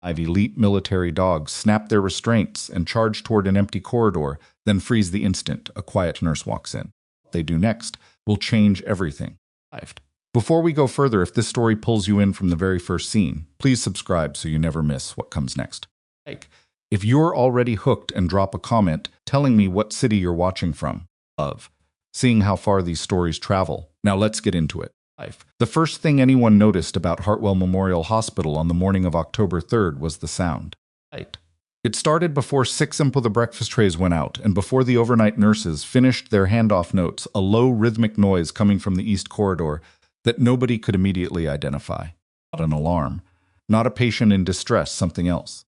5 elite military dogs snap their restraints and charge toward an empty corridor, then freeze the instant a quiet nurse walks in. What they do next will change everything. 5. Before we go further, if this story pulls you in from the very first scene, please subscribe so you never miss what comes next. If you're already hooked, and drop a comment telling me what city you're watching from. Love seeing how far these stories travel. Now let's get into it. 5. The first thing anyone noticed about Hartwell Memorial Hospital on the morning of October 3rd was the sound. 8. It started before 6 a.m. The breakfast trays went out, and before the overnight nurses finished their handoff notes, a low rhythmic noise coming from the east corridor that nobody could immediately identify. Not an alarm, not a patient in distress, something else.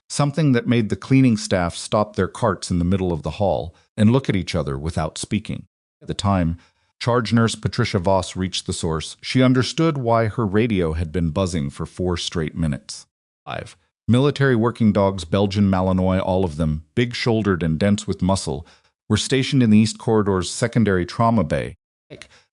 Something that made the cleaning staff stop their carts in the middle of the hall and look at each other without speaking. At the time charge nurse Patricia Voss reached the source, she understood why her radio had been buzzing for 4 straight minutes. 5. Military working dogs, Belgian Malinois, all of them, big-shouldered and dense with muscle, were stationed in the East Corridor's secondary trauma bay,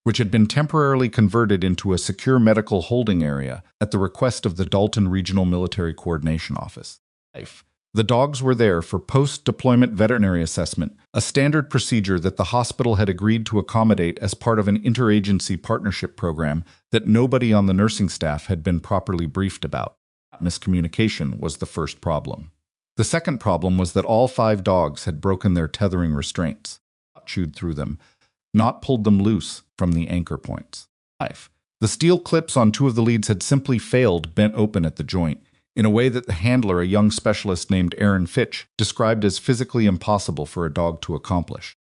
which had been temporarily converted into a secure medical holding area at the request of the Dalton Regional Military Coordination Office. 5. The dogs were there for post-deployment veterinary assessment, a standard procedure that the hospital had agreed to accommodate as part of an interagency partnership program that nobody on the nursing staff had been properly briefed about. Miscommunication was the first problem. The second problem was that all 5 dogs had broken their tethering restraints, not chewed through them, not pulled them loose from the anchor points. 5. The steel clips on 2 of the leads had simply failed, bent open at the joint, in a way that the handler, a young specialist named Aaron Fitch, described as physically impossible for a dog to accomplish.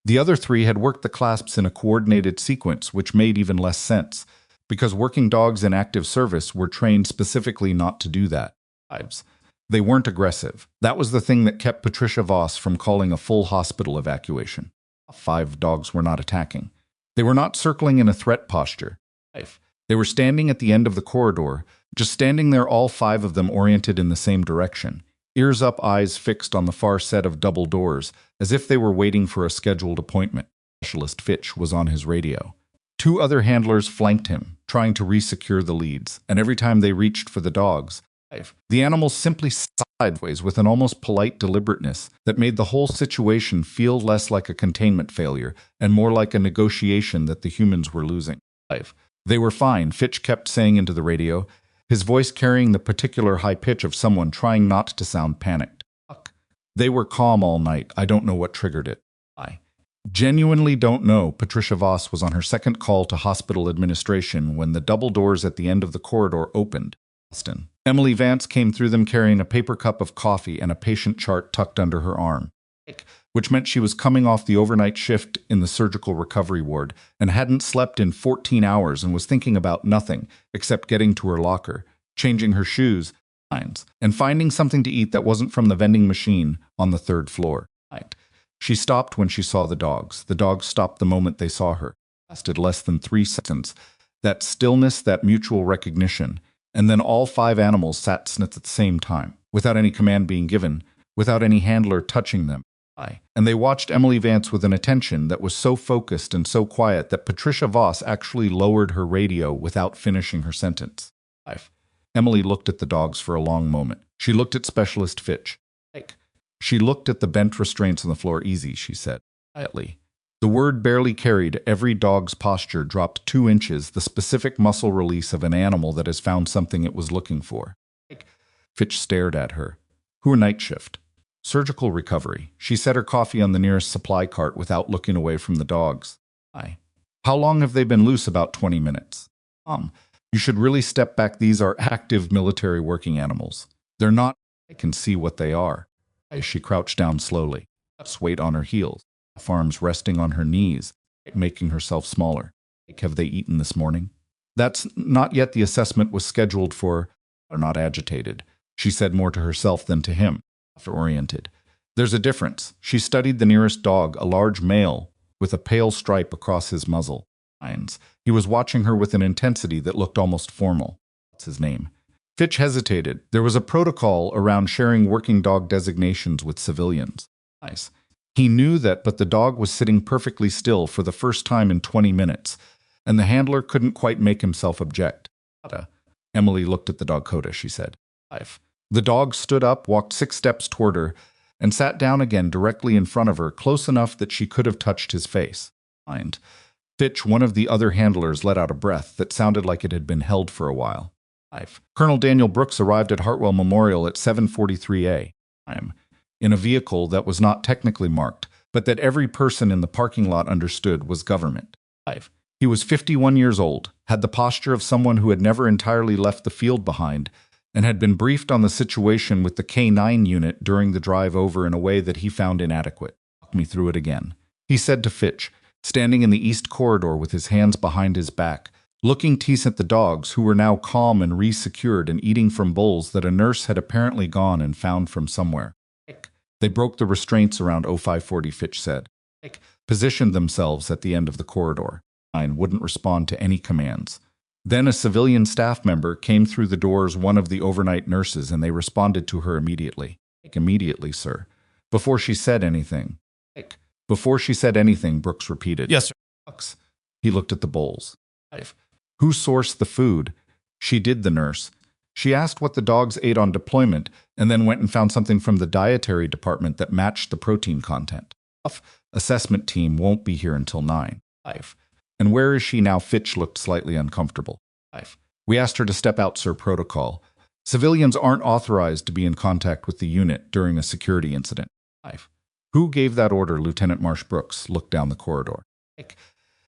The other 3 had worked the clasps in a coordinated sequence, which made even less sense, because working dogs in active service were trained specifically not to do that. 5. They weren't aggressive. That was the thing that kept Patricia Voss from calling a full hospital evacuation. 5 dogs were not attacking. They were not circling in a threat posture. 5. They were standing at the end of the corridor, just standing there, all 5 of them oriented in the same direction, ears up, eyes fixed on the far set of double doors, as if they were waiting for a scheduled appointment. Specialist Fitch was on his radio. 2 other handlers flanked him, trying to re-secure the leads, and every time they reached for the dogs, the animals simply sideways with an almost polite deliberateness that made the whole situation feel less like a containment failure and more like a negotiation that the humans were losing. 5. They were fine, Fitch kept saying into the radio, his voice carrying the particular high pitch of someone trying not to sound panicked. They were calm all night. I don't know what triggered it. I genuinely don't know. Patricia Voss was on her second call to hospital administration when the double doors at the end of the corridor opened. Emily Vance came through them carrying a paper cup of coffee and a patient chart tucked under her arm, which meant she was coming off the overnight shift in the surgical recovery ward and hadn't slept in 14 hours and was thinking about nothing except getting to her locker, changing her shoes, and finding something to eat that wasn't from the vending machine on the 3rd floor. She stopped when she saw the dogs. The dogs stopped the moment they saw her. It lasted less than 3 seconds. That stillness, that mutual recognition, and then all 5 animals sat still at the same time, without any command being given, without any handler touching them. And they watched Emily Vance with an attention that was so focused and so quiet that Patricia Voss actually lowered her radio without finishing her sentence. 5. Emily looked at the dogs for a long moment. She looked at Specialist Fitch. She looked at the bent restraints on the floor. Easy, she said, quietly. The word barely carried. Every dog's posture dropped 2 inches, the specific muscle release of an animal that has found something it was looking for. Fitch stared at her. Who are night shift? Surgical recovery. She set her coffee on the nearest supply cart without looking away from the dogs. How long have they been loose? About 20 minutes. You should really step back. These are active military working animals. They're not. I can see what they are. She crouched down slowly, weight on her heels, arms resting on her knees, making herself smaller. Have they eaten this morning? That's not yet. The assessment was scheduled for. Are not agitated. She said more to herself than to him. Oriented. There's a difference. She studied the nearest dog, a large male, with a pale stripe across his muzzle. He was watching her with an intensity that looked almost formal. What's his name? Fitch hesitated. There was a protocol around sharing working dog designations with civilians. He knew that, but the dog was sitting perfectly still for the first time in 20 minutes, and the handler couldn't quite make himself object. Emily looked at the dog. Coda, she said. 5. The dog stood up, walked 6 steps toward her, and sat down again directly in front of her, close enough that she could have touched his face. And Fitch, one of the other handlers, let out a breath that sounded like it had been held for a while. 5. Colonel Daniel Brooks arrived at Hartwell Memorial at 7:43 a.m. in a vehicle that was not technically marked, but that every person in the parking lot understood was government. 5. He was 51 years old, had the posture of someone who had never entirely left the field behind, and had been briefed on the situation with the K9 unit during the drive over in a way that he found inadequate. Walk me through it again, he said to Fitch, standing in the east corridor with his hands behind his back, looking tease at the dogs, who were now calm and re-secured and eating from bowls that a nurse had apparently gone and found from somewhere. They broke the restraints around 0540, Fitch said. Positioned themselves at the end of the corridor. Nine wouldn't respond to any commands. Then a civilian staff member came through the doors, one of the overnight nurses, and they responded to her immediately. Immediately, sir. Before she said anything. Before she said anything, Brooks repeated. Yes, sir. He looked at the bowls. Who sourced the food? She did, the nurse. She asked what the dogs ate on deployment, and then went and found something from the dietary department that matched the protein content. Assessment team won't be here until 9. 5. And where is she now? Fitch looked slightly uncomfortable. 5. We asked her to step out, sir. Protocol. Civilians aren't authorized to be in contact with the unit during a security incident. 5. Who gave that order? Lieutenant Marsh. Brooks looked down the corridor.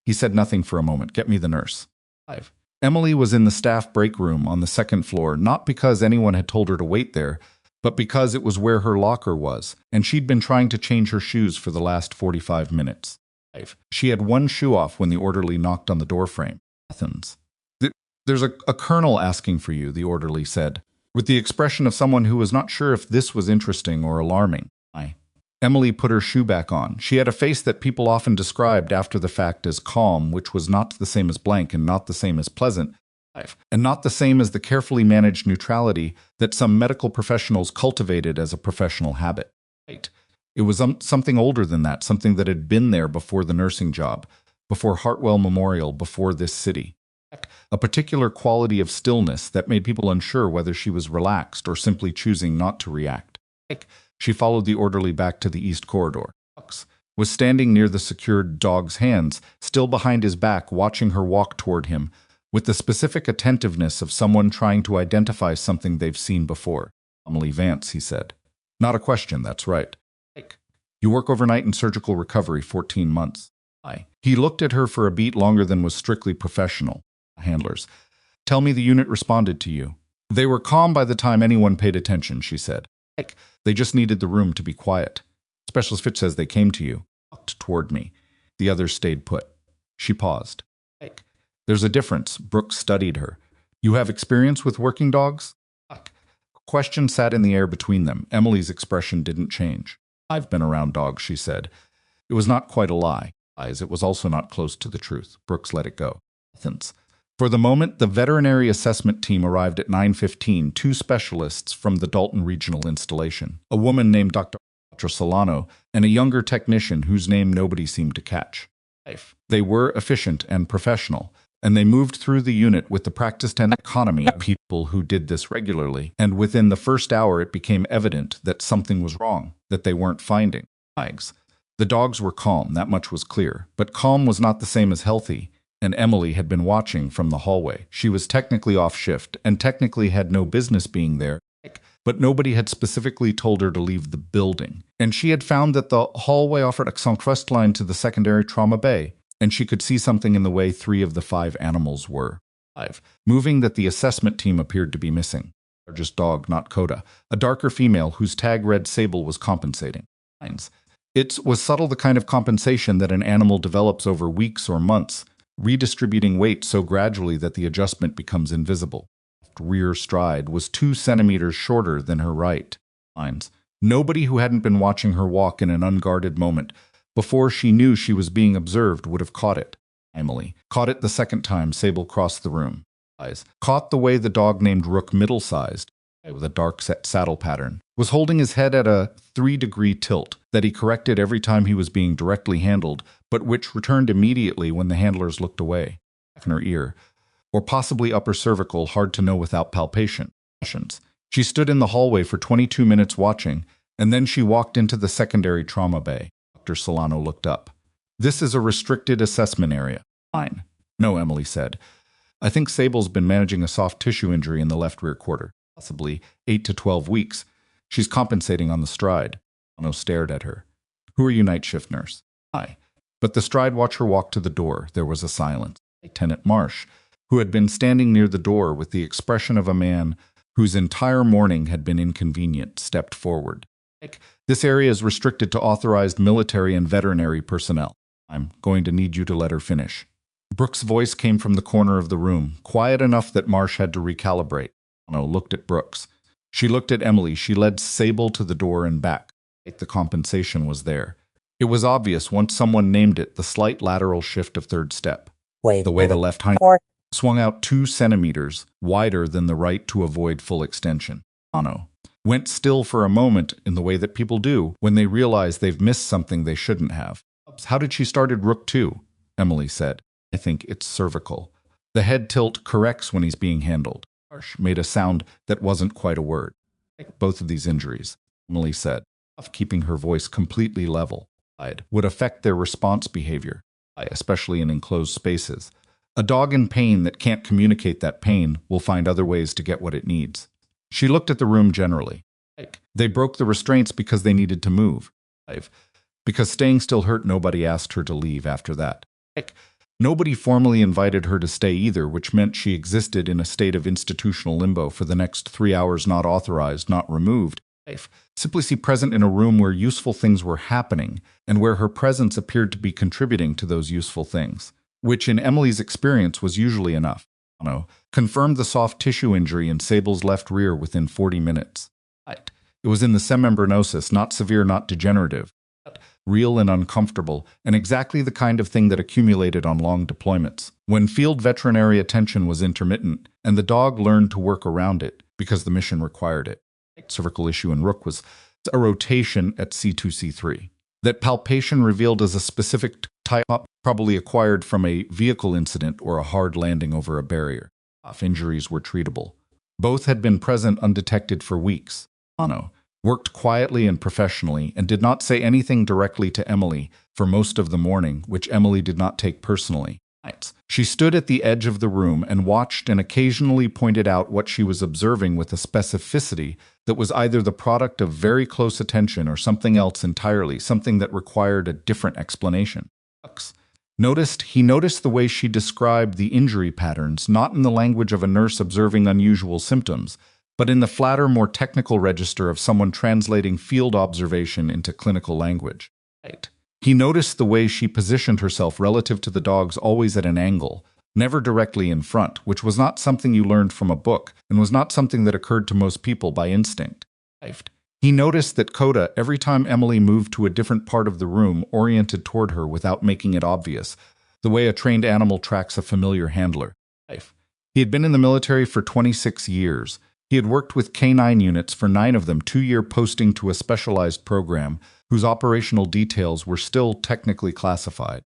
He said nothing for a moment. Get me the nurse. 5. Emily was in the staff break room on the 2nd floor, not because anyone had told her to wait there, but because it was where her locker was, and she'd been trying to change her shoes for the last 45 minutes. 5. She had one shoe off when the orderly knocked on the doorframe. Athens. There's a colonel asking for you, the orderly said, with the expression of someone who was not sure if this was interesting or alarming. Emily put her shoe back on. She had a face that people often described after the fact as calm, which was not the same as blank and not the same as pleasant, and not the same as the carefully managed neutrality that some medical professionals cultivated as a professional habit. It was something older than that, something that had been there before the nursing job, before Hartwell Memorial, before this city. A particular quality of stillness that made people unsure whether she was relaxed or simply choosing not to react. She followed the orderly back to the east corridor. Brooks was standing near the secured dog's hands, still behind his back, watching her walk toward him, with the specific attentiveness of someone trying to identify something they've seen before. Emily Vance, he said. Not a question, that's right. You work overnight in surgical recovery, 14 months. He looked at her for a beat longer than was strictly professional. Handlers. Tell me the unit responded to you. They were calm by the time anyone paid attention, she said. They just needed the room to be quiet. Specialist Fitch says they came to you. Walked toward me. The others stayed put. She paused. There's a difference. Brooks studied her. You have experience with working dogs? Question sat in the air between them. Emily's expression didn't change. I've been around dogs, she said. It was not quite a lie. It was also not close to the truth. Brooks let it go. Athens. For the moment, the veterinary assessment team arrived at 9:15, 2 specialists from the Dalton Regional installation, a woman named Dr. Solano, and a younger technician whose name nobody seemed to catch. They were efficient and professional, and they moved through the unit with the practiced and economy of people who did this regularly, and within the first hour it became evident that something was wrong, that they weren't finding flags. The dogs were calm, that much was clear, but calm was not the same as healthy. And Emily had been watching from the hallway. She was technically off shift and technically had no business being there, but nobody had specifically told her to leave the building. And she had found that the hallway offered access line to the secondary trauma bay, and she could see something in the way 3 of the 5 animals were. 5. Moving that the assessment team appeared to be missing. Largest dog, not Coda. A darker female whose tag read Sable was compensating. It was subtle, the kind of compensation that an animal develops over weeks or months, redistributing weight so gradually that the adjustment becomes invisible. Rear stride was 2 centimeters shorter than her right. Nobody who hadn't been watching her walk in an unguarded moment, before she knew she was being observed, would have caught it. Emily caught it the second time Sable crossed the room. Caught the way the dog named Rook, middle-sized, with a dark saddle pattern, was holding his head at a 3-degree tilt that he corrected every time he was being directly handled, but which returned immediately when the handlers looked away. In her ear, or possibly upper cervical, hard to know without palpation. She stood in the hallway for 22 minutes watching, and then she walked into the secondary trauma bay. Dr. Solano looked up. This is a restricted assessment area. Fine. No, Emily said. I think Sable's been managing a soft tissue injury in the left rear quarter, possibly 8 to 12 weeks. She's compensating on the stride. Solano stared at her. Who are you, night shift nurse? I. But the stride watcher walked to the door. There was a silence. Lieutenant Marsh, who had been standing near the door with the expression of a man whose entire morning had been inconvenient, stepped forward. This area is restricted to authorized military and veterinary personnel. I'm going to need you to let her finish. Brooks' voice came from the corner of the room, quiet enough that Marsh had to recalibrate. Solano looked at Brooks. She looked at Emily. She led Sable to the door and back. The compensation was there. It was obvious once someone named it, the slight lateral shift of third step. The way the left hind swung out 2 centimeters wider than the right to avoid full extension. Solano went still for a moment in the way that people do when they realize they've missed something they shouldn't have. How did she start at Rook 2? Emily said. I think it's cervical. The head tilt corrects when he's being handled. Marsh made a sound that wasn't quite a word. Both of these injuries, Emily said, keeping her voice completely level, would affect their response behavior, especially in enclosed spaces. A dog in pain that can't communicate that pain will find other ways to get what it needs. She looked at the room generally. They broke the restraints because they needed to move. Because staying still hurt, nobody asked her to leave after that. Nobody formally invited her to stay either, which meant she existed in a state of institutional limbo for the next 3 hours, not authorized, not removed. Simply present in a room where useful things were happening and where her presence appeared to be contributing to those useful things, which in Emily's experience was usually enough. Solano confirmed the soft tissue injury in Sable's left rear within 40 minutes. It was in the semembranosus, not severe, not degenerative, real and uncomfortable, and exactly the kind of thing that accumulated on long deployments, when field veterinary attention was intermittent, and the dog learned to work around it because the mission required it. Cervical issue in Rook was a rotation at C2-C3. That palpation revealed as a specific type probably acquired from a vehicle incident or a hard landing over a barrier. Injuries were treatable. Both had been present undetected for weeks. Solano worked quietly and professionally and did not say anything directly to Emily for most of the morning, which Emily did not take personally. She stood at the edge of the room and watched and occasionally pointed out what she was observing with a specificity that was either the product of very close attention or something else entirely, something that required a different explanation. He noticed the way she described the injury patterns, not in the language of a nurse observing unusual symptoms, but in the flatter, more technical register of someone translating field observation into clinical language. He noticed the way she positioned herself relative to the dogs, always at an angle, never directly in front, which was not something you learned from a book and was not something that occurred to most people by instinct. He noticed that Coda, every time Emily moved to a different part of the room, oriented toward her without making it obvious, the way a trained animal tracks a familiar handler. He had been in the military for 26 years. He had worked with K9 units for 9 of them, 2-year posting to a specialized program whose operational details were still technically classified.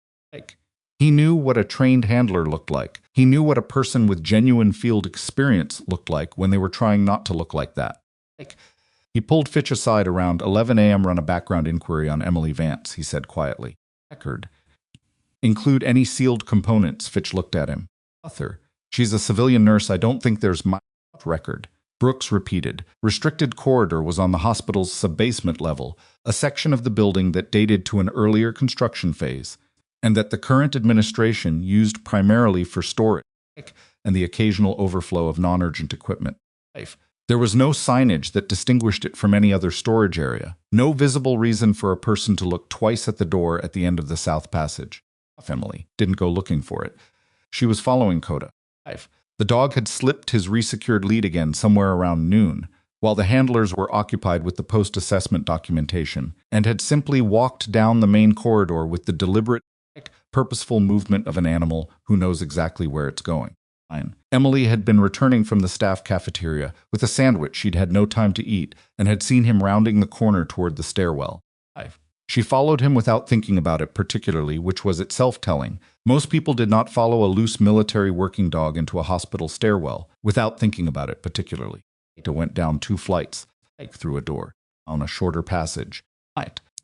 He knew what a trained handler looked like. He knew what a person with genuine field experience looked like when they were trying not to look like that. He pulled Fitch aside around 11 a.m. Run a background inquiry on Emily Vance, he said quietly. Record. Include any sealed components, Fitch looked at him. Author. She's a civilian nurse. I don't think there's my record. Brooks repeated. Restricted corridor was on the hospital's sub-basement level, a section of the building that dated to an earlier construction phase, and that the current administration used primarily for storage and the occasional overflow of non-urgent equipment. There was no signage that distinguished it from any other storage area, no visible reason for a person to look twice at the door at the end of the South Passage. Emily didn't go looking for it. She was following Coda. The dog had slipped his resecured lead again somewhere around noon, while the handlers were occupied with the post-assessment documentation, and had simply walked down the main corridor with the deliberate, purposeful movement of an animal who knows exactly where it's going. Emily had been returning from the staff cafeteria with a sandwich she'd had no time to eat and had seen him rounding the corner toward the stairwell. She followed him without thinking about it particularly, which was itself telling. Most people did not follow a loose military working dog into a hospital stairwell without thinking about it particularly. It went down 2 flights, through a door, on a shorter passage,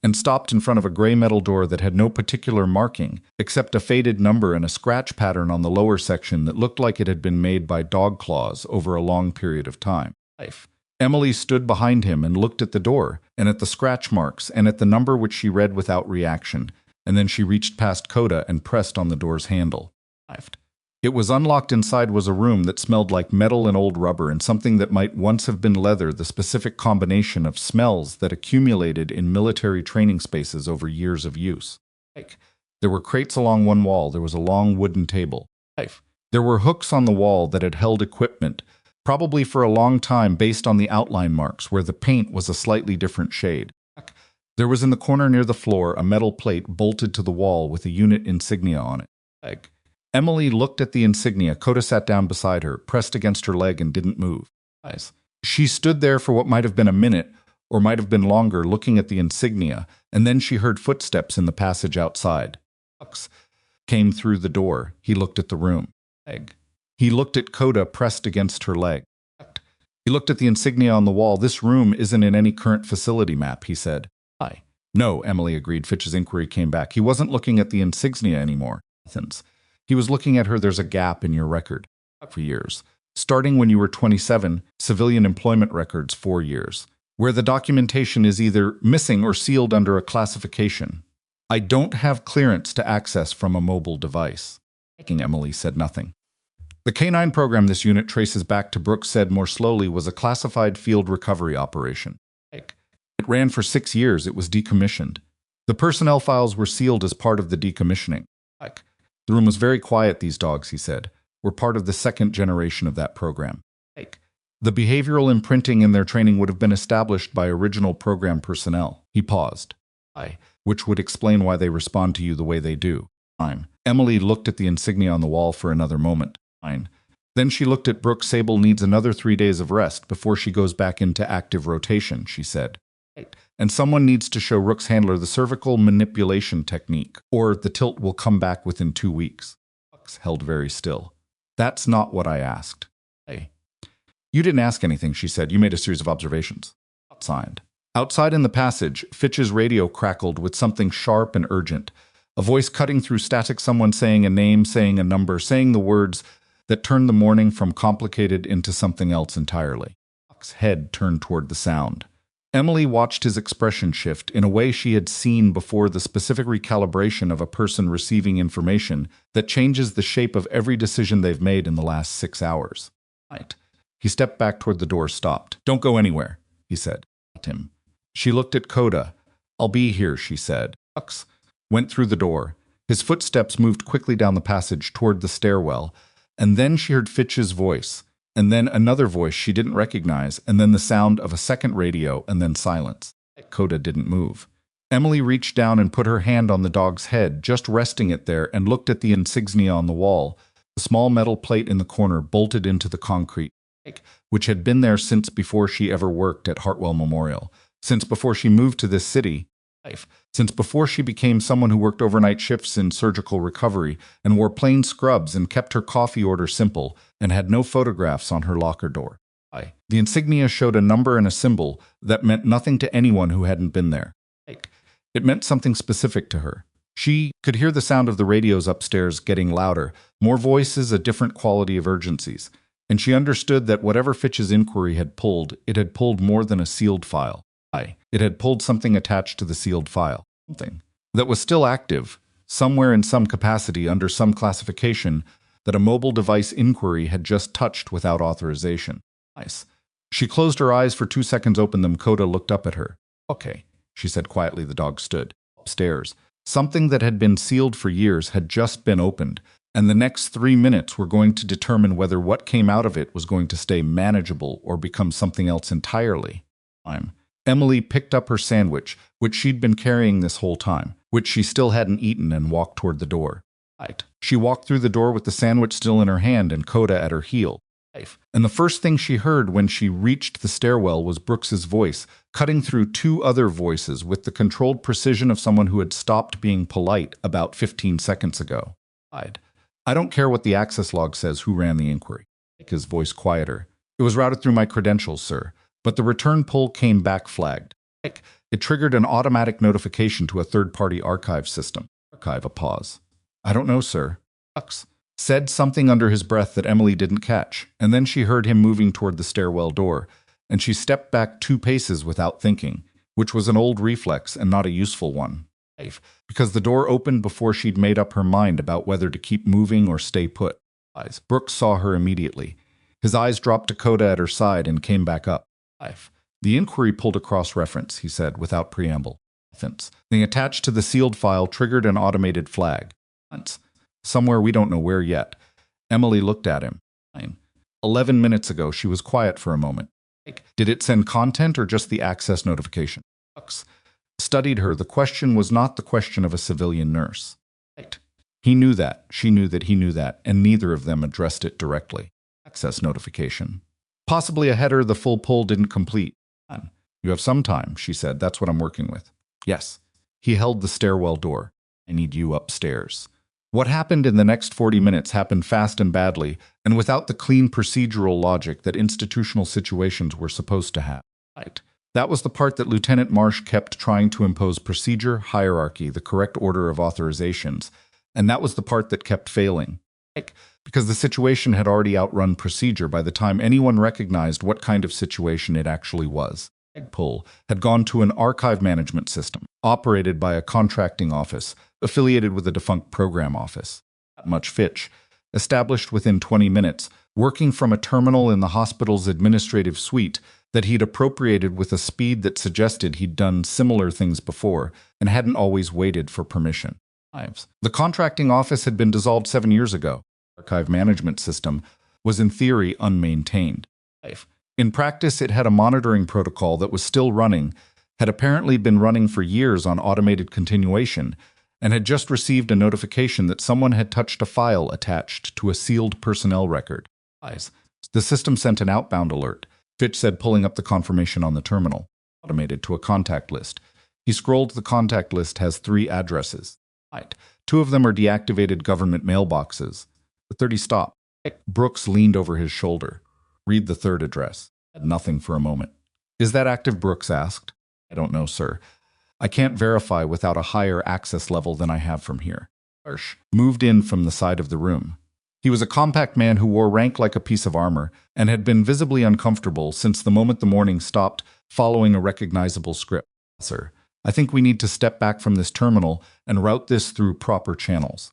and stopped in front of a gray metal door that had no particular marking, except a faded number and a scratch pattern on the lower section that looked like it had been made by dog claws over a long period of time. Emily stood behind him and looked at the door, and at the scratch marks, and at the number which she read without reaction, and then she reached past Coda and pressed on the door's handle. It was unlocked. Inside was a room that smelled like metal and old rubber and something that might once have been leather, the specific combination of smells that accumulated in military training spaces over years of use. There were crates along one wall. There was a long wooden table. There were hooks on the wall that had held equipment, probably for a long time based on the outline marks where the paint was a slightly different shade. There was in the corner near the floor a metal plate bolted to the wall with a unit insignia on it. Emily looked at the insignia. Coda sat down beside her, pressed against her leg, and didn't move. She stood there for what might have been a minute, or might have been longer, looking at the insignia, and then she heard footsteps in the passage outside. Came through the door. He looked at the room. He looked at Coda pressed against her leg. He looked at the insignia on the wall. This room isn't in any current facility map, he said. No, Emily agreed. Fitch's inquiry came back. He wasn't looking at the insignia anymore. He was looking at her. There's a gap in your record. For years. Starting when you were 27, civilian employment records 4 years, where the documentation is either missing or sealed under a classification. I don't have clearance to access from a mobile device. Emily said nothing. The K9 program this unit traces back to, Brooks said more slowly, was a classified field recovery operation. It ran for 6 years. It was decommissioned. The personnel files were sealed as part of the decommissioning. The room was very quiet. These dogs, he said, were part of the second generation of that program. The behavioral imprinting in their training would have been established by original program personnel. He paused. Which would explain why they respond to you the way they do. Emily looked at the insignia on the wall for another moment. Then she looked at Brooks. Sable needs another 3 days of rest before she goes back into active rotation, she said. And someone needs to show Rook's handler the cervical manipulation technique, or the tilt will come back within 2 weeks. Brooks held very still. That's not what I asked. You didn't ask anything, she said. You made a series of observations. Signed. Outside in the passage, Fitch's radio crackled with something sharp and urgent. A voice cutting through static, someone saying a name, saying a number, saying the words that turned the morning from complicated into something else entirely. Brock's head turned toward the sound. Emily watched his expression shift in a way she had seen before, the specific recalibration of a person receiving information that changes the shape of every decision they've made in the last 6 hours. He stepped back toward the door, stopped. Don't go anywhere, he said. Him. She looked at Coda. I'll be here, she said. Brooks went through the door. His footsteps moved quickly down the passage toward the stairwell, and then she heard Fitch's voice, and then another voice she didn't recognize, and then the sound of a second radio, and then silence. Coda didn't move. Emily reached down and put her hand on the dog's head, just resting it there, and looked at the insignia on the wall, the small metal plate in the corner bolted into the concrete, which had been there since before she ever worked at Hartwell Memorial, since before she moved to this city, since before she became someone who worked overnight shifts in surgical recovery and wore plain scrubs and kept her coffee order simple and had no photographs on her locker door. The insignia showed a number and a symbol that meant nothing to anyone who hadn't been there. It meant something specific to her. She could hear the sound of the radios upstairs getting louder, more voices, a different quality of urgencies, and she understood that whatever Fitch's inquiry had pulled, it had pulled more than a sealed file. It had pulled something attached to the sealed file, something that was still active, somewhere in some capacity under some classification that a mobile device inquiry had just touched without authorization. She closed her eyes for 2 seconds, opened them. Coda looked up at her. Okay, she said quietly. The dog stood. Upstairs. Something that had been sealed for years had just been opened, and the next 3 minutes were going to determine whether what came out of it was going to stay manageable or become something else entirely. Emily picked up her sandwich, which she'd been carrying this whole time, which she still hadn't eaten, and walked toward the door. She walked through the door with the sandwich still in her hand and Coda at her heel. And the first thing she heard when she reached the stairwell was Brooks's voice, cutting through 2 other voices with the controlled precision of someone who had stopped being polite about 15 seconds ago. I don't care what the access log says. Who ran the inquiry? His voice quieter. It was routed through my credentials, sir, but the return pull came back flagged. It triggered an automatic notification to a third-party archive system. Archive, a pause. I don't know, sir. Hux said something under his breath that Emily didn't catch, and then she heard him moving toward the stairwell door, and she stepped back 2 paces without thinking, which was an old reflex and not a useful one. Because the door opened before she'd made up her mind about whether to keep moving or stay put. Brooks saw her immediately. His eyes dropped to Coda at her side and came back up. The inquiry pulled a cross-reference, he said, without preamble. The attached to the sealed file triggered an automated flag. Somewhere we don't know where yet. Emily looked at him. 11 minutes ago, she was quiet for a moment. Did it send content or just the access notification? Hux studied her. The question was not the question of a civilian nurse. He knew that, she knew that he knew that, and neither of them addressed it directly. Access notification. Possibly a header the full pull didn't complete. You have some time, she said. That's what I'm working with. Yes. He held the stairwell door. I need you upstairs. What happened in the next 40 minutes happened fast and badly, and without the clean procedural logic that institutional situations were supposed to have. That was the part that Lieutenant Marsh kept trying to impose: procedure, hierarchy, the correct order of authorizations, and that was the part that kept failing. Because the situation had already outrun procedure by the time anyone recognized what kind of situation it actually was. Pull had gone to an archive management system, operated by a contracting office, affiliated with a defunct program office. Much Fitch, established within 20 minutes, working from a terminal in the hospital's administrative suite that he'd appropriated with a speed that suggested he'd done similar things before and hadn't always waited for permission. The contracting office had been dissolved 7 years ago. Archive management system was in theory unmaintained. In practice, it had a monitoring protocol that was still running, had apparently been running for years on automated continuation, and had just received a notification that someone had touched a file attached to a sealed personnel record. The system sent an outbound alert, Fitch said, pulling up the confirmation on the terminal. Automated to a contact list. He scrolled. The contact list has 3 addresses. 2 of them are deactivated government mailboxes. The 30 stopped. Brooks leaned over his shoulder. Read the 3rd address. Nothing for a moment. Is that active? Brooks asked. I don't know, sir. I can't verify without a higher access level than I have from here. Marsh moved in from the side of the room. He was a compact man who wore rank like a piece of armor and had been visibly uncomfortable since the moment the morning stopped, following a recognizable script. Sir, I think we need to step back from this terminal and route this through proper channels.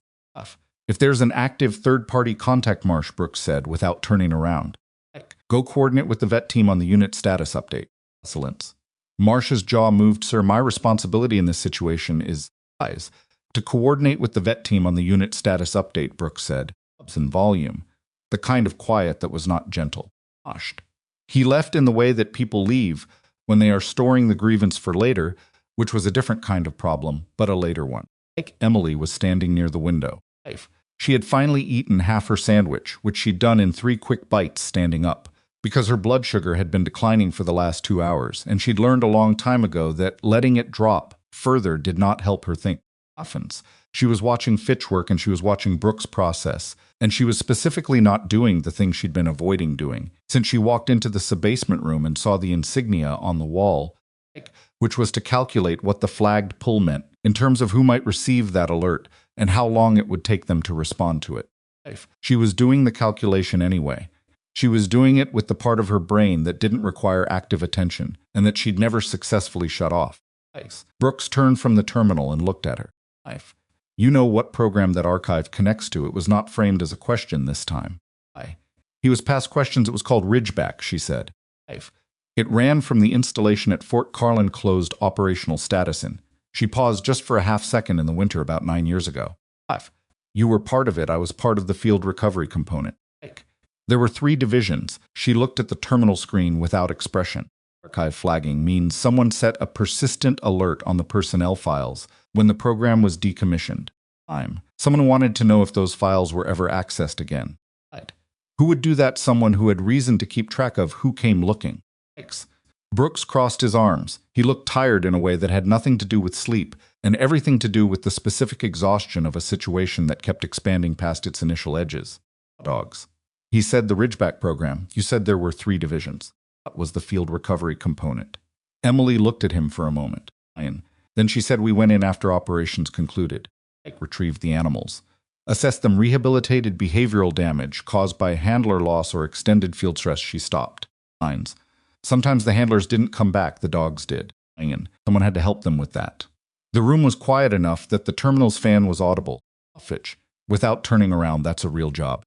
If there's an active third-party contact, Marsh, Brooks said without turning around. Go coordinate with the vet team on the unit status update. Excellence. Marsh's jaw moved. Sir, my responsibility in this situation is to coordinate with the vet team on the unit status update, Brooks said. In volume. The kind of quiet that was not gentle. He left in the way that people leave when they are storing the grievance for later, which was a different kind of problem, but a later one. Emily was standing near the window. She had finally eaten half her sandwich, which she'd done in 3 quick bites standing up, because her blood sugar had been declining for the last 2 hours, and she'd learned a long time ago that letting it drop further did not help her think. She was watching Fitch work, and she was watching Brooks process, and she was specifically not doing the thing she'd been avoiding doing, since she walked into the sub-basement room and saw the insignia on the wall, which was to calculate what the flagged pull meant in terms of who might receive that alert and how long it would take them to respond to it. She was doing the calculation anyway. She was doing it with the part of her brain that didn't require active attention and that she'd never successfully shut off. Brooks turned from the terminal and looked at her. You know what program that archive connects to. It was not framed as a question this time. He was past questions. It was called Ridgeback, she said. It ran from the installation at Fort Carlin, closed operational status in. She paused just for a half-second in the winter about 9 years ago. You were part of it. I was part of the field recovery component. There were 3 divisions. She looked at the terminal screen without expression. Archive flagging means someone set a persistent alert on the personnel files when the program was decommissioned. Someone wanted to know if those files were ever accessed again. Who would do that? Someone who had reason to keep track of who came looking. Brooks crossed his arms. He looked tired in a way that had nothing to do with sleep and everything to do with the specific exhaustion of a situation that kept expanding past its initial edges. Dogs. He said the Ridgeback program. You said there were 3 divisions. That was the field recovery component. Emily looked at him for a moment. Then she said we went in after operations concluded. Retrieved the animals. Assessed them rehabilitated behavioral damage caused by handler loss or extended field stress. She stopped. Sometimes the handlers didn't come back, the dogs did. Someone had to help them with that. The room was quiet enough that the terminal's fan was audible. Fitch. Without turning around, that's a real job.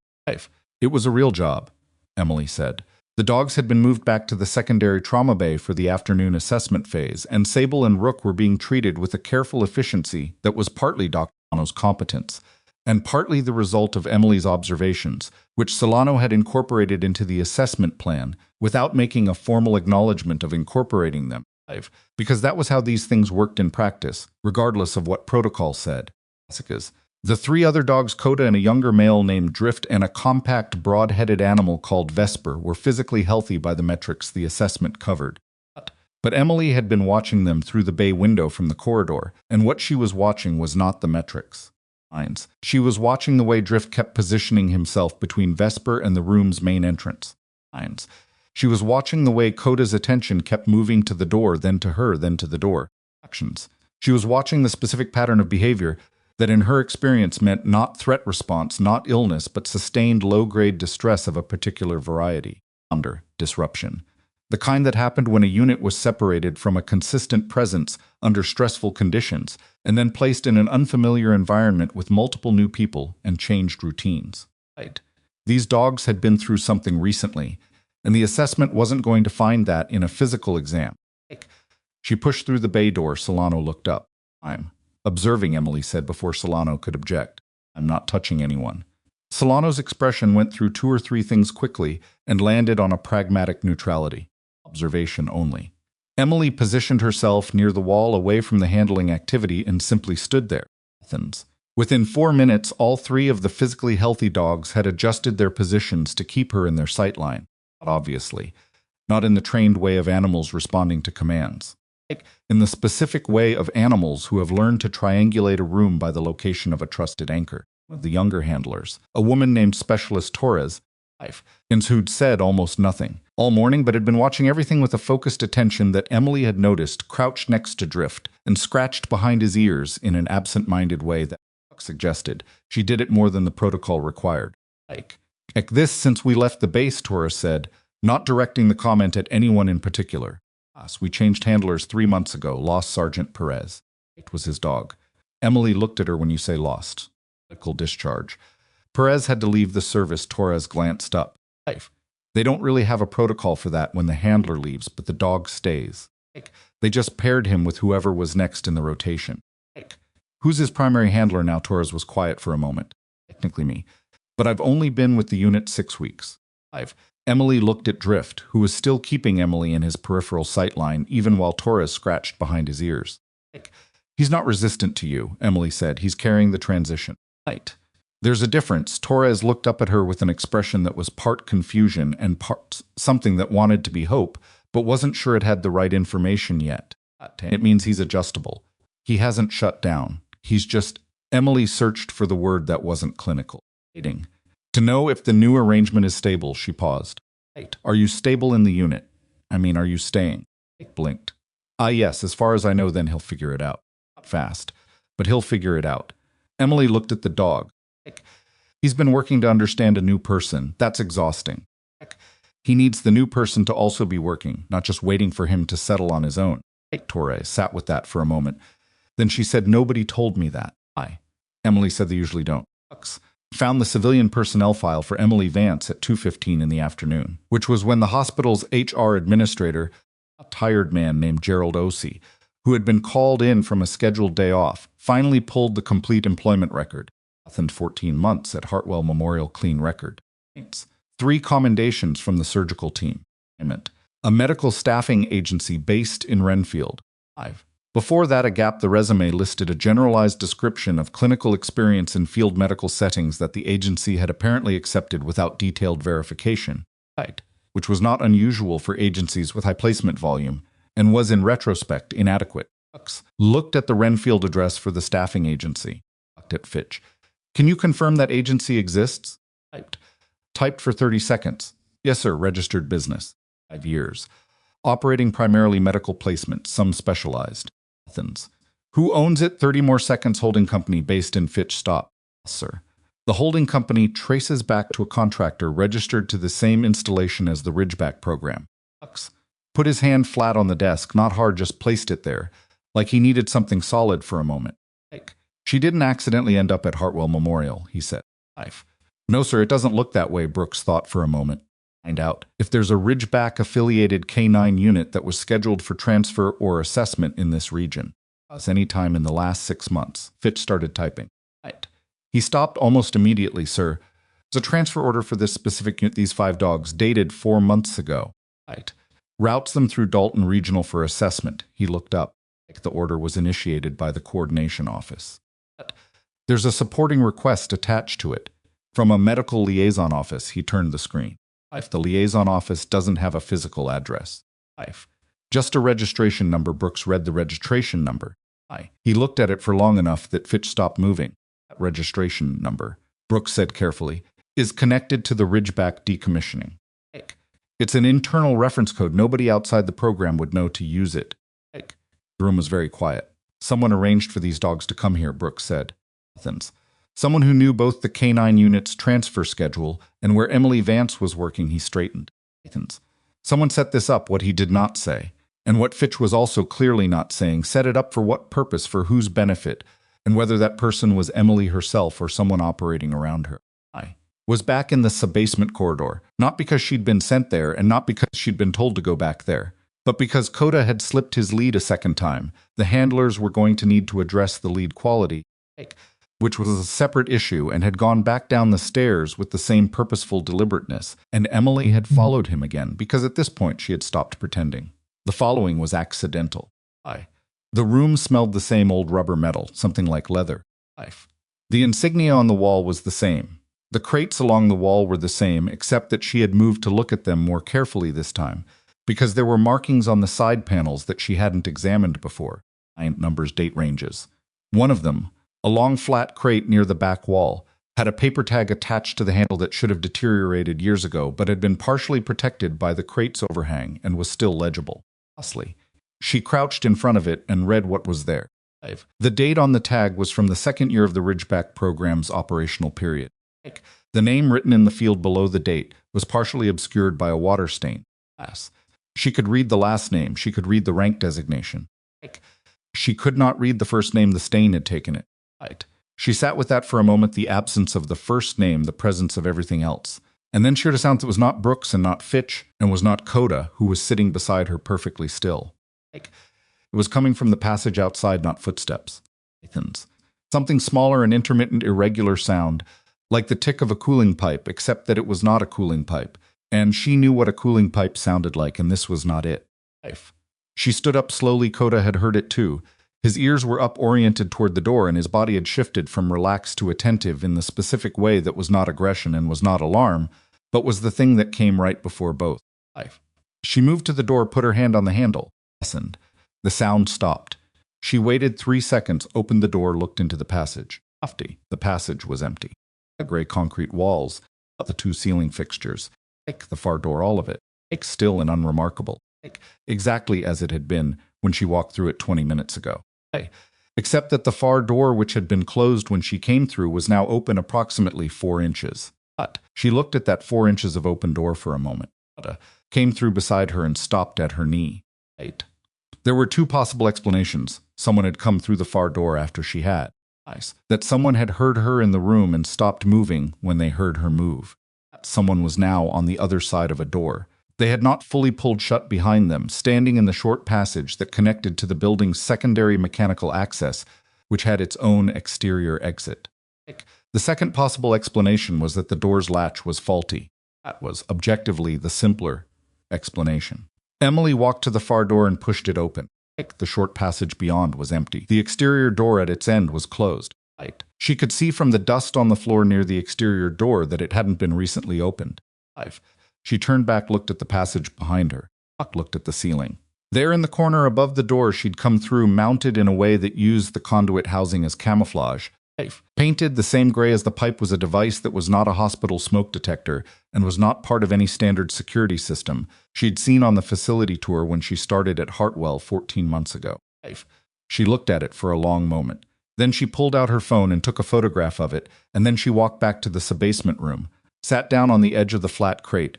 It was a real job, Emily said. The dogs had been moved back to the secondary trauma bay for the afternoon assessment phase, and Sable and Rook were being treated with a careful efficiency that was partly Dr. Solano's competence, and partly the result of Emily's observations, which Solano had incorporated into the assessment plan without making a formal acknowledgement of incorporating them, because that was how these things worked in practice, regardless of what protocol said. The 3 other dogs, Coda and a younger male named Drift and a compact, broad-headed animal called Vesper, were physically healthy by the metrics the assessment covered. But Emily had been watching them through the bay window from the corridor, and what she was watching was not the metrics. She was watching the way Drift kept positioning himself between Vesper and the room's main entrance. She was watching the way Coda's attention kept moving to the door, then to her, then to the door. Actions. She was watching the specific pattern of behavior that in her experience meant not threat response, not illness, but sustained low-grade distress of a particular variety. Disruption. The kind that happened when a unit was separated from a consistent presence under stressful conditions, and then placed in an unfamiliar environment with multiple new people and changed routines. These dogs had been through something recently, and the assessment wasn't going to find that in a physical exam. She pushed through the bay door. Solano looked up. I'm observing, Emily said before Solano could object. I'm not touching anyone. Solano's expression went through 2 or 3 things quickly and landed on a pragmatic neutrality. Observation only. Emily positioned herself near the wall away from the handling activity and simply stood there. Within 4 minutes, all 3 of the physically healthy dogs had adjusted their positions to keep her in their sightline. Obviously, not in the trained way of animals responding to commands. In the specific way of animals who have learned to triangulate a room by the location of a trusted anchor. One of the younger handlers, a woman named Specialist Torres, who'd said almost nothing all morning but had been watching everything with a focused attention that Emily had noticed, crouched next to Drift and scratched behind his ears in an absent-minded way that suggested she did it more than the protocol required. This since we left the base, Torres said, not directing the comment at anyone in particular. We changed handlers 3 months ago, lost Sergeant Perez. It was his dog. Emily looked at her. When you say lost. Medical discharge. Perez had to leave the service. Torres glanced up. They don't really have a protocol for that when the handler leaves, but the dog stays. They just paired him with whoever was next in the rotation. Who's his primary handler now? Torres was quiet for a moment. Technically me. But I've only been with the unit 6 weeks. Emily looked at Drift, who was still keeping Emily in his peripheral sightline even while Torres scratched behind his ears. He's not resistant to you, Emily said. He's carrying the transition. There's a difference. Torres looked up at her with an expression that was part confusion and part something that wanted to be hope, but wasn't sure it had the right information yet. It means he's adjustable. He hasn't shut down. He's just... Emily searched for the word that wasn't clinical. To know if the new arrangement is stable, she paused. Are you stable in the unit? I mean, are you staying? Blinked. Yes, as far as I know, then he'll figure it out. Not fast, but he'll figure it out. Emily looked at the dog. He's been working to understand a new person. That's exhausting. He needs the new person to also be working, not just waiting for him to settle on his own. Torres sat with that for a moment. Then she said, nobody told me that. Emily said they usually don't. Found the civilian personnel file for Emily Vance at 2:15 in the afternoon, which was when the hospital's HR administrator, a tired man named Gerald Osey, who had been called in from a scheduled day off, finally pulled the complete employment record. 14 months at Hartwell Memorial clean record. 3 commendations from the surgical team. A medical staffing agency based in Renfield. 5. Before that, a gap. The resume listed a generalized description of clinical experience in field medical settings that the agency had apparently accepted without detailed verification, which was not unusual for agencies with high placement volume, and was in retrospect inadequate. Looked at the Renfield address for the staffing agency. Looked at Fitch. Can you confirm that agency exists? Typed for 30 seconds. Yes, sir. Registered business. 5 years. Operating primarily medical placement, some specialized. Athens. Who owns it? 30 more seconds. Holding company based in Fitch. Stop. Yes, sir. The holding company traces back to a contractor registered to the same installation as the Ridgeback program. Bucks. Put his hand flat on the desk, not hard, just placed it there, like he needed something solid for a moment. She didn't accidentally end up at Hartwell Memorial, he said. No, sir, it doesn't look that way, Brooks thought for a moment. Find out if there's a Ridgeback-affiliated K9 unit that was scheduled for transfer or assessment in this region. Any time in the last 6 months. Fitch started typing. He stopped almost immediately, sir. There's a transfer order for this specific unit, these 5 dogs, dated 4 months ago. Routes them through Dalton Regional for assessment. He looked up. The order was initiated by the coordination office. There's a supporting request attached to it. From a medical liaison office, he turned the screen. The liaison office doesn't have a physical address. Just a registration number. Brooks read the registration number. He looked at it for long enough that Fitch stopped moving. That registration number, Brooks said carefully, is connected to the Ridgeback decommissioning. It's an internal reference code. Nobody outside the program would know to use it. The room was very quiet. Someone arranged for these dogs to come here, Brooks said. Athens. Someone who knew both the K9 unit's transfer schedule and where Emily Vance was working. He straightened. Athens. Someone set this up, what he did not say, and what Fitch was also clearly not saying, set it up for what purpose, for whose benefit, and whether that person was Emily herself or someone operating around her. I was back in the sub-basement corridor, not because she'd been sent there and not because she'd been told to go back there, but because Coda had slipped his lead a second time. The handlers were going to need to address the lead quality, which was a separate issue, and had gone back down the stairs with the same purposeful deliberateness, and Emily had followed him again, because at this point she had stopped pretending. The following was accidental. The room smelled the same old rubber metal, something like leather. The insignia on the wall was the same. The crates along the wall were the same, except that she had moved to look at them more carefully this time, because there were markings on the side panels that she hadn't examined before. Numbers, date ranges. One of them, a long flat crate near the back wall, had a paper tag attached to the handle that should have deteriorated years ago, but had been partially protected by the crate's overhang and was still legible. Lastly, she crouched in front of it and read what was there. The date on the tag was from the 2nd year of the Ridgeback program's operational period. The name written in the field below the date was partially obscured by a water stain. She could read the last name. She could read the rank designation. She could not read the first name. The stain had taken it. She sat with that for a moment, the absence of the first name, the presence of everything else. And then she heard a sound that was not Brooks and not Fitch and was not Coda, who was sitting beside her perfectly still. It was coming from the passage outside, not footsteps. Something smaller, an intermittent, irregular sound, like the tick of a cooling pipe, except that it was not a cooling pipe. And she knew what a cooling pipe sounded like, and this was not it. She stood up slowly. Coda had heard it too. His ears were up, oriented toward the door, and his body had shifted from relaxed to attentive in the specific way that was not aggression and was not alarm, but was the thing that came right before both. She moved to the door, put her hand on the handle, listened. The sound stopped. She waited 3 seconds, opened the door, looked into the passage. The passage was empty. The gray concrete walls, the 2 ceiling fixtures, the far door, all of it, still and unremarkable, exactly as it had been when she walked through it 20 minutes ago. Except that the far door, which had been closed when she came through, was now open approximately 4 inches. She looked at that 4 inches of open door for a moment. Came through beside her and stopped at her knee. There were 2 possible explanations. Someone had come through the far door after she had. That someone had heard her in the room and stopped moving when they heard her move. Someone was now on the other side of a door. They had not fully pulled shut behind them, standing in the short passage that connected to the building's secondary mechanical access, which had its own exterior exit. The second possible explanation was that the door's latch was faulty. That was, objectively, the simpler explanation. Emily walked to the far door and pushed it open. The short passage beyond was empty. The exterior door at its end was closed. She could see from the dust on the floor near the exterior door that it hadn't been recently opened. She turned back, looked at the passage behind her. Looked at the ceiling. There in the corner above the door she'd come through, mounted in a way that used the conduit housing as camouflage, Painted the same gray as the pipe was a device that was not a hospital smoke detector and was not part of any standard security system she'd seen on the facility tour when she started at Hartwell 14 months ago. She looked at it for a long moment. Then she pulled out her phone and took a photograph of it, and then she walked back to the subbasement room, sat down on the edge of the flat crate,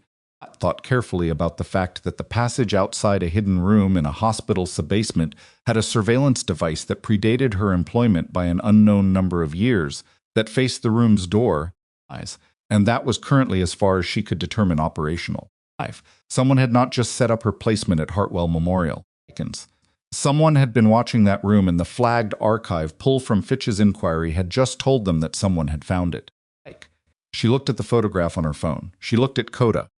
thought carefully about the fact that the passage outside a hidden room in a hospital subbasement had a surveillance device that predated her employment by an unknown number of years, that faced the room's door, and that was currently as far as she could determine operational. Someone had not just set up her placement at Hartwell Memorial. Someone had been watching that room, and the flagged archive pull from Fitch's inquiry had just told them that someone had found it. She looked at the photograph on her phone. She looked at Coda.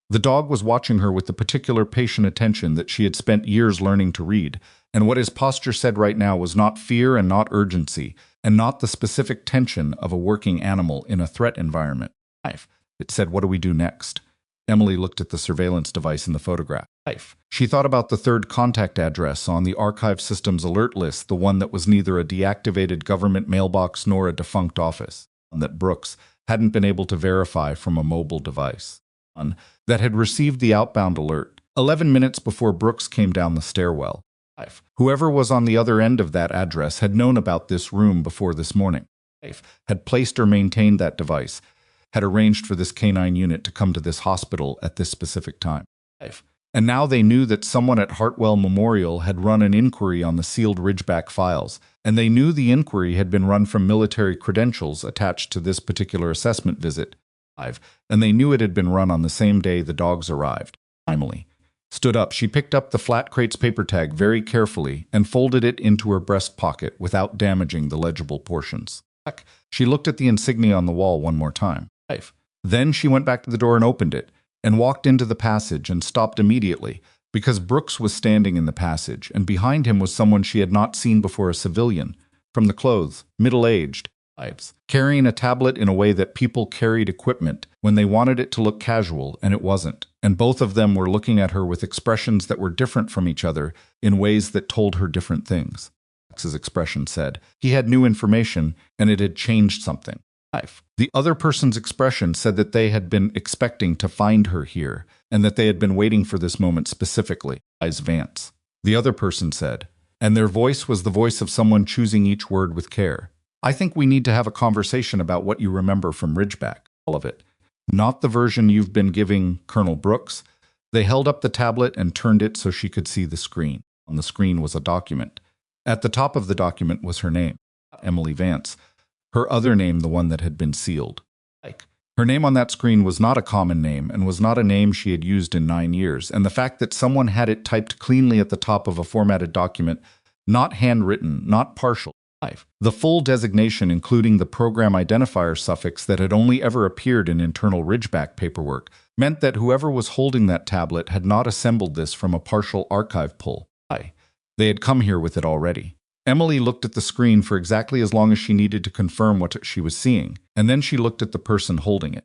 The dog was watching her with the particular patient attention that she had spent years learning to read, and what his posture said right now was not fear and not urgency, and not the specific tension of a working animal in a threat environment. It said, "What do we do next?" Emily looked at the surveillance device in the photograph. She thought about the third contact address on the archive system's alert list, the one that was neither a deactivated government mailbox nor a defunct office, and that Brooks hadn't been able to verify from a mobile device. That had received the outbound alert 11 minutes before Brooks came down the stairwell. Whoever was on the other end of that address had known about this room before this morning, had placed or maintained that device, had arranged for this K9 unit to come to this hospital at this specific time. And now they knew that someone at Hartwell Memorial had run an inquiry on the sealed Ridgeback files, and they knew the inquiry had been run from military credentials attached to this particular assessment visit. And they knew it had been run on the same day the dogs arrived. Emily stood up. She picked up the flat crate's paper tag very carefully and folded it into her breast pocket without damaging the legible portions. She looked at the insignia on the wall one more time. Then she went back to the door and opened it, and walked into the passage and stopped immediately, because Brooks was standing in the passage, and behind him was someone she had not seen before, a civilian, from the clothes, middle-aged, carrying a tablet in a way that people carried equipment when they wanted it to look casual, and it wasn't. And both of them were looking at her with expressions that were different from each other in ways that told her different things. Max's expression said he had new information, and it had changed something. The other person's expression said that they had been expecting to find her here, and that they had been waiting for this moment specifically, as Vance. The other person said, and their voice was the voice of someone choosing each word with care, "I think we need to have a conversation about what you remember from Ridgeback, all of it. Not the version you've been giving Colonel Brooks." They held up the tablet and turned it so she could see the screen. On the screen was a document. At the top of the document was her name, Emily Vance. Her other name, the one that had been sealed. Her name on that screen was not a common name, and was not a name she had used in 9 years, and the fact that someone had it typed cleanly at the top of a formatted document, not handwritten, not partial. The full designation, including the program identifier suffix that had only ever appeared in internal Ridgeback paperwork, meant that whoever was holding that tablet had not assembled this from a partial archive pull. They had come here with it already. Emily looked at the screen for exactly as long as she needed to confirm what she was seeing, and then she looked at the person holding it.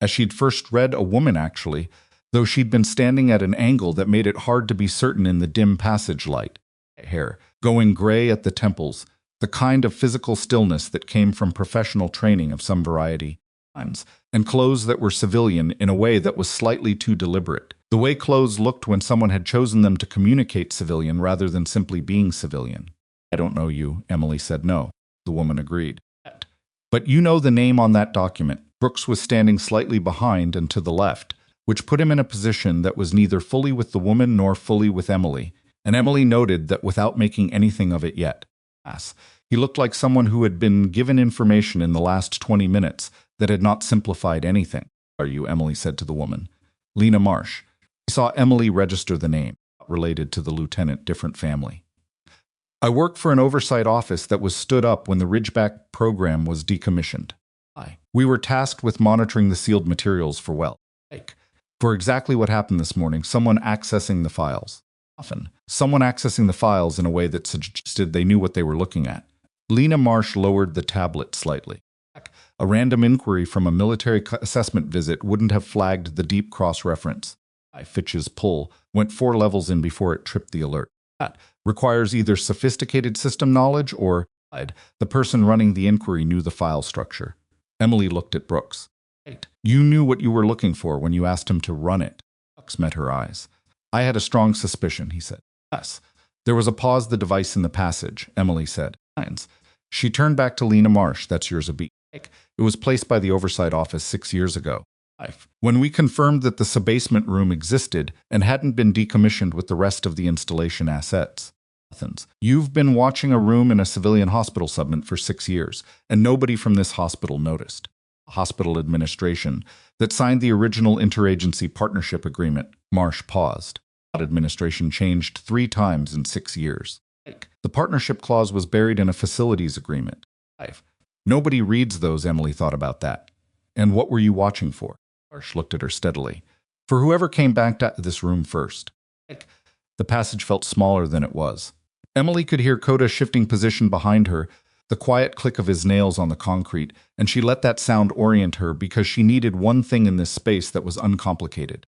As she'd first read a woman, actually, though she'd been standing at an angle that made it hard to be certain in the dim passage light. Hair going gray at the temples, the kind of physical stillness that came from professional training of some variety, and clothes that were civilian in a way that was slightly too deliberate. The way clothes looked when someone had chosen them to communicate civilian rather than simply being civilian. "I don't know you," Emily said. "No," the woman agreed. "But you know the name on that document." Brooks was standing slightly behind and to the left, which put him in a position that was neither fully with the woman nor fully with Emily, and Emily noted that without making anything of it yet. He looked like someone who had been given information in the last 20 minutes that had not simplified anything. "Are you?" Emily said to the woman. "Lena Marsh." He saw Emily register the name, related to the lieutenant, different family. "I work for an oversight office that was stood up when the Ridgeback program was decommissioned. We were tasked with monitoring the sealed materials for exactly what happened this morning, someone accessing the files. Often, someone accessing the files in a way that suggested they knew what they were looking at." Lena Marsh lowered the tablet slightly. A random inquiry from a military assessment visit wouldn't have flagged the deep cross-reference. Fitch's pull went 4 levels in before it tripped the alert. That requires either sophisticated system knowledge or The person running the inquiry knew the file structure. Emily looked at Brooks. You knew what you were looking for when you asked him to run it. Brooks met her eyes. I had a strong suspicion, he said. Yes. There was a pause the device in the passage, Emily said. She turned back to Lena Marsh. That's yours a beat. It was placed by the oversight office 6 years ago. When we confirmed that the subbasement room existed and hadn't been decommissioned with the rest of the installation assets. You've been watching a room in a civilian hospital subment for 6 years, and nobody from this hospital noticed. Hospital administration that signed the original interagency partnership agreement. Marsh paused. Administration changed 3 times in 6 years. The partnership clause was buried in a facilities agreement. Nobody reads those, Emily thought about that. And what were you watching for? Marsh looked at her steadily. For whoever came back to this room first. The passage felt smaller than it was. Emily could hear Coda shifting position behind her, the quiet click of his nails on the concrete, and she let that sound orient her because she needed one thing in this space that was uncomplicated.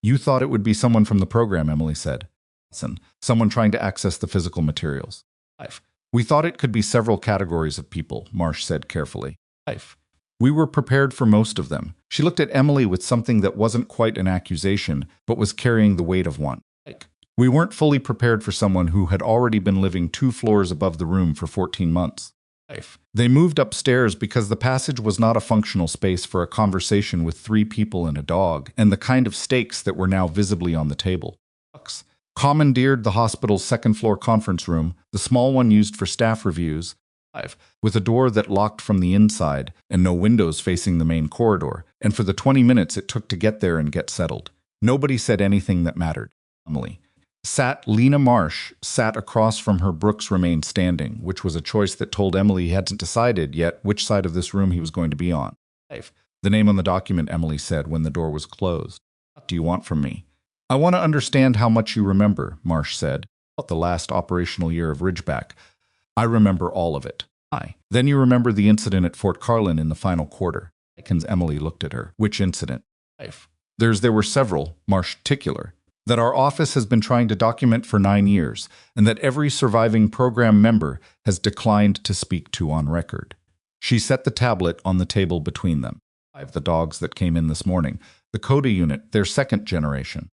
You thought it would be someone from the program, Emily said. Someone trying to access the physical materials. We thought it could be several categories of people, Marsh said carefully. We were prepared for most of them. She looked at Emily with something that wasn't quite an accusation, but was carrying the weight of one. We weren't fully prepared for someone who had already been living 2 floors above the room for 14 months. They moved upstairs because the passage was not a functional space for a conversation with 3 people and a dog, and the kind of stakes that were now visibly on the table. Commandeered the hospital's 2nd-floor conference room, the small one used for staff reviews, with a door that locked from the inside and no windows facing the main corridor, and for the 20 minutes it took to get there and get settled. Nobody said anything that mattered. Emily. Lena Marsh sat across from her. Brooks remained standing, which was a choice that told Emily he hadn't decided yet which side of this room he was going to be on. The name on the document, Emily said when the door was closed. What do you want from me? I want to understand how much you remember, Marsh said. About the last operational year of Ridgeback. I remember all of it. Then you remember the incident at Fort Carlin in the final quarter. Emily looked at her. Which incident? There were several, Marsh particular, that our office has been trying to document for 9 years, and that every surviving program member has declined to speak to on record. She set the tablet on the table between them. 5 the dogs that came in this morning, the CODA unit, their 2nd generation.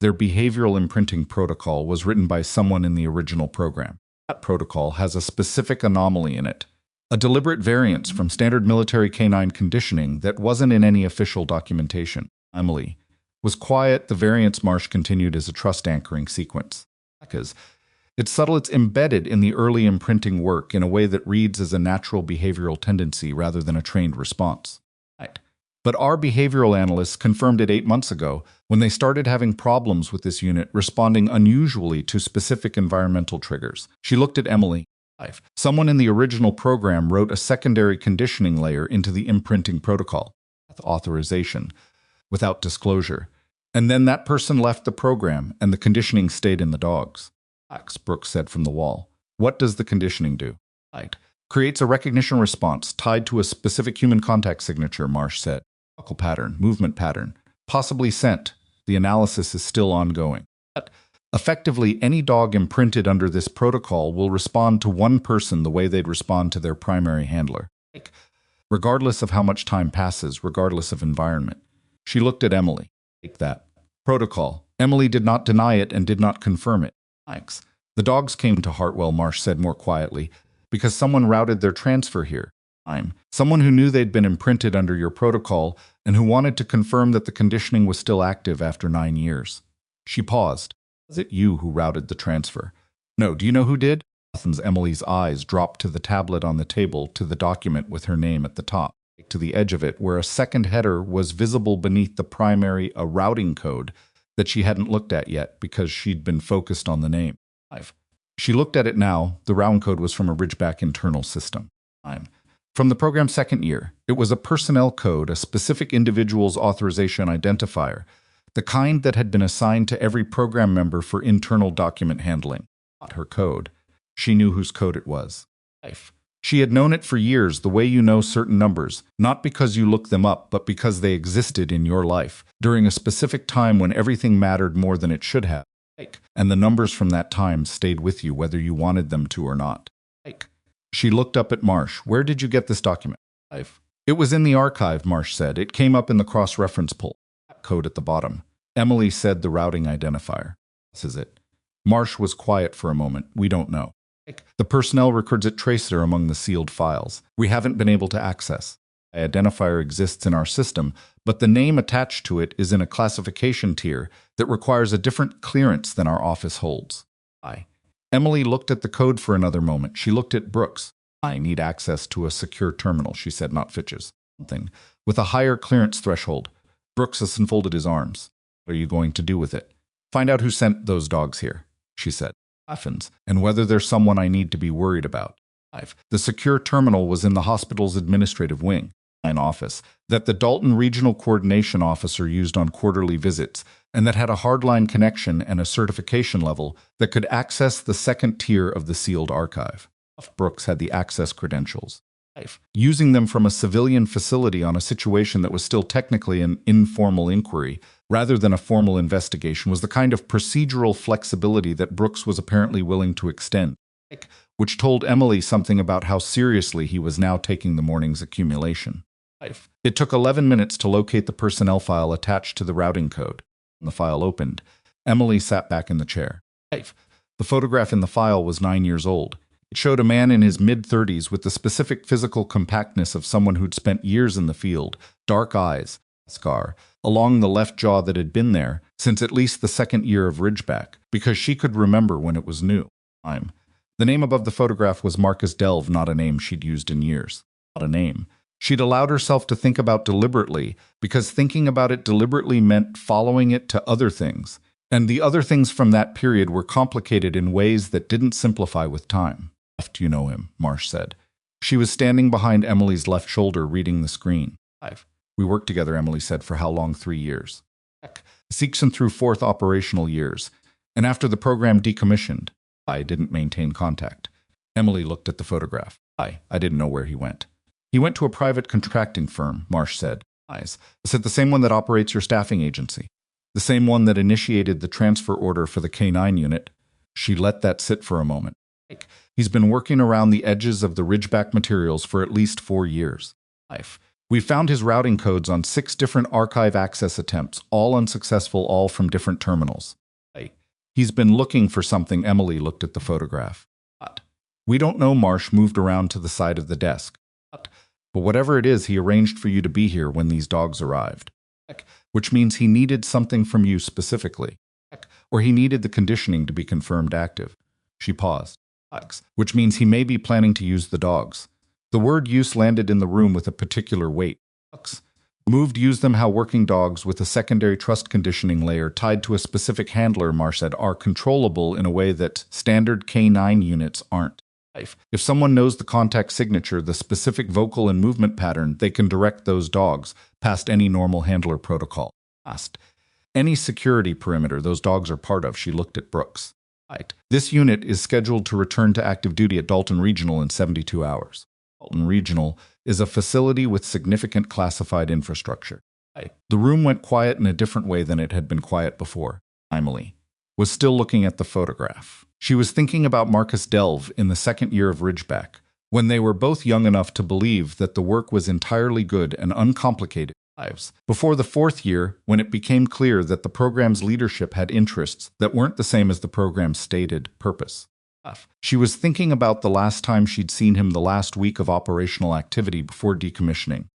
Their behavioral imprinting protocol was written by someone in the original program. That protocol has a specific anomaly in it, a deliberate variance from standard military K9 conditioning that wasn't in any official documentation. Emily was quiet. The variance, Marsh continued, as a trust anchoring sequence. It's subtle, it's embedded in the early imprinting work in a way that reads as a natural behavioral tendency rather than a trained response. But our behavioral analysts confirmed it 8 months ago when they started having problems with this unit responding unusually to specific environmental triggers. She looked at Emily. Someone in the original program wrote a secondary conditioning layer into the imprinting protocol, authorization, without disclosure. And then that person left the program and the conditioning stayed in the dogs. Brooks said from the wall. What does the conditioning do? Creates a recognition response tied to a specific human contact signature, Marsh said. Pattern, movement pattern, possibly scent. The analysis is still ongoing. Effectively, any dog imprinted under this protocol will respond to one person the way they'd respond to their primary handler, regardless of how much time passes, regardless of environment. She looked at Emily. Take that. Protocol. Emily did not deny it and did not confirm it. The dogs came to Hartwell, Marsh said more quietly, because someone routed their transfer here. Someone who knew they'd been imprinted under your protocol and who wanted to confirm that the conditioning was still active after 9 years. She paused. Was it you who routed the transfer? No, do you know who did? Emily's eyes dropped to the tablet on the table, to the document with her name at the top, to the edge of it where a second header was visible beneath the primary, a routing code that she hadn't looked at yet because she'd been focused on the name. She looked at it now. The round code was from a Ridgeback internal system. From the program's 2nd year, it was a personnel code, a specific individual's authorization identifier, the kind that had been assigned to every program member for internal document handling. Not her code. She knew whose code it was. She had known it for years, the way you know certain numbers, not because you looked them up, but because they existed in your life, during a specific time when everything mattered more than it should have. And the numbers from that time stayed with you whether you wanted them to or not. She looked up at Marsh. Where did you get this document? It was in the archive, Marsh said. It came up in the cross-reference pull. Code at the bottom. Emily said the routing identifier. This is it. Marsh was quiet for a moment. We don't know. The personnel records at Tracer among the sealed files. We haven't been able to access. The identifier exists in our system, but the name attached to it is in a classification tier that requires a different clearance than our office holds. Emily looked at the code for another moment. She looked at Brooks. I need access to a secure terminal, she said, not Fitch's. Something with a higher clearance threshold. Brooks unfolded his arms. What are you going to do with it? Find out who sent those dogs here, she said. Athens, and whether there's someone I need to be worried about. The secure terminal was in the hospital's administrative wing, an office that the Dalton Regional Coordination Officer used on quarterly visits, and that had a hardline connection and a certification level that could access the second tier of the sealed archive. Brooks had the access credentials. Using them from a civilian facility on a situation that was still technically an informal inquiry, rather than a formal investigation, was the kind of procedural flexibility that Brooks was apparently willing to extend, which told Emily something about how seriously he was now taking the morning's accumulation. It took 11 minutes to locate the personnel file attached to the routing code. When the file opened, Emily sat back in the chair. The photograph in the file was 9 years old. It showed a man in his mid-30s with the specific physical compactness of someone who'd spent years in the field, dark eyes, scar, along the left jaw that had been there since at least the second year of Ridgeback, because she could remember when it was new. The name above the photograph was Marcus Delve, not a name she'd used in years. Not a name she'd allowed herself to think about deliberately, because thinking about it deliberately meant following it to other things, and the other things from that period were complicated in ways that didn't simplify with time. You know him, Marsh said. She was standing behind Emily's left shoulder, reading the screen. We worked together, Emily said. For how long? 3 years. 6 and through 4th operational years. And after the program decommissioned, I didn't maintain contact. Emily looked at the photograph. I didn't know where he went. He went to a private contracting firm, Marsh said. I said, the same one that operates your staffing agency. The same one that initiated the transfer order for the K9 unit. She let that sit for a moment. He's been working around the edges of the Ridgeback materials for at least 4 years. We found his routing codes on 6 different archive access attempts, all unsuccessful, all from different terminals. He's been looking for something. Emily looked at the photograph. We don't know. Marsh moved around to the side of the desk. But whatever it is, he arranged for you to be here when these dogs arrived. Which means he needed something from you specifically. Or he needed the conditioning to be confirmed active. She paused. Which means he may be planning to use the dogs. The word use landed in the room with a particular weight. Moved use them how working dogs with a secondary trust conditioning layer tied to a specific handler, Marsh said, are controllable in a way that standard K9 units aren't. If someone knows the contact signature, the specific vocal and movement pattern, they can direct those dogs past any normal handler protocol. Past any security perimeter those dogs are part of. She looked at Brooks. This unit is scheduled to return to active duty at Dalton Regional in 72 hours. Dalton Regional is a facility with significant classified infrastructure. The room went quiet in a different way than it had been quiet before. Emily was still looking at the photograph. She was thinking about Marcus Delve in the second year of Ridgeback, when they were both young enough to believe that the work was entirely good and uncomplicated. Before the 4th year, when it became clear that the program's leadership had interests that weren't the same as the program's stated purpose. She was thinking about the last time she'd seen him, the last week of operational activity before decommissioning,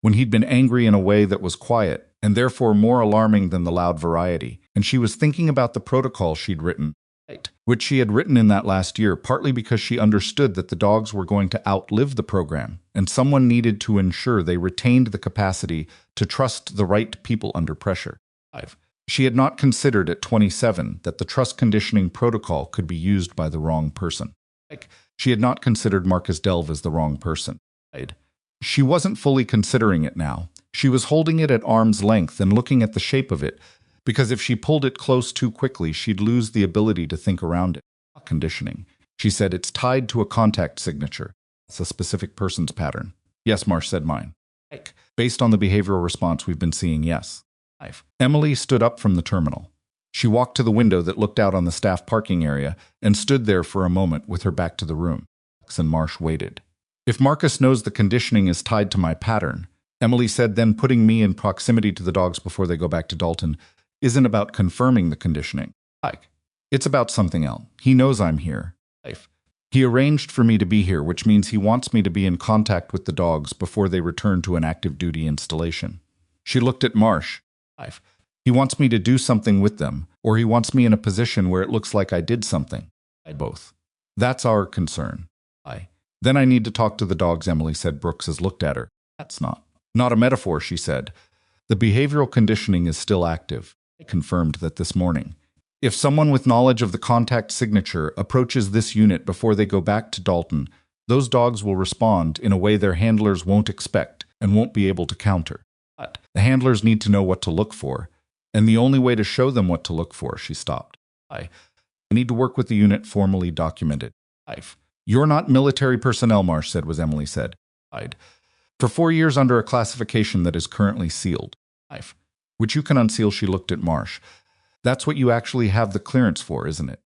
when he'd been angry in a way that was quiet and therefore more alarming than the loud variety, and she was thinking about the protocol she'd written, which she had written in that last year, partly because she understood that the dogs were going to outlive the program, and someone needed to ensure they retained the capacity to trust the right people under pressure. She had not considered at 27 that the trust conditioning protocol could be used by the wrong person. She had not considered Marcus Delve as the wrong person. She wasn't fully considering it now. She was holding it at arm's length and looking at the shape of it, because if she pulled it close too quickly, she'd lose the ability to think around it. Conditioning. She said, it's tied to a contact signature. It's a specific person's pattern. Yes, Marsh said, mine. Based on the behavioral response we've been seeing, yes. Emily stood up from the terminal. She walked to the window that looked out on the staff parking area and stood there for a moment with her back to the room. And Marsh waited. If Marcus knows the conditioning is tied to my pattern, Emily said, then putting me in proximity to the dogs before they go back to Dalton isn't about confirming the conditioning. It's about something else. He knows I'm here. He arranged for me to be here, which means he wants me to be in contact with the dogs before they return to an active duty installation. She looked at Marsh. He wants me to do something with them, or he wants me in a position where it looks like I did something. Both. That's our concern. Then I need to talk to the dogs, Emily said. Brooks has looked at her. That's not a metaphor, she said. The behavioral conditioning is still active. I confirmed that this morning. If someone with knowledge of the contact signature approaches this unit before they go back to Dalton, those dogs will respond in a way their handlers won't expect and won't be able to counter. But the handlers need to know what to look for, and the only way to show them what to look for, she stopped. I need to work with the unit formally documented. You're not military personnel, Marsh said, was Emily said. For 4 years under a classification that is currently sealed. Which you can unseal, she looked at Marsh. That's what you actually have the clearance for, isn't it?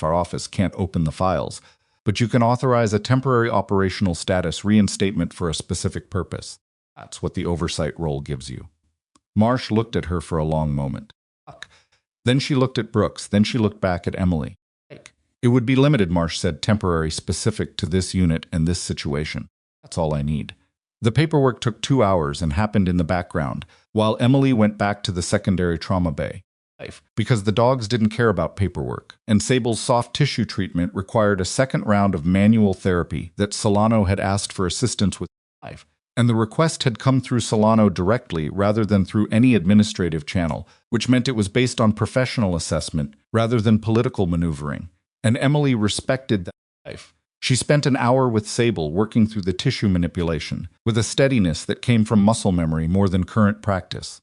Our office can't open the files, but you can authorize a temporary operational status reinstatement for a specific purpose. That's what the oversight role gives you. Marsh looked at her for a long moment. Then she looked at Brooks, then she looked back at Emily. It would be limited, Marsh said, temporary, specific to this unit and this situation. That's all I need. The paperwork took 2 hours and happened in the background, while Emily went back to the secondary trauma bay. Because the dogs didn't care about paperwork, and Sable's soft tissue treatment required a second round of manual therapy that Solano had asked for assistance with. And the request had come through Solano directly rather than through any administrative channel, which meant it was based on professional assessment rather than political maneuvering. And Emily respected that. She spent an hour with Sable working through the tissue manipulation, with a steadiness that came from muscle memory more than current practice.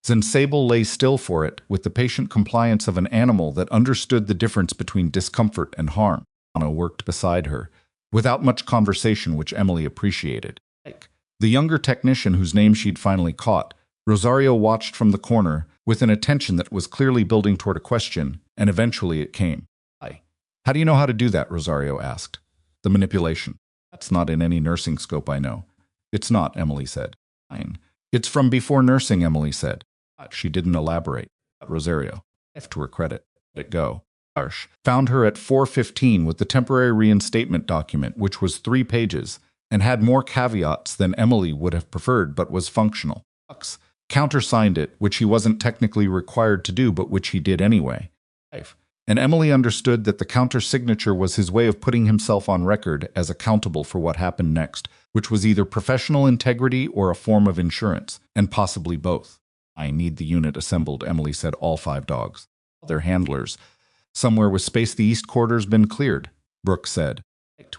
Then Sable lay still for it, with the patient compliance of an animal that understood the difference between discomfort and harm. Anna worked beside her, without much conversation, which Emily appreciated. The younger technician whose name she'd finally caught, Rosario, watched from the corner with an attention that was clearly building toward a question, and eventually it came. How do you know how to do that? Rosario asked. The manipulation. That's not in any nursing scope I know. It's not, Emily said. Fine. It's from before nursing, Emily said. She didn't elaborate. Rosario, to her credit, let it go. Marsh found her at 4:15 with the temporary reinstatement document, which was 3 pages, and had more caveats than Emily would have preferred, but was functional. Countersigned it, which he wasn't technically required to do, but which he did anyway. And Emily understood that the counter-signature was his way of putting himself on record as accountable for what happened next, which was either professional integrity or a form of insurance, and possibly both. I need the unit assembled, Emily said, all 5 dogs. Their handlers. Somewhere with space, the east quarter's been cleared, Brooks said.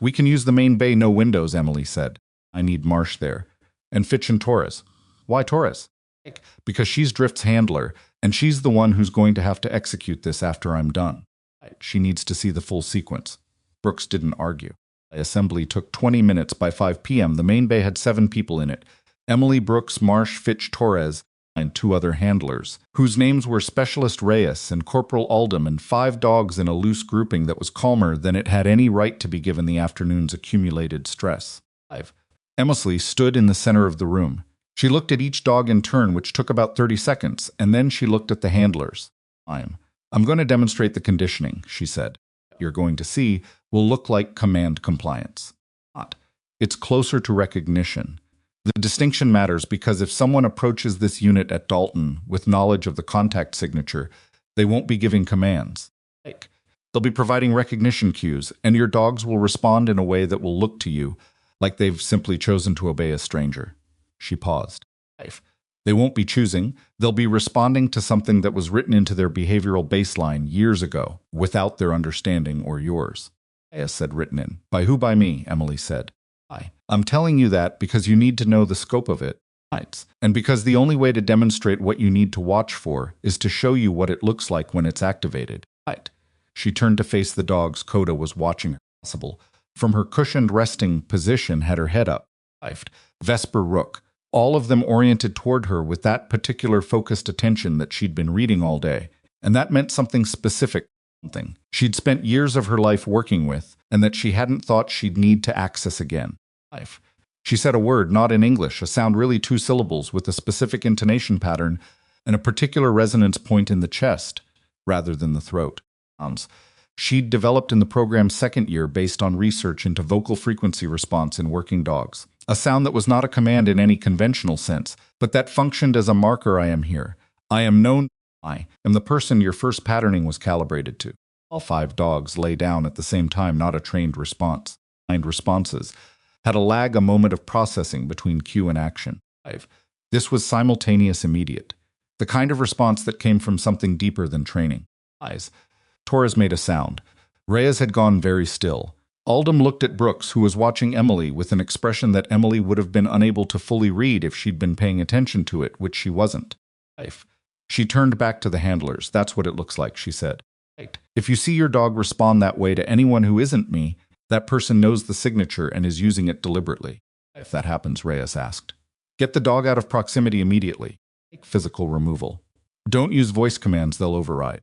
We can use the main bay, no windows, Emily said. I need Marsh there. And Fitch and Torres. Why Torres? Because she's Drift's handler, and she's the one who's going to have to execute this after I'm done. She needs to see the full sequence. Brooks didn't argue. The assembly took 20 minutes. By 5 p.m., the main bay had 7 people in it. Emily, Brooks, Marsh, Fitch, Torres, and 2 other handlers, whose names were Specialist Reyes and Corporal Aldham, and 5 dogs in a loose grouping that was calmer than it had any right to be given the afternoon's accumulated stress. Emily stood in the center of the room. She looked at each dog in turn, which took about 30 seconds, and then she looked at the handlers. I'm going to demonstrate the conditioning, she said. You're going to see will look like command compliance. It's closer to recognition. The distinction matters because if someone approaches this unit at Dalton with knowledge of the contact signature, they won't be giving commands. They'll be providing recognition cues, and your dogs will respond in a way that will look to you like they've simply chosen to obey a stranger. She paused. They won't be choosing. They'll be responding to something that was written into their behavioral baseline years ago, without their understanding or yours. Reyes said, written in. By who? By me, Emily said. I'm telling you that because you need to know the scope of it. And because the only way to demonstrate what you need to watch for is to show you what it looks like when it's activated. She turned to face the dogs. Coda was watching her. Possible. From her cushioned resting position, had her head up. Vesper, Rook. All of them oriented toward her with that particular focused attention that she'd been reading all day. And that meant something specific. something she'd spent years of her life working with, and that she hadn't thought she'd need to access again. Life. She said a word, not in English, a sound really two syllables with a specific intonation pattern and a particular resonance point in the chest, rather than the throat. She'd developed in the program's second year based on research into vocal frequency response in working dogs. A sound that was not a command in any conventional sense, but that functioned as a marker. I am here. I am known. I am the person your first patterning was calibrated to. All 5 dogs lay down at the same time, not a trained response. Trained responses had a lag, a moment of processing between cue and action. This was simultaneous, immediate. The kind of response that came from something deeper than training. Eyes. Torres made a sound. Reyes had gone very still. Aldum looked at Brooks, who was watching Emily with an expression that Emily would have been unable to fully read if she'd been paying attention to it, which she wasn't. She turned back to the handlers. That's what it looks like, she said. If you see your dog respond that way to anyone who isn't me, that person knows the signature and is using it deliberately. If that happens, Reyes asked. Get the dog out of proximity immediately. Physical removal. Don't use voice commands, they'll override.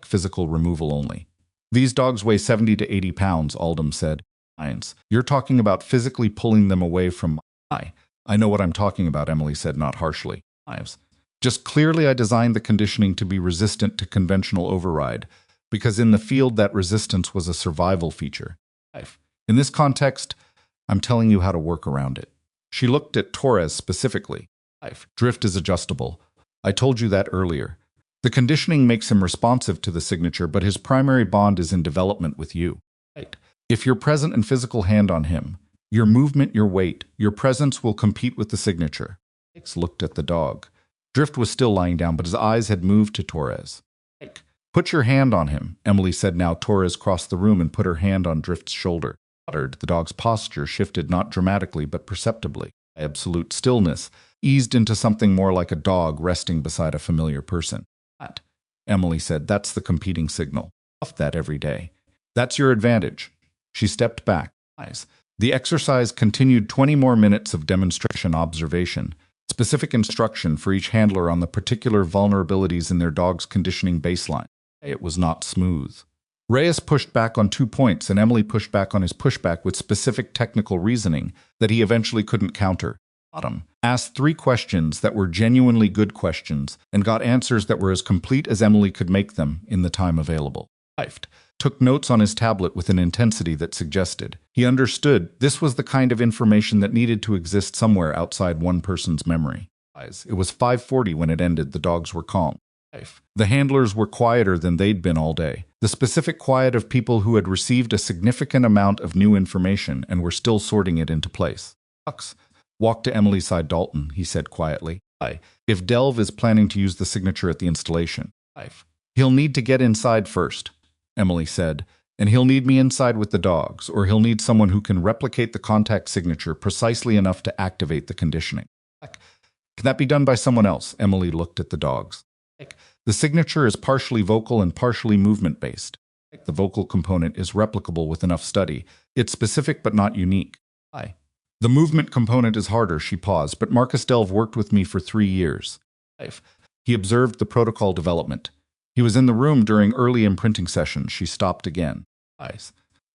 Physical removal only. These dogs weigh 70 to 80 pounds, Aldum said. You're talking about physically pulling them away from my. I know what I'm talking about, Emily said, not harshly. Just clearly I designed the conditioning to be resistant to conventional override, because in the field that resistance was a survival feature. In this context, I'm telling you how to work around it. She looked at Torres specifically. Drift is adjustable. I told you that earlier. The conditioning makes him responsive to the signature, but his primary bond is in development with you. If you're present and physical hand on him, your movement, your weight, your presence will compete with the signature. Looked at the dog. Drift was still lying down, but his eyes had moved to Torres. Put your hand on him, Emily said. Now Torres crossed the room and put her hand on Drift's shoulder. The dog's posture shifted not dramatically but perceptibly. Absolute stillness eased into something more like a dog resting beside a familiar person. Emily said, that's the competing signal. Off that every day. That's your advantage. She stepped back. The exercise continued 20 more minutes of demonstration observation, specific instruction for each handler on the particular vulnerabilities in their dog's conditioning baseline. It was not smooth. Reyes pushed back on 2 points, and Emily pushed back on his pushback with specific technical reasoning that he eventually couldn't counter. Autumn asked 3 questions that were genuinely good questions and got answers that were as complete as Emily could make them in the time available. Took notes on his tablet with an intensity that suggested he understood this was the kind of information that needed to exist somewhere outside one person's memory. It was 5:40 when it ended. The dogs were calm. The handlers were quieter than they'd been all day, the specific quiet of people who had received a significant amount of new information and were still sorting it into place. Walk to Emily's side, Dalton, he said quietly. If Delve is planning to use the signature at the installation, he'll need to get inside first, Emily said, and he'll need me inside with the dogs, or he'll need someone who can replicate the contact signature precisely enough to activate the conditioning. Can that be done by someone else? Emily looked at the dogs. The signature is partially vocal and partially movement-based. The vocal component is replicable with enough study. It's specific but not unique. The movement component is harder, she paused, but Marcus Delve worked with me for 3 years. He observed the protocol development. He was in the room during early imprinting sessions. She stopped again.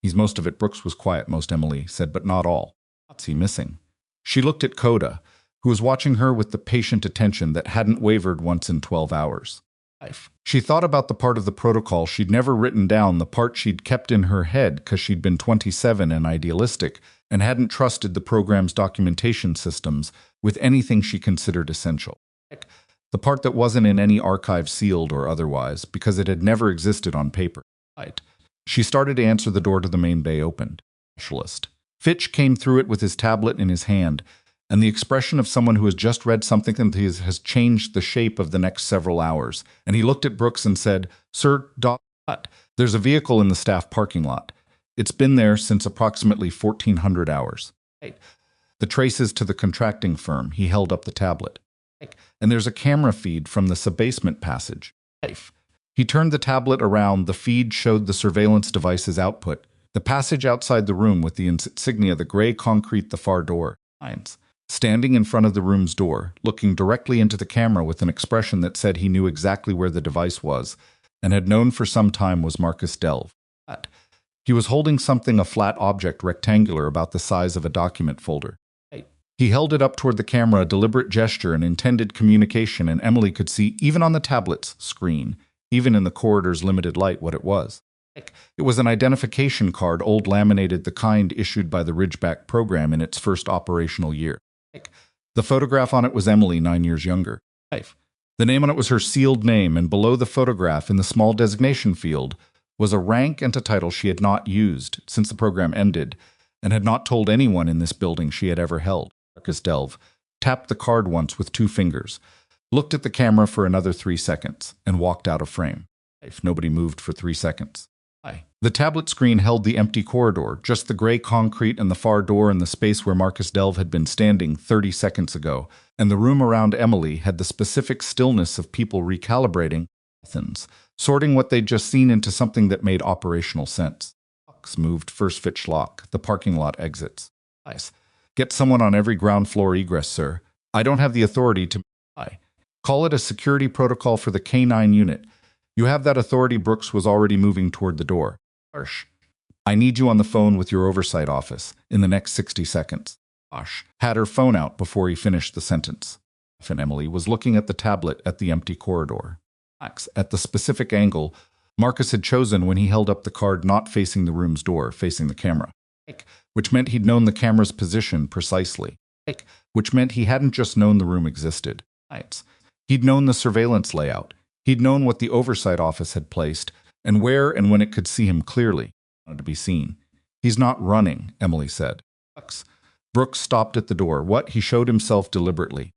He's most of it. Brooks was quiet, most, Emily said, but not all. What's he missing? She looked at Coda, who was watching her with the patient attention that hadn't wavered once in 12 hours. She thought about the part of the protocol she'd never written down, the part she'd kept in her head because she'd been 27 and idealistic, and hadn't trusted the program's documentation systems with anything she considered essential. The part that wasn't in any archive, sealed or otherwise, because it had never existed on paper. She started to answer. The door to the main bay opened. Specialist. Fitch came through it with his tablet in his hand, and the expression of someone who has just read something that has changed the shape of the next several hours. And he looked at Brooks and said, Sir, there's a vehicle in the staff parking lot. It's been there since approximately 1400 hours. The traces to the contracting firm. He held up the tablet. And there's a camera feed from the subbasement passage. He turned the tablet around. The feed showed the surveillance device's output. The passage outside the room with the insignia, the gray concrete, the far door. Standing in front of the room's door, looking directly into the camera with an expression that said he knew exactly where the device was. and had known for some time was Marcus Delve. He was holding something, a flat object rectangular about the size of a document folder. He held it up toward the camera, a deliberate gesture and intended communication, and Emily could see, even on the tablet's screen, even in the corridor's limited light, what it was. It was an identification card, old laminated, the kind issued by the Ridgeback program in its first operational year. The photograph on it was Emily, 9 years younger. The name on it was her sealed name, and below the photograph, in the small designation field, was a rank and a title she had not used since the program ended, and had not told anyone in this building she had ever held. Marcus Delve tapped the card once with 2 fingers, looked at the camera for another 3 seconds, and walked out of frame. Nobody moved for 3 seconds. The tablet screen held the empty corridor, just the gray concrete and the far door and the space where Marcus Delve had been standing 30 seconds ago, and the room around Emily had the specific stillness of people recalibrating Athens, sorting what they'd just seen into something that made operational sense. Locks moved, first fitch lock, the parking lot exits. Get someone on every ground floor egress, sir. I don't have the authority to... Call it a security protocol for the K9 unit. You have that authority. Brooks was already moving toward the door. Harsh. I need you on the phone with your oversight office in the next 60 seconds. Harsh had her phone out before he finished the sentence. And Emily was looking at the tablet at the empty corridor. At the specific angle Marcus had chosen when he held up the card, not facing the room's door, facing the camera. Which meant he'd known the camera's position precisely. Which meant he hadn't just known the room existed. He'd known the surveillance layout. He'd known what the oversight office had placed, and where and when it could see him clearly. Wanted to be seen. He's not running, Emily said. Brooks stopped at the door. What? He showed himself deliberately.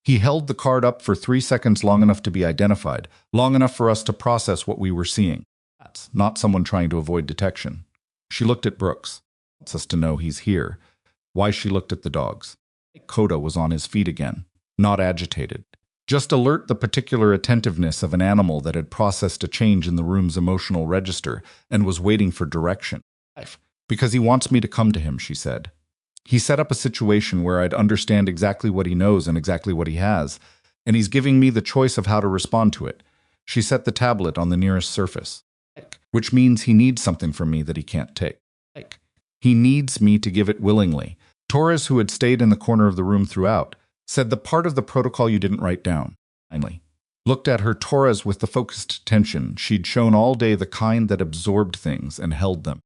He held the card up for 3 seconds, long enough to be identified, long enough for us to process what we were seeing. That's not someone trying to avoid detection. She looked at Brooks. Wants us to know he's here. Why? She looked at the dogs. Coda was on his feet again, not agitated. Just alert, the particular attentiveness of an animal that had processed a change in the room's emotional register and was waiting for direction. Because he wants me to come to him, she said. He set up a situation where I'd understand exactly what he knows and exactly what he has, and he's giving me the choice of how to respond to it. She set the tablet on the nearest surface. Which means he needs something from me that he can't take. He needs me to give it willingly. Torres, who had stayed in the corner of the room throughout, said the part of the protocol you didn't write down. Finally, looked at her. Torres, with the focused attention she'd shown all day, the kind that absorbed things and held them.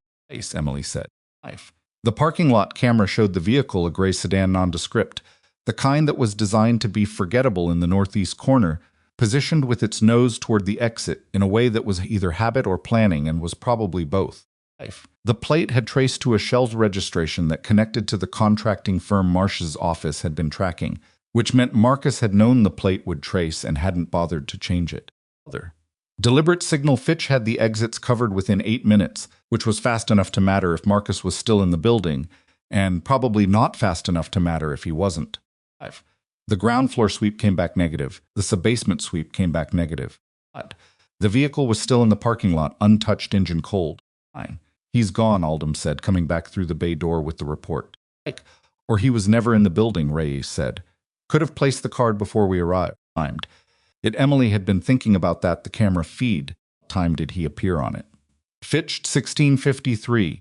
Emily said. The parking lot camera showed the vehicle, a gray sedan nondescript, the kind that was designed to be forgettable in the northeast corner, positioned with its nose toward the exit in a way that was either habit or planning, and was probably both. The plate had traced to a shelved registration that connected to the contracting firm Marsh's office had been tracking, which meant Marcus had known the plate would trace and hadn't bothered to change it. Deliberate signal. Fitch had the exits covered within 8 minutes, which was fast enough to matter if Marcus was still in the building, and probably not fast enough to matter if he wasn't. The ground floor sweep came back negative. The sub-basement sweep came back negative. The vehicle was still in the parking lot, untouched, engine cold. He's gone, Aldham said, coming back through the bay door with the report. Or he was never in the building, Reyes said. Could have placed the card before we arrived. Emily had been thinking about that. The camera feed. What time did he appear on it? Fitched 1653.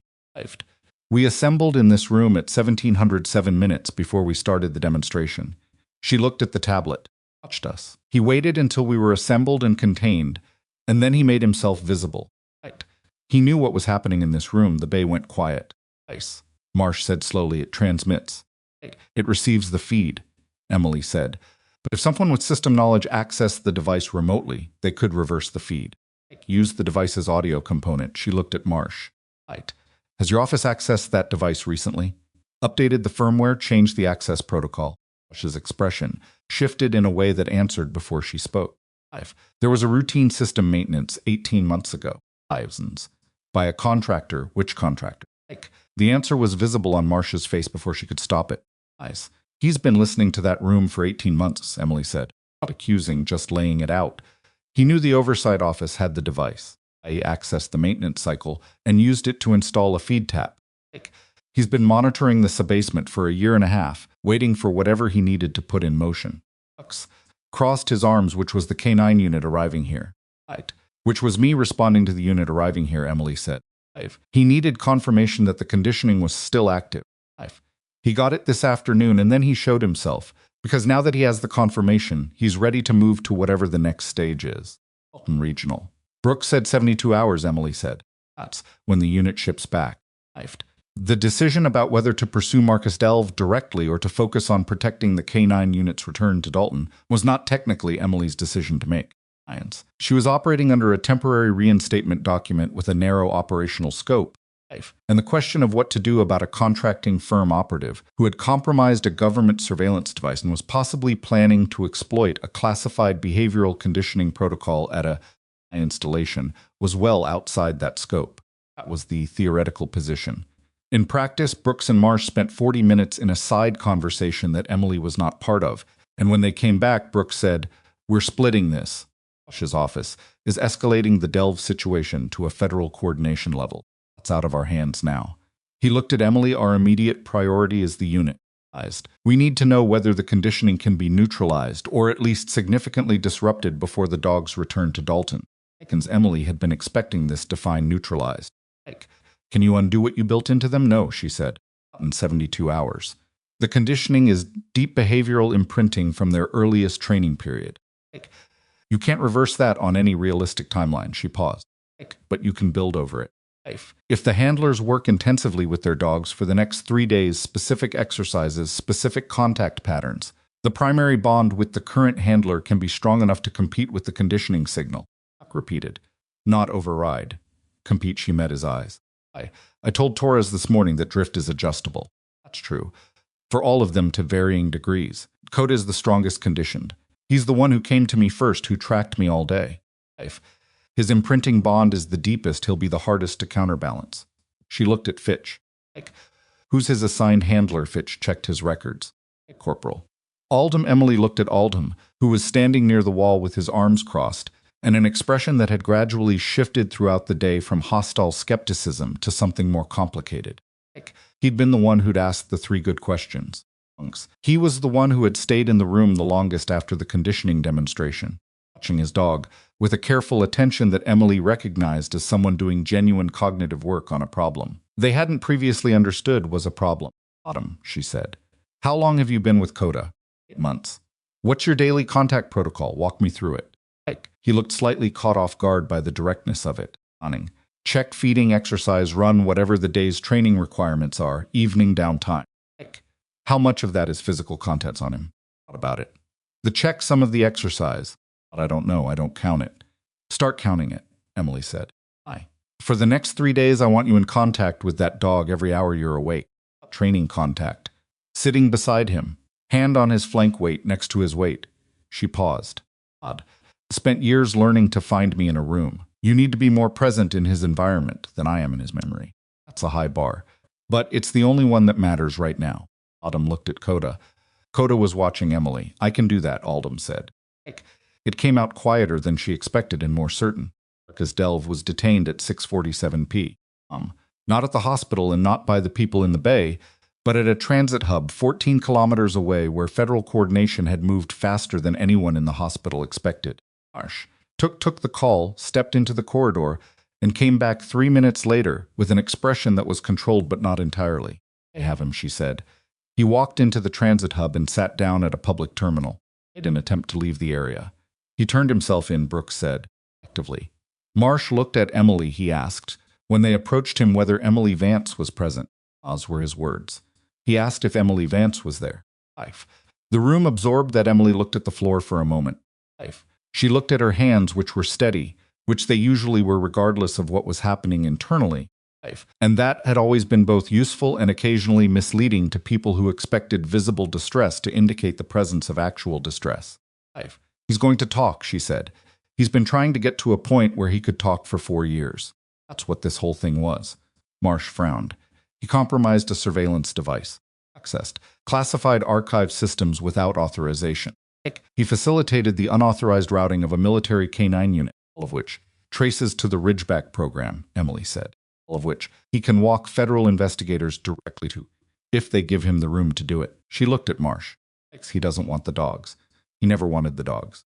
We assembled in this room at 1707 minutes before we started the demonstration. She looked at the tablet. Watched us. He waited until we were assembled and contained, and then he made himself visible. He knew what was happening in this room. The bay went quiet. Marsh said slowly. It transmits. It receives the feed, Emily said. But if someone with system knowledge accessed the device remotely, they could reverse the feed. Use the device's audio component. She looked at Marsh. Has your office accessed that device recently? Updated the firmware, changed the access protocol. Marsh's expression shifted in a way that answered before she spoke. There was a routine system maintenance 18 months ago. By a contractor. Which contractor? The answer was visible on Marsh's face before she could stop it. He's been listening to that room for 18 months, Emily said. Not accusing, just laying it out. He knew the oversight office had the device. He accessed the maintenance cycle and used it to install a feed tap. He's been monitoring the sub-basement for a year and a half, waiting for whatever he needed to put in motion. Crossed his arms, which was the K9 unit arriving here. Which was me responding to the unit arriving here, Emily said. 5. He needed confirmation that the conditioning was still active. 5. He got it this afternoon and then he showed himself, because now that he has the confirmation, he's ready to move to whatever the next stage is. Dalton Regional. Brooks said 72 hours, Emily said. That's when the unit ships back. 5. The decision about whether to pursue Marcus Delve directly or to focus on protecting the K9 unit's return to Dalton was not technically Emily's decision to make. She was operating under a temporary reinstatement document with a narrow operational scope, and the question of what to do about a contracting firm operative who had compromised a government surveillance device and was possibly planning to exploit a classified behavioral conditioning protocol at a installation was well outside that scope. That was the theoretical position. In practice, Brooks and Marsh spent 40 minutes in a side conversation that Emily was not part of, and when they came back, Brooks said, "We're splitting this." Marsh's office is escalating the Delve situation to a federal coordination level. It's out of our hands now. He looked at Emily. Our immediate priority is the unit. We need to know whether the conditioning can be neutralized or at least significantly disrupted before the dogs return to Dalton. Emily had been expecting this to find neutralized. Can you undo what you built into them? No, she said. In 72 hours. The conditioning is deep behavioral imprinting from their earliest training period. You can't reverse that on any realistic timeline, she paused. But you can build over it. If the handlers work intensively with their dogs for the next 3 days, specific exercises, specific contact patterns, the primary bond with the current handler can be strong enough to compete with the conditioning signal. Repeated. Not override. Compete, she met his eyes. I told Torres this morning that drift is adjustable. That's true. For all of them to varying degrees. Coda is the strongest conditioned. He's the one who came to me first, who tracked me all day. If his imprinting bond is the deepest, he'll be the hardest to counterbalance. She looked at Fitch. Who's his assigned handler? Fitch checked his records. Corporal. Aldham. Emily looked at Aldham, who was standing near the wall with his arms crossed, and an expression that had gradually shifted throughout the day from hostile skepticism to something more complicated. He'd been the one who'd asked the 3 good questions. He was the one who had stayed in the room the longest after the conditioning demonstration, watching his dog, with a careful attention that Emily recognized as someone doing genuine cognitive work on a problem they hadn't previously understood was a problem. Autumn, she said. How long have you been with Coda? 8 months. What's your daily contact protocol? Walk me through it. He looked slightly caught off guard by the directness of it. Nodding. Check, feeding, exercise, run, whatever the day's training requirements are, evening downtime. How much of that is physical contents on him? What about it? The check, some of the exercise. I don't know, I don't count it. Start counting it, Emily said. For the next 3 days, I want you in contact with that dog every hour you're awake. Training contact. Sitting beside him, hand on his flank weight next to his weight. She paused. Odd. Spent years learning to find me in a room. You need to be more present in his environment than I am in his memory. That's a high bar. But it's the only one that matters right now. Autumn looked at Coda. Coda was watching Emily. I can do that, Aldham said. It came out quieter than she expected and more certain, because Delve was detained at 6:47 p. Not at the hospital and not by the people in the bay, but at a transit hub 14 kilometers away where federal coordination had moved faster than anyone in the hospital expected. Marsh took the call, stepped into the corridor, and came back 3 minutes later with an expression that was controlled but not entirely. I have him, she said. He walked into the transit hub and sat down at a public terminal. Made an attempt to leave the area. He turned himself in, Brooks said, actively. Marsh looked at Emily, he asked, when they approached him whether Emily Vance was present. Those were his words. He asked if Emily Vance was there. The room absorbed that. Emily looked at the floor for a moment. She looked at her hands, which were steady, which they usually were regardless of what was happening internally. And that had always been both useful and occasionally misleading to people who expected visible distress to indicate the presence of actual distress. He's going to talk, she said. He's been trying to get to a point where he could talk for 4 years. That's what this whole thing was. Marsh frowned. He compromised a surveillance device, accessed classified archive systems without authorization. He facilitated the unauthorized routing of a military K9 unit, all of which traces to the Ridgeback program, Emily said, all of which he can walk federal investigators directly to, if they give him the room to do it. She looked at Marsh. He doesn't want the dogs. He never wanted the dogs.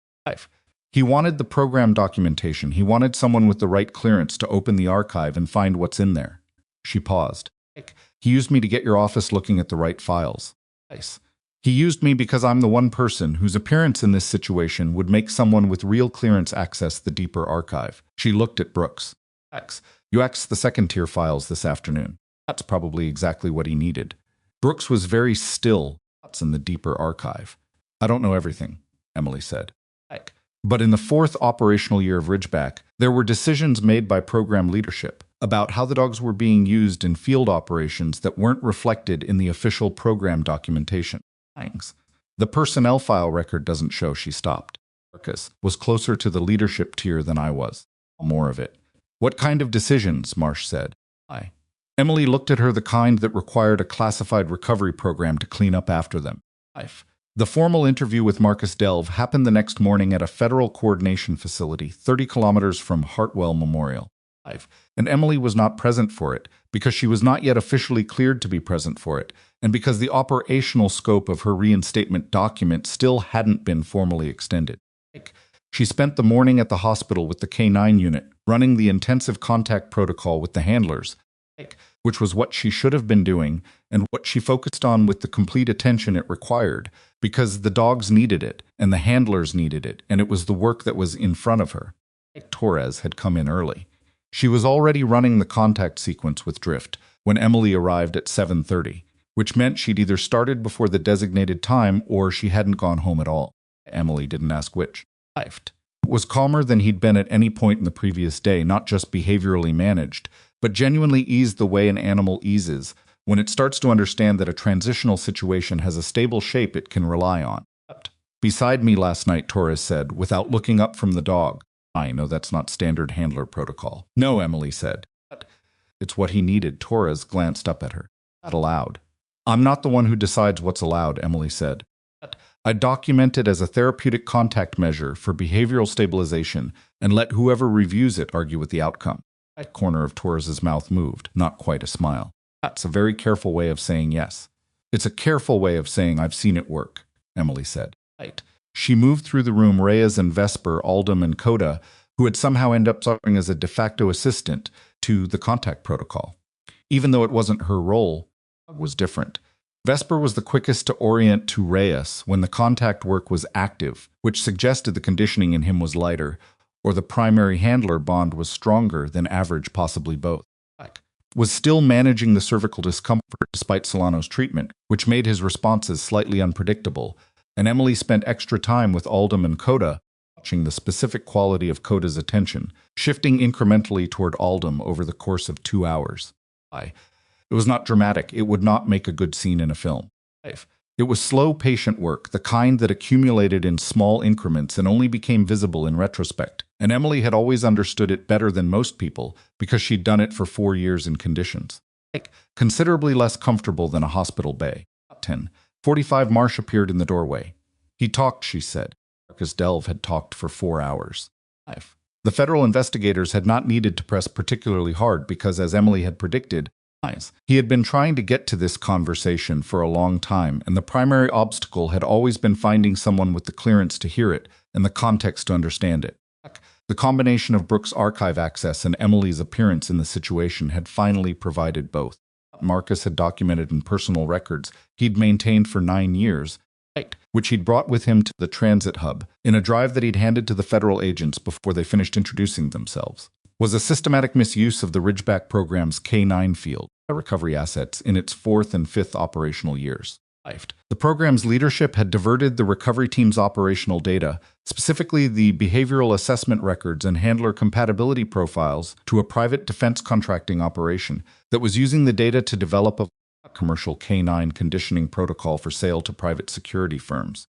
He wanted the program documentation. He wanted someone with the right clearance to open the archive and find what's in there. She paused. He used me to get your office looking at the right files. Nice. He used me because I'm the one person whose appearance in this situation would make someone with real clearance access the deeper archive. She looked at Brooks. You accessed the second-tier files this afternoon. That's probably exactly what he needed. Brooks was very still. That's in the deeper archive. I don't know everything, Emily said. But in the fourth operational year of Ridgeback, there were decisions made by program leadership about how the dogs were being used in field operations that weren't reflected in the official program documentation. The personnel file record doesn't show. She stopped. Marcus was closer to the leadership tier than I was. More of it. What kind of decisions? Marsh said. Emily looked at her, the kind that required a classified recovery program to clean up after them. The formal interview with Marcus Delve happened the next morning at a federal coordination facility 30 kilometers from Hartwell Memorial. And Emily was not present for it because she was not yet officially cleared to be present for it, and because the operational scope of her reinstatement document still hadn't been formally extended. She spent the morning at the hospital with the K9 unit, running the intensive contact protocol with the handlers, which was what she should have been doing and what she focused on with the complete attention it required, because the dogs needed it and the handlers needed it, and it was the work that was in front of her. Torres had come in early. She was already running the contact sequence with Drift when Emily arrived at 7:30, which meant she'd either started before the designated time or she hadn't gone home at all. Emily didn't ask which. It was calmer than he'd been at any point in the previous day, not just behaviorally managed, but genuinely eased the way an animal eases when it starts to understand that a transitional situation has a stable shape it can rely on. Beside me last night, Torres said, without looking up from the dog. I know that's not standard handler protocol. No, Emily said. It's what he needed. Torres glanced up at her. Not allowed. I'm not the one who decides what's allowed, Emily said. I document it as a therapeutic contact measure for behavioral stabilization and let whoever reviews it argue with the outcome. That corner of Torres's mouth moved, not quite a smile. That's a very careful way of saying yes. It's a careful way of saying I've seen it work, Emily said. She moved through the room. Reyes and Vesper, Aldum and Coda, who had somehow ended up serving as a de facto assistant to the contact protocol. Even though it wasn't her role, it was different. Vesper was the quickest to orient to Reyes when the contact work was active, which suggested the conditioning in him was lighter, or the primary handler bond was stronger than average, possibly both. Was still managing the cervical discomfort despite Solano's treatment, which made his responses slightly unpredictable, and Emily spent extra time with Aldum and Coda, watching the specific quality of Coda's attention, shifting incrementally toward Aldum over the course of 2 hours. It was not dramatic. It would not make a good scene in a film. It was slow, patient work, the kind that accumulated in small increments and only became visible in retrospect. And Emily had always understood it better than most people because she'd done it for 4 years in conditions. Considerably less comfortable than a hospital bay. 10:45 Marsh appeared in the doorway. He talked, she said. Marcus Delve had talked for 4 hours. The federal investigators had not needed to press particularly hard because, as Emily had predicted, he had been trying to get to this conversation for a long time, and the primary obstacle had always been finding someone with the clearance to hear it and the context to understand it. The combination of Brooks' archive access and Emily's appearance in the situation had finally provided both. Marcus had documented in personal records he'd maintained for 9 years, which he'd brought with him to the transit hub in a drive that he'd handed to the federal agents before they finished introducing themselves, was a systematic misuse of the Ridgeback program's K9 field recovery assets in its 4th and 5th operational years. The program's leadership had diverted the recovery team's operational data, specifically the behavioral assessment records and handler compatibility profiles, to a private defense contracting operation that was using the data to develop a commercial K9 conditioning protocol for sale to private security firms.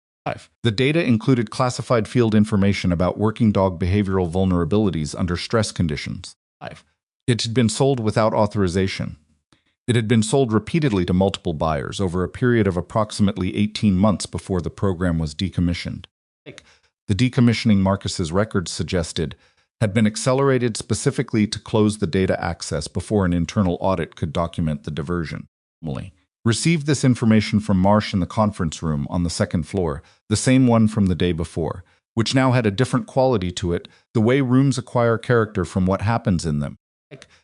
The data included classified field information about working dog behavioral vulnerabilities under stress conditions. It had been sold without authorization. It had been sold repeatedly to multiple buyers over a period of approximately 18 months before the program was decommissioned. The decommissioning, Marcus's records suggested, had been accelerated specifically to close the data access before an internal audit could document the diversion. Emily received this information from Marsh in the conference room on the 2nd floor, the same one from the day before. which now had a different quality to it, the way rooms acquire character from what happens in them.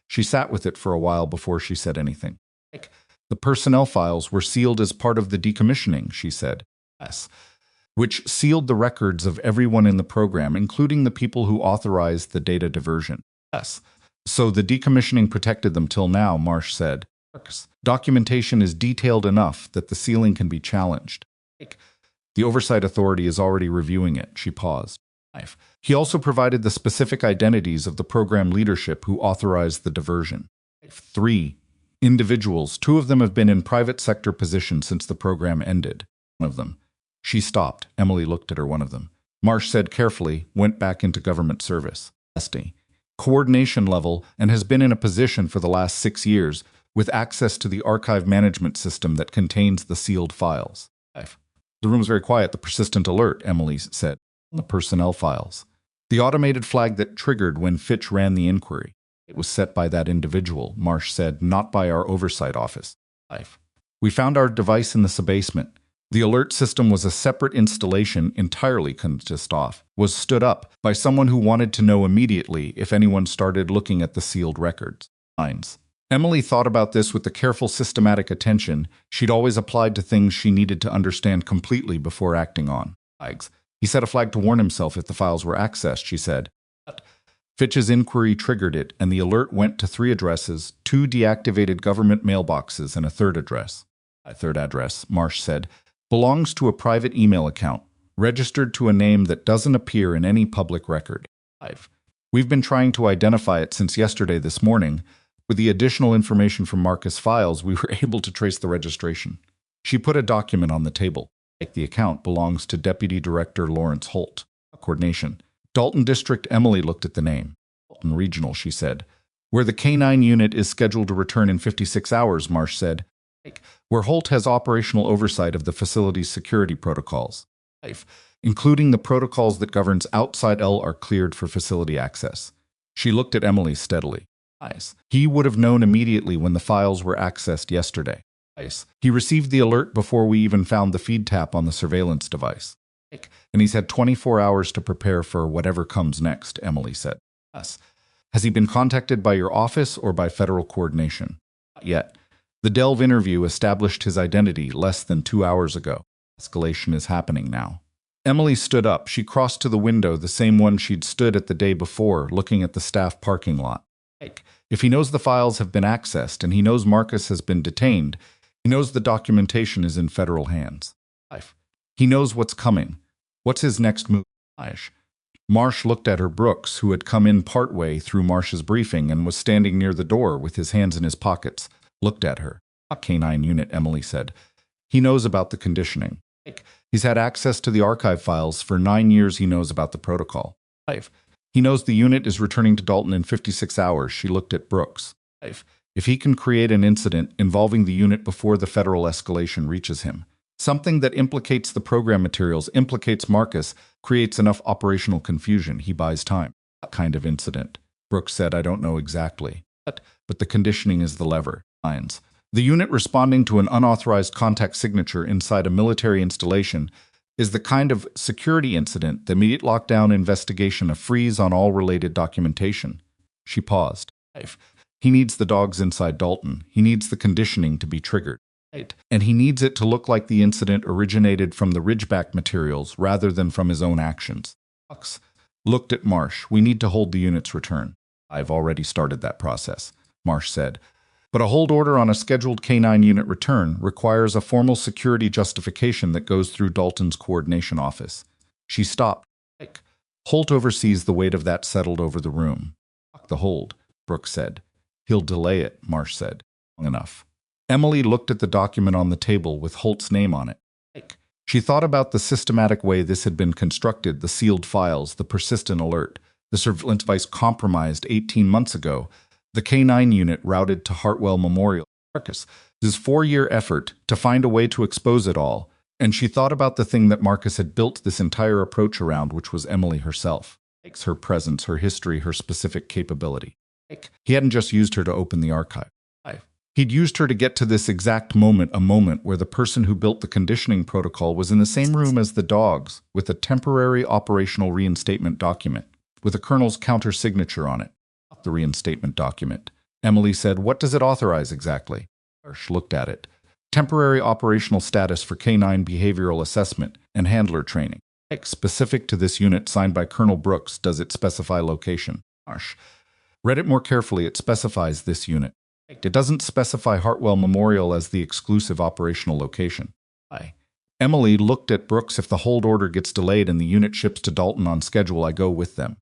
She sat with it for a while before she said anything. The personnel files were sealed as part of the decommissioning, she said. Yes. Which sealed the records of everyone in the program, including the people who authorized the data diversion. Yes. So the decommissioning protected them till now, Marsh said. Documentation is detailed enough that the sealing can be challenged. The Oversight Authority is already reviewing it, she paused. He also provided the specific identities of the program leadership who authorized the diversion. 3 individuals, 2 of them have been in private sector positions since the program ended. One of them. She stopped. Emily looked at her, one of them. Marsh said carefully, went back into government service. Coordination level, and has been in a position for the last 6 years, with access to the archive management system that contains the sealed files. The room's very quiet. The persistent alert, Emily said. The personnel files. The automated flag that triggered when Fitch ran the inquiry. It was set by that individual, Marsh said, not by our oversight office. We found our device in the subbasement. The alert system was a separate installation entirely was stood up by someone who wanted to know immediately if anyone started looking at the sealed records. Emily thought about this with the careful systematic attention she'd always applied to things she needed to understand completely before acting on. He set a flag to warn himself if the files were accessed, she said. Fitch's inquiry triggered it, and the alert went to 3 addresses, 2 deactivated government mailboxes, and a third address. A third address, Marsh said, belongs to a private email account, registered to a name that doesn't appear in any public record. We've been trying to identify it since yesterday this morning. With the additional information from Marcus' files, we were able to trace the registration. She put a document on the table. The account belongs to Deputy Director Lawrence Holt. Coordination. Dalton District. Emily looked at the name. Dalton Regional, she said. Where the K9 unit is scheduled to return in 56 hours, Marsh said. Where Holt has operational oversight of the facility's security protocols, including the protocols that governs outside L are cleared for facility access. She looked at Emily steadily. He would have known immediately when the files were accessed yesterday. He received the alert before we even found the feed tap on the surveillance device. And he's had 24 hours to prepare for whatever comes next, Emily said. Has he been contacted by your office or by federal coordination? Not yet. The Delve interview established his identity less than 2 hours ago. Escalation is happening now. Emily stood up. She crossed to the window, the same one she'd stood at the day before, looking at the staff parking lot. If he knows the files have been accessed and he knows Marcus has been detained, he knows the documentation is in federal hands. He knows what's coming. What's his next move? Marsh looked at her. Brooks, who had come in partway through Marsh's briefing and was standing near the door with his hands in his pockets, looked at her. A K9 unit, Emily said. He knows about the conditioning. He's had access to the archive files for 9 years. He knows about the protocol. He knows the unit is returning to Dalton in 56 hours. She looked at Brooks. If he can create an incident involving the unit before the federal escalation reaches him, something that implicates the program materials, implicates Marcus, creates enough operational confusion, he buys time. What kind of incident? Brooks said, I don't know exactly. But the conditioning is the lever. The unit responding to an unauthorized contact signature inside a military installation is the kind of security incident, the immediate lockdown investigation, a freeze on all related documentation. She paused. He needs the dogs inside Dalton. He needs the conditioning to be triggered. And he needs it to look like the incident originated from the Ridgeback materials rather than from his own actions. Fox looked at Marsh. We need to hold the unit's return. I've already started that process, Marsh said. But a hold order on a scheduled K9 unit return requires a formal security justification that goes through Dalton's coordination office. She stopped. Holt oversees the weight of that settled over the room. The hold, Brooks said. He'll delay it, Marsh said. Long enough. Emily looked at the document on the table with Holt's name on it. She thought about the systematic way this had been constructed, the sealed files, the persistent alert, the surveillance device compromised 18 months ago, the K9 unit routed to Hartwell Memorial. Marcus, his 4-year effort to find a way to expose it all, and she thought about the thing that Marcus had built this entire approach around, which was Emily herself. Her presence, her history, her specific capability. He hadn't just used her to open the archive. He'd used her to get to this exact moment, a moment where the person who built the conditioning protocol was in the same room as the dogs, with a temporary operational reinstatement document, with a colonel's counter-signature on it. The reinstatement document. Emily said, "What does it authorize exactly?" Marsh looked at it. "Temporary operational status for K9 behavioral assessment and handler training. Specific to this unit signed by Colonel Brooks. Does it specify location?" Marsh read it more carefully. "It specifies this unit. It doesn't specify Hartwell Memorial as the exclusive operational location." Emily looked at Brooks. "If the hold order gets delayed and the unit ships to Dalton on schedule, I go with them."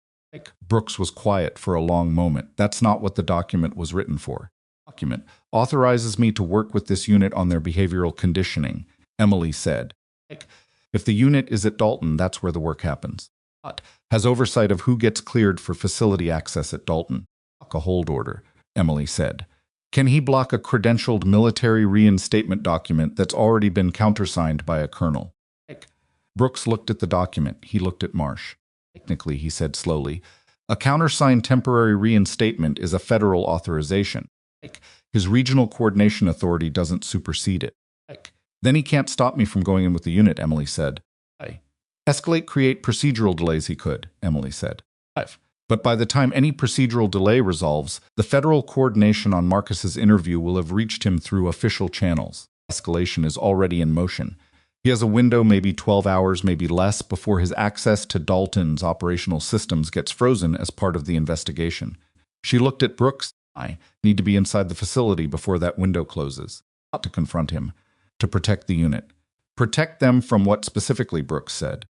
Brooks was quiet for a long moment. "That's not what the document was written for." "Document authorizes me to work with this unit on their behavioral conditioning," Emily said. "If the unit is at Dalton, that's where the work happens. Has oversight of who gets cleared for facility access at Dalton." "A hold order," Emily said. "Can he block a credentialed military reinstatement document that's already been countersigned by a colonel?" Brooks looked at the document. He looked at Marsh. "Technically," he said slowly, "a countersigned temporary reinstatement is a federal authorization. His regional coordination authority doesn't supersede it." "Then he can't stop me from going in with the unit," Emily said. "Escalate, create procedural delays he could," Emily said. "But by the time any procedural delay resolves, the federal coordination on Marcus's interview will have reached him through official channels. Escalation is already in motion. He has a window, maybe 12 hours, maybe less, before his access to Dalton's operational systems gets frozen as part of the investigation." She looked at Brooks. "I need to be inside the facility before that window closes." "Not to confront him. To protect the unit." "Protect them from what specifically?" Brooks said.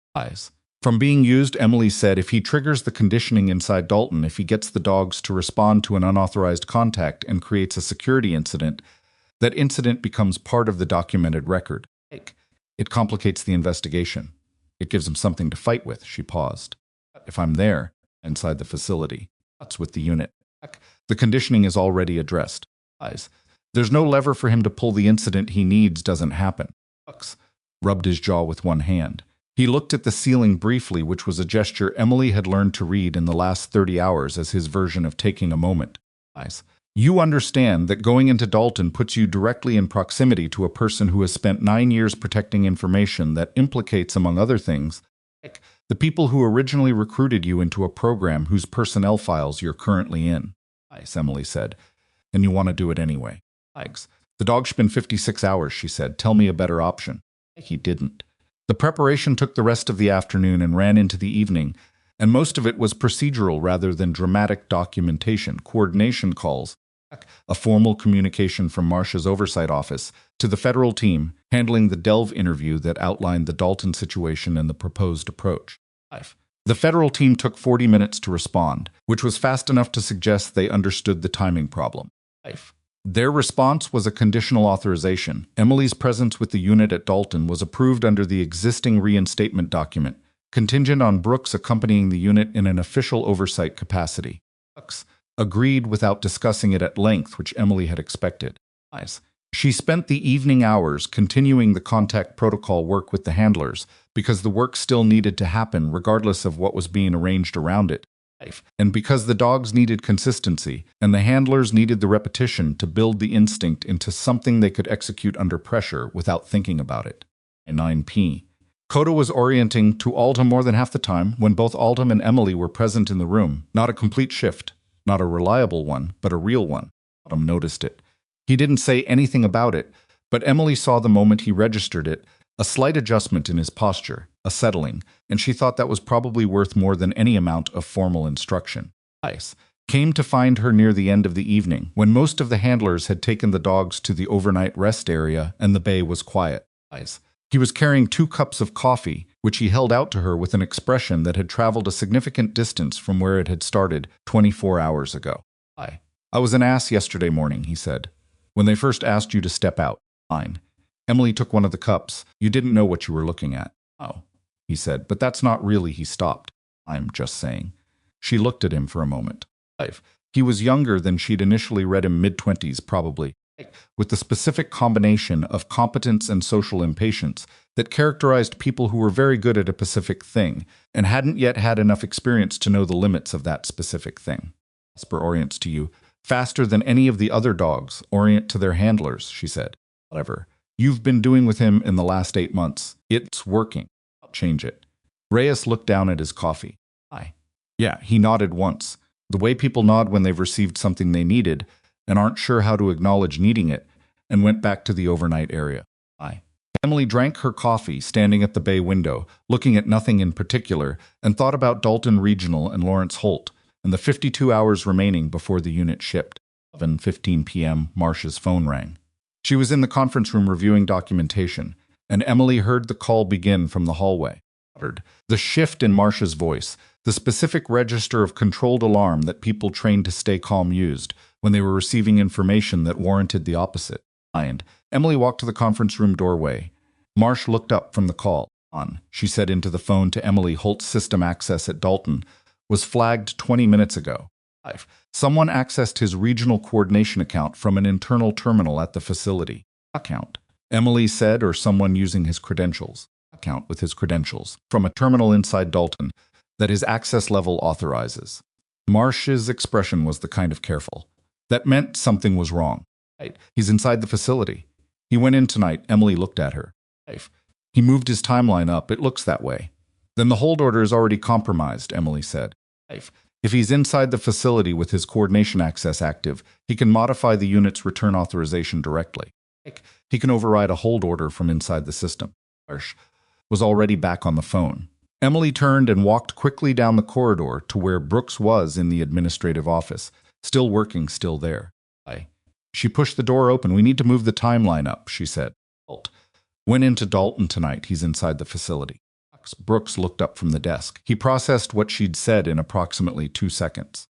"From being used," Emily said. "If he triggers the conditioning inside Dalton, if he gets the dogs to respond to an unauthorized contact and creates a security incident, that incident becomes part of the documented record. It complicates the investigation. It gives him something to fight with." She paused. "If I'm there, inside the facility, that's with the unit. The conditioning is already addressed. There's no lever for him to pull. The incident he needs doesn't happen." Brooks rubbed his jaw with one hand. He looked at the ceiling briefly, which was a gesture Emily had learned to read in the last 30 hours as his version of taking a moment. "You understand that going into Dalton puts you directly in proximity to a person who has spent 9 years protecting information that implicates, among other things, the people who originally recruited you into a program whose personnel files you're currently in." Emily said. "And you want to do it anyway." "The dog's been 56 hours, she said. "Tell me a better option." He didn't. The preparation took the rest of the afternoon and ran into the evening, and most of it was procedural rather than dramatic documentation, coordination calls, a formal communication from Marsh's oversight office to the federal team handling the Delve interview that outlined the Dalton situation and the proposed approach. The federal team took 40 minutes to respond, which was fast enough to suggest they understood the timing problem. Their response was a conditional authorization. Emily's presence with the unit at Dalton was approved under the existing reinstatement document, contingent on Brooks accompanying the unit in an official oversight capacity. Brooks agreed without discussing it at length, which Emily had expected. She spent the evening hours continuing the contact protocol work with the handlers, because the work still needed to happen regardless of what was being arranged around it. And because the dogs needed consistency, and the handlers needed the repetition to build the instinct into something they could execute under pressure without thinking about it. At 9 p. Coda was orienting to Alta more than half the time when both Alta and Emily were present in the room. Not a complete shift, not a reliable one, but a real one. Autumn noticed it. He didn't say anything about it, but Emily saw the moment he registered it, a slight adjustment in his posture, a settling, and she thought that was probably worth more than any amount of formal instruction. Came to find her near the end of the evening, when most of the handlers had taken the dogs to the overnight rest area and the bay was quiet. He was carrying 2 cups of coffee, which he held out to her with an expression that had traveled a significant distance from where it had started 24 hours ago. "I was an ass yesterday morning," he said. "When they first asked you to step out." "Fine." Emily took one of the cups. "You didn't know what you were looking at." "Oh," he said, "but that's not really." He stopped. "I'm just saying." She looked at him for a moment. He was younger than she'd initially read him, mid-20s probably, with the specific combination of competence and social impatience that characterized people who were very good at a specific thing and hadn't yet had enough experience to know the limits of that specific thing. Jasper orients to you. Faster than any of the other dogs, orient to their handlers, she said. Whatever you've been doing with him in the last 8 months, it's working. I'll change it. Reyes looked down at his coffee. Aye. Yeah, he nodded once. The way people nod when they've received something they needed and aren't sure how to acknowledge needing it, and went back to the overnight area. Aye. Emily drank her coffee, standing at the bay window, looking at nothing in particular, and thought about Dalton Regional and Lawrence Holt, and the 52 hours remaining before the unit shipped. 11:15 p.m., Marsh's phone rang. She was in the conference room reviewing documentation, and Emily heard the call begin from the hallway. The shift in Marsh's voice, the specific register of controlled alarm that people trained to stay calm used when they were receiving information that warranted the opposite. And Emily walked to the conference room doorway. Marsh looked up from the call. She said into the phone to Emily. Holt's system access at Dalton was flagged 20 minutes ago. Someone accessed his regional coordination account from an internal terminal at the facility. Account, Emily said, or someone using his credentials. Account with his credentials from a terminal inside Dalton that his access level authorizes. Marsh's expression was the kind of careful. That meant something was wrong. He's inside the facility. He went in tonight. Emily looked at her. He moved his timeline up. It looks that way. Then the hold order is already compromised, Emily said. If he's inside the facility with his coordination access active, he can modify the unit's return authorization directly. He can override a hold order from inside the system. Marsh was already back on the phone. Emily turned and walked quickly down the corridor to where Brooks was in the administrative office, still working, still there. She pushed the door open. We need to move the timeline up, she said. Holt went into Dalton tonight. He's inside the facility. Brooks looked up from the desk. He processed what she'd said in approximately 2 seconds.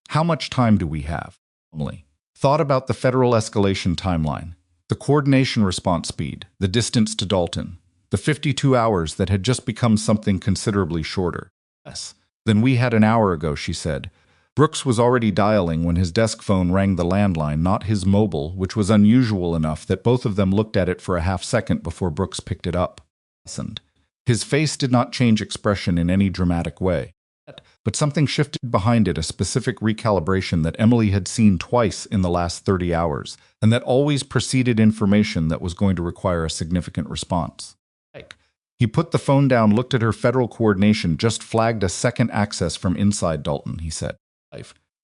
How much time do we have? Emily thought about the federal escalation timeline, the coordination response speed, the distance to Dalton, the 52 hours that had just become something considerably shorter. Yes. Then we had an hour ago, she said. Brooks was already dialing when his desk phone rang, the landline, not his mobile, which was unusual enough that both of them looked at it for a half-second before Brooks picked it up. Listened. His face did not change expression in any dramatic way, but something shifted behind it, a specific recalibration that Emily had seen twice in the last 30 hours, and that always preceded information that was going to require a significant response. He put the phone down, looked at her. Federal coordination just flagged a second access from inside Dalton, he said.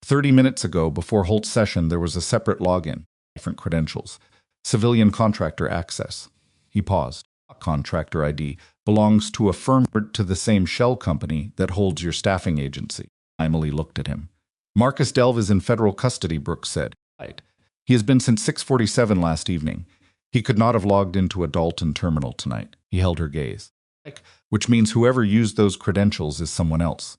30 minutes ago, before Holt's session, there was a separate login, different credentials, civilian contractor access. He paused. A contractor ID belongs to a firm to the same shell company that holds your staffing agency. Emily looked at him. Marcus Delve is in federal custody, Brooks said. He has been since 6:47 last evening. He could not have logged into a Dalton terminal tonight. He held her gaze. Which means whoever used those credentials is someone else,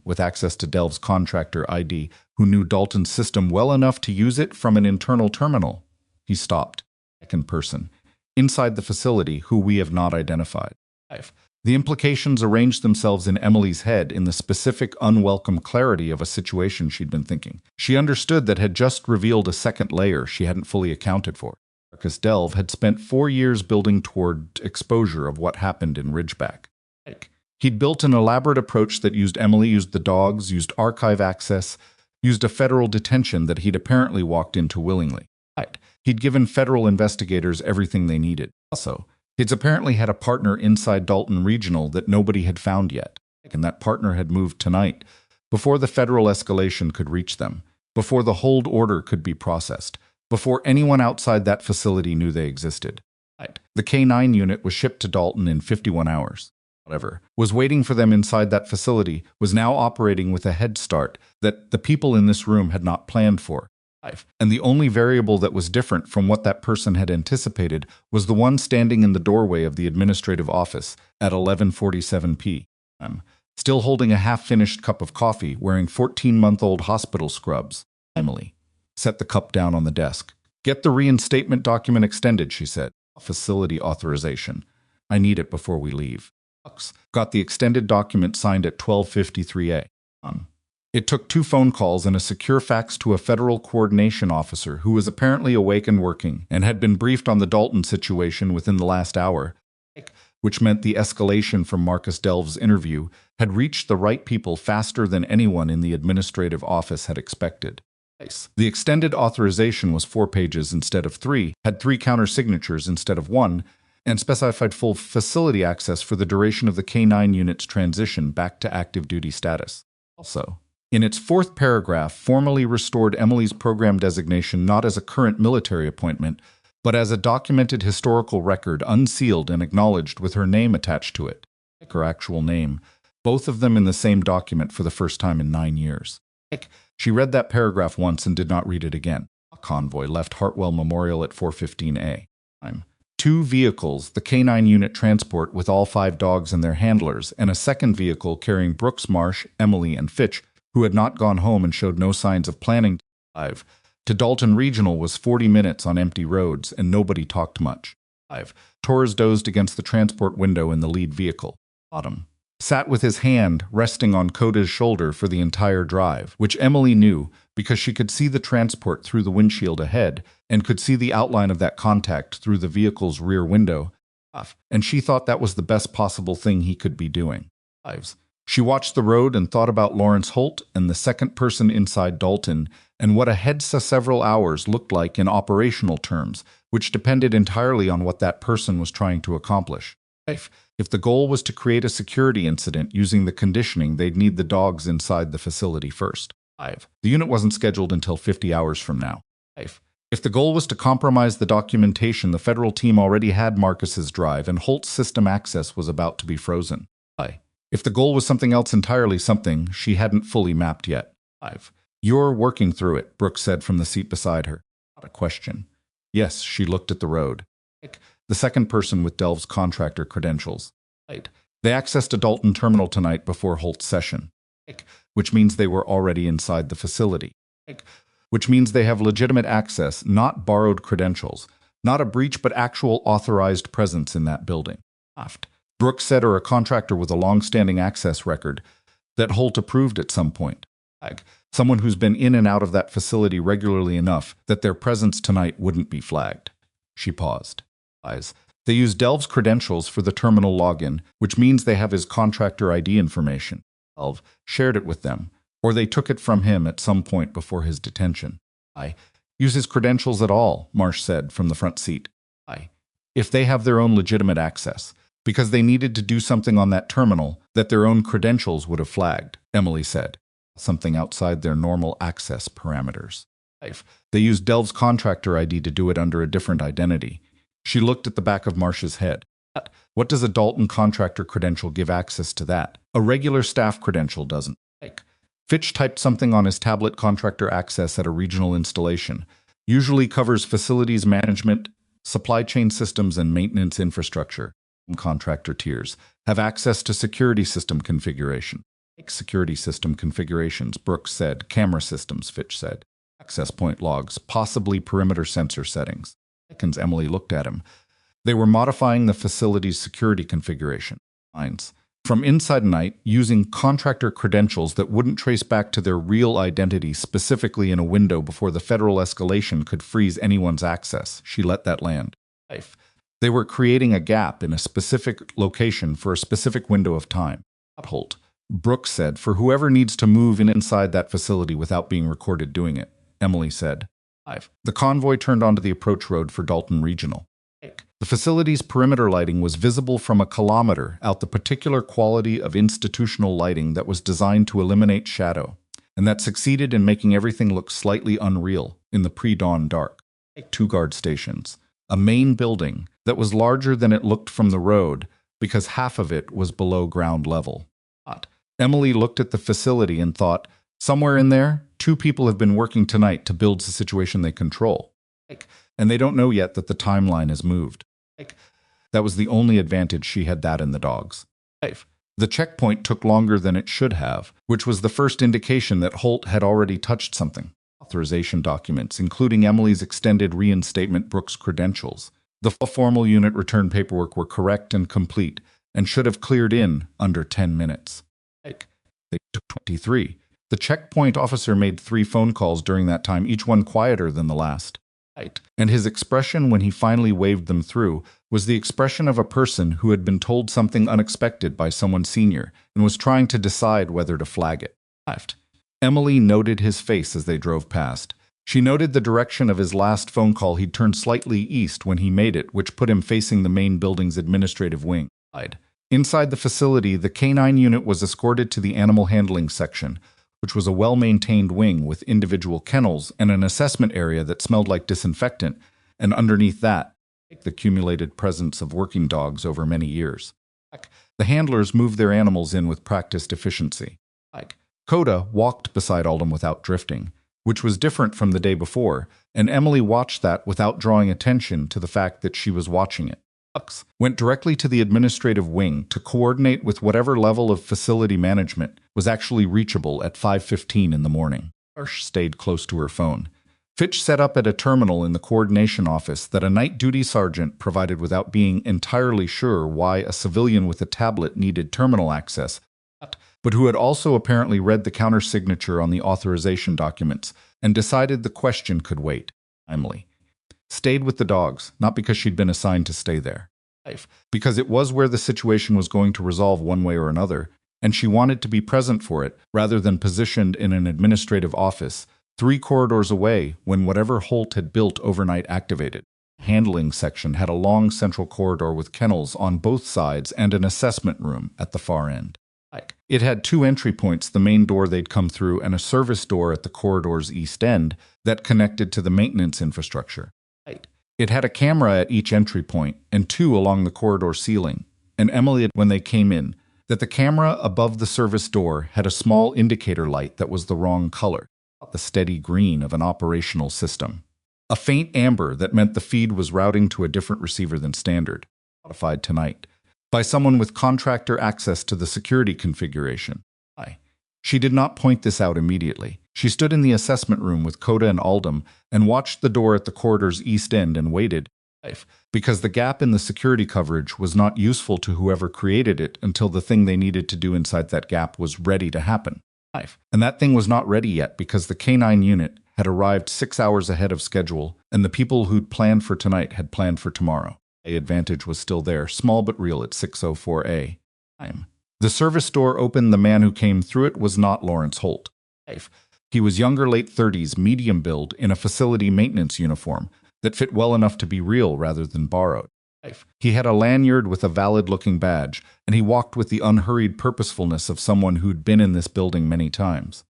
with access to Delve's contractor ID, who knew Dalton's system well enough to use it from an internal terminal. He stopped. Second person. Inside the facility, who we have not identified. The implications arranged themselves in Emily's head in the specific, unwelcome clarity of a situation she'd been thinking. She understood that had just revealed a second layer she hadn't fully accounted for. Marcus Delve had spent 4 years building toward exposure of what happened in Ridgeback. He'd built an elaborate approach that used Emily, used the dogs, used archive access, used a federal detention that he'd apparently walked into willingly. He'd given federal investigators everything they needed. Also, he'd apparently had a partner inside Dalton Regional that nobody had found yet, and that partner had moved tonight, before the federal escalation could reach them, before the hold order could be processed, before anyone outside that facility knew they existed. The K9 unit was shipped to Dalton in 51 hours. Whatever was waiting for them inside that facility was now operating with a head start that the people in this room had not planned for. And the only variable that was different from what that person had anticipated was the one standing in the doorway of the administrative office at 11:47 p.m., still holding a half-finished cup of coffee, wearing 14-month-old hospital scrubs. Emily set the cup down on the desk. Get the reinstatement document extended, she said. Facility authorization. I need it before we leave. Got the extended document signed at 12:53 a.m. It took 2 phone calls and a secure fax to a federal coordination officer who was apparently awake and working and had been briefed on the Dalton situation within the last hour, which meant the escalation from Marcus Delve's interview had reached the right people faster than anyone in the administrative office had expected. The extended authorization was 4 pages instead of 3, had 3 counter-signatures instead of 1, and specified full facility access for the duration of the K9 unit's transition back to active duty status. Also, in its 4th paragraph, formally restored Emily's program designation not as a current military appointment, but as a documented historical record unsealed and acknowledged with her name attached to it, her actual name, both of them in the same document for the first time in 9 years. She read that paragraph once and did not read it again. A convoy left Hartwell Memorial at 4:15 a.m. 2 vehicles, the K9 unit transport with all 5 dogs and their handlers, and a second vehicle carrying Brooks, Marsh, Emily, and Fitch, who had not gone home and showed no signs of planning to drive, to Dalton Regional was 40 minutes on empty roads, and nobody talked much. Torres dozed against the transport window in the lead vehicle. Autumn sat with his hand resting on Coda's shoulder for the entire drive, which Emily knew because she could see the transport through the windshield ahead and could see the outline of that contact through the vehicle's rear window, and she thought that was the best possible thing he could be doing. She watched the road and thought about Lawrence Holt and the second person inside Dalton and what ahead several hours looked like in operational terms, which depended entirely on what that person was trying to accomplish. If the goal was to create a security incident using the conditioning, they'd need the dogs inside the facility first. The unit wasn't scheduled until 50 hours from now. If the goal was to compromise the documentation, the federal team already had Marcus's drive and Holt's system access was about to be frozen. If the goal was something else entirely, something she hadn't fully mapped yet. You're working through it, Brooks said from the seat beside her. Not a question. Yes, she looked at the road. The second person with Delve's contractor credentials. They accessed a Dalton terminal tonight before Holt's session, which means they were already inside the facility, which means they have legitimate access, not borrowed credentials, not a breach but actual authorized presence in that building. Brooks said, or a contractor with a long-standing access record that Holt approved at some point. Someone who's been in and out of that facility regularly enough that their presence tonight wouldn't be flagged. She paused. They use Delve's credentials for the terminal login, which means they have his contractor ID information. Delve shared it with them, or they took it from him at some point before his detention. Use his credentials at all, Marsh said from the front seat. If they have their own legitimate access, because they needed to do something on that terminal that their own credentials would have flagged, Emily said. Something outside their normal access parameters. They used Delve's contractor ID to do it under a different identity. She looked at the back of Marsh's head. What does a Dalton contractor credential give access to that? A regular staff credential doesn't. Fitch typed something on his tablet. Contractor access at a regional installation usually covers facilities management, supply chain systems, and maintenance infrastructure. Contractor tiers have access to security system configuration. Security system configurations, Brooks said. Camera systems, Fitch said. Access point logs, possibly perimeter sensor settings. Emily looked at him. They were modifying the facility's security configuration. From inside night, using contractor credentials that wouldn't trace back to their real identity specifically in a window before the federal escalation could freeze anyone's access. She let that land. They were creating a gap in a specific location for a specific window of time. Holt, Brooks said, for whoever needs to move inside that facility without being recorded doing it, Emily said. The convoy turned onto the approach road for Dalton Regional. The facility's perimeter lighting was visible from a kilometer out, the particular quality of institutional lighting that was designed to eliminate shadow, and that succeeded in making everything look slightly unreal in the pre-dawn dark. 2 guard stations, a main building that was larger than it looked from the road because half of it was below ground level. Emily looked at the facility and thought, somewhere in there, 2 people have been working tonight to build the situation they control. And they don't know yet that the timeline has moved. That was the only advantage. She had that in the dogs. The checkpoint took longer than it should have, which was the first indication that Holt had already touched something. Authorization documents, including Emily's extended reinstatement, Brooks' credentials. The formal unit return paperwork were correct and complete, and should have cleared in under 10 minutes. They took 23. The checkpoint officer made 3 phone calls during that time, each one quieter than the last. And his expression when he finally waved them through was the expression of a person who had been told something unexpected by someone senior and was trying to decide whether to flag it. Emily noted his face as they drove past. She noted the direction of his last phone call. He'd turned slightly east when he made it, which put him facing the main building's administrative wing. Inside the facility, the K9 unit was escorted to the animal handling section, which was a well-maintained wing with individual kennels and an assessment area that smelled like disinfectant, and underneath that, the accumulated presence of working dogs over many years. The handlers moved their animals in with practiced efficiency. Coda walked beside Alden without drifting, which was different from the day before, and Emily watched that without drawing attention to the fact that she was watching it. Hux went directly to the administrative wing to coordinate with whatever level of facility management was actually reachable at 5:15 in the morning. Arsh stayed close to her phone. Fitch set up at a terminal in the coordination office that a night-duty sergeant provided without being entirely sure why a civilian with a tablet needed terminal access, but who had also apparently read the counter-signature on the authorization documents and decided the question could wait. Emily stayed with the dogs, not because she'd been assigned to stay there, because it was where the situation was going to resolve one way or another, and she wanted to be present for it rather than positioned in an administrative office 3 corridors away when whatever Holt had built overnight activated. The handling section had a long central corridor with kennels on both sides and an assessment room at the far end. It had 2 entry points, the main door they'd come through and a service door at the corridor's east end that connected to the maintenance infrastructure. It had a camera at each entry point and 2 along the corridor ceiling, and Emily had, when they came in, that the camera above the service door had a small indicator light that was the wrong color, the steady green of an operational system. A faint amber that meant the feed was routing to a different receiver than standard, modified tonight, by someone with contractor access to the security configuration. She did not point this out immediately. She stood in the assessment room with Coda and Aldum and watched the door at the corridor's east end and waited, because the gap in the security coverage was not useful to whoever created it until the thing they needed to do inside that gap was ready to happen. And that thing was not ready yet because the K9 unit had arrived 6 hours ahead of schedule, and the people who'd planned for tonight had planned for tomorrow. The advantage was still there, small but real at 6:04 a.m. The service door opened. The man who came through it was not Lawrence Holt. He was younger, late 30s, medium build, in a facility maintenance uniform that fit well enough to be real rather than borrowed. He had a lanyard with a valid-looking badge, and he walked with the unhurried purposefulness of someone who'd been in this building many times.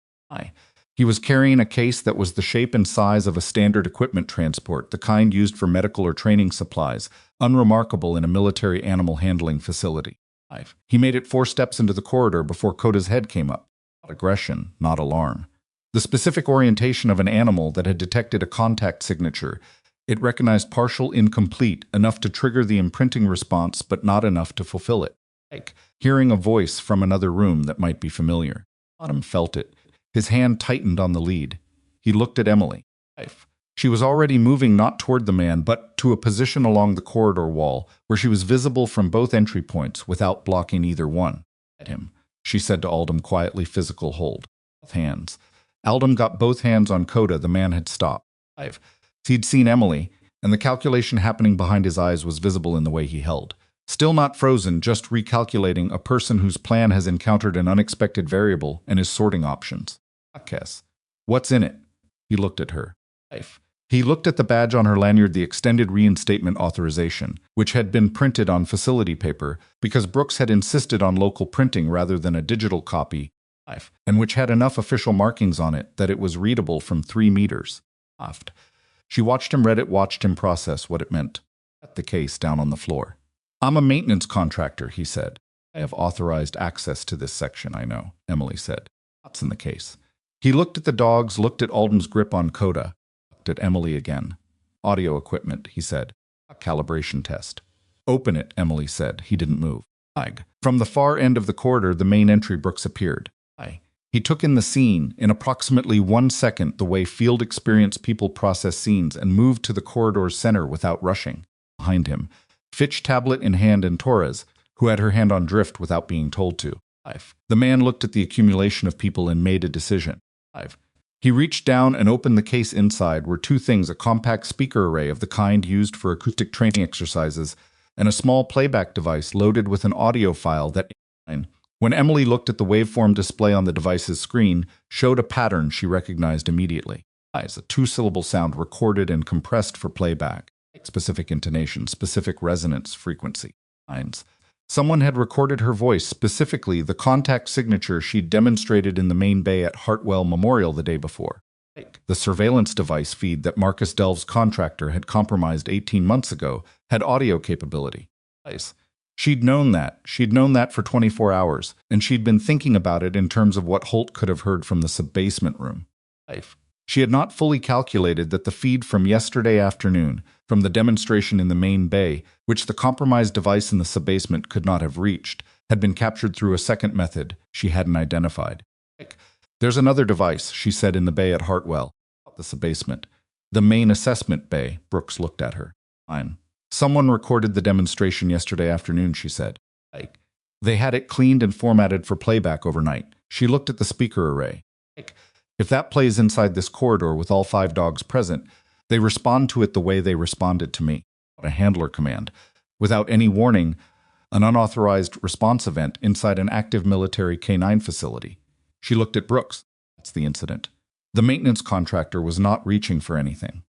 He was carrying a case that was the shape and size of a standard equipment transport, the kind used for medical or training supplies, unremarkable in a military animal handling facility. He made it 4 steps into the corridor before Coda's head came up. Not aggression, not alarm. The specific orientation of an animal that had detected a contact signature. It recognized partial incomplete, enough to trigger the imprinting response, but not enough to fulfill it. Hearing a voice from another room that might be familiar. Autumn felt it. His hand tightened on the lead. He looked at Emily. She was already moving not toward the man, but to a position along the corridor wall, where she was visible from both entry points without blocking either one. At him, she said to Aldum quietly, physical hold. Both hands. Aldum got both hands on Coda. The man had stopped. He'd seen Emily, and the calculation happening behind his eyes was visible in the way he held. Still not frozen, just recalculating, a person whose plan has encountered an unexpected variable and is sorting options. What's in it? He looked at her. He looked at the badge on her lanyard, the extended reinstatement authorization, which had been printed on facility paper because Brooks had insisted on local printing rather than a digital copy, and which had enough official markings on it that it was readable from 3 meters. She watched him read it, watched him process what it meant. Set the case down on the floor. I'm a maintenance contractor, he said. I have authorized access to this section, I know, Emily said. What's in the case? He looked at the dogs, looked at Aldum's grip on Coda, looked at Emily again. Audio equipment, he said. A calibration test. Open it, Emily said. He didn't move. From the far end of the corridor, the main entry, Brooks appeared. He took in the scene in approximately 1 second, the way field experienced people process scenes, and moved to the corridor's center without rushing. Behind him, Fitch, tablet in hand, and Torres, who had her hand on drift without being told to. The man looked at the accumulation of people and made a decision. He reached down and opened the case. Inside were 2 things, a compact speaker array of the kind used for acoustic training exercises, and a small playback device loaded with an audio file that When Emily looked at the waveform display on the device's screen, showed a pattern she recognized immediately. As a two-syllable sound recorded and compressed for playback. Specific intonation, specific resonance, frequency. Lines. Someone had recorded her voice, specifically the contact signature she'd demonstrated in the main bay at Hartwell Memorial the day before. The surveillance device feed that Marcus Delve's contractor had compromised 18 months ago had audio capability. She'd known that. She'd known that for 24 hours, and she'd been thinking about it in terms of what Holt could have heard from the sub-basement room. She had not fully calculated that the feed from yesterday afternoon, from the demonstration in the main bay, which the compromised device in the sub-basement could not have reached, had been captured through a second method she hadn't identified. There's another device, she said in the bay at Hartwell, the sub-basement. The main assessment bay. Brooks looked at her. Fine. Someone recorded the demonstration yesterday afternoon, she said. They had it cleaned and formatted for playback overnight. She looked at the speaker array. If that plays inside this corridor with all 5 dogs present, they respond to it the way they responded to me. A handler command. Without any warning, an unauthorized response event inside an active military K9 facility. She looked at Brooks. That's the incident. The maintenance contractor was not reaching for anything.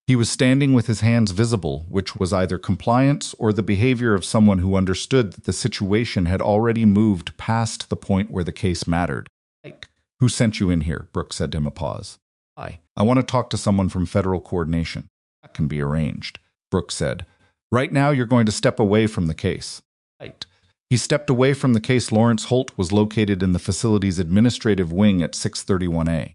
He was standing with his hands visible, which was either compliance or the behavior of someone who understood that the situation had already moved past the point where the case mattered. Who sent you in here? Brooks said to him a pause. I want to talk to someone from Federal Coordination. That can be arranged, Brooks said. Right now you're going to step away from the case. He stepped away from the case. Lawrence Holt was located in the facility's administrative wing at 631A,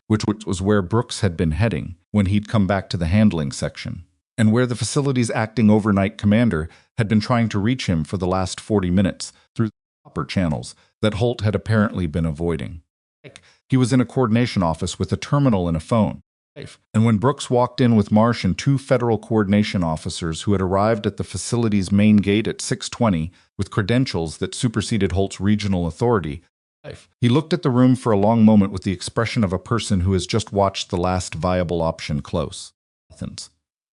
which was where Brooks had been heading when he'd come back to the handling section, and where the facility's acting overnight commander had been trying to reach him for the last 40 minutes through the proper channels that Holt had apparently been avoiding. He was in a coordination office with a terminal and a phone. And when Brooks walked in with Marsh and 2 federal coordination officers who had arrived at the facility's main gate at 6:20 with credentials that superseded Holt's regional authority, he looked at the room for a long moment with the expression of a person who has just watched the last viable option close.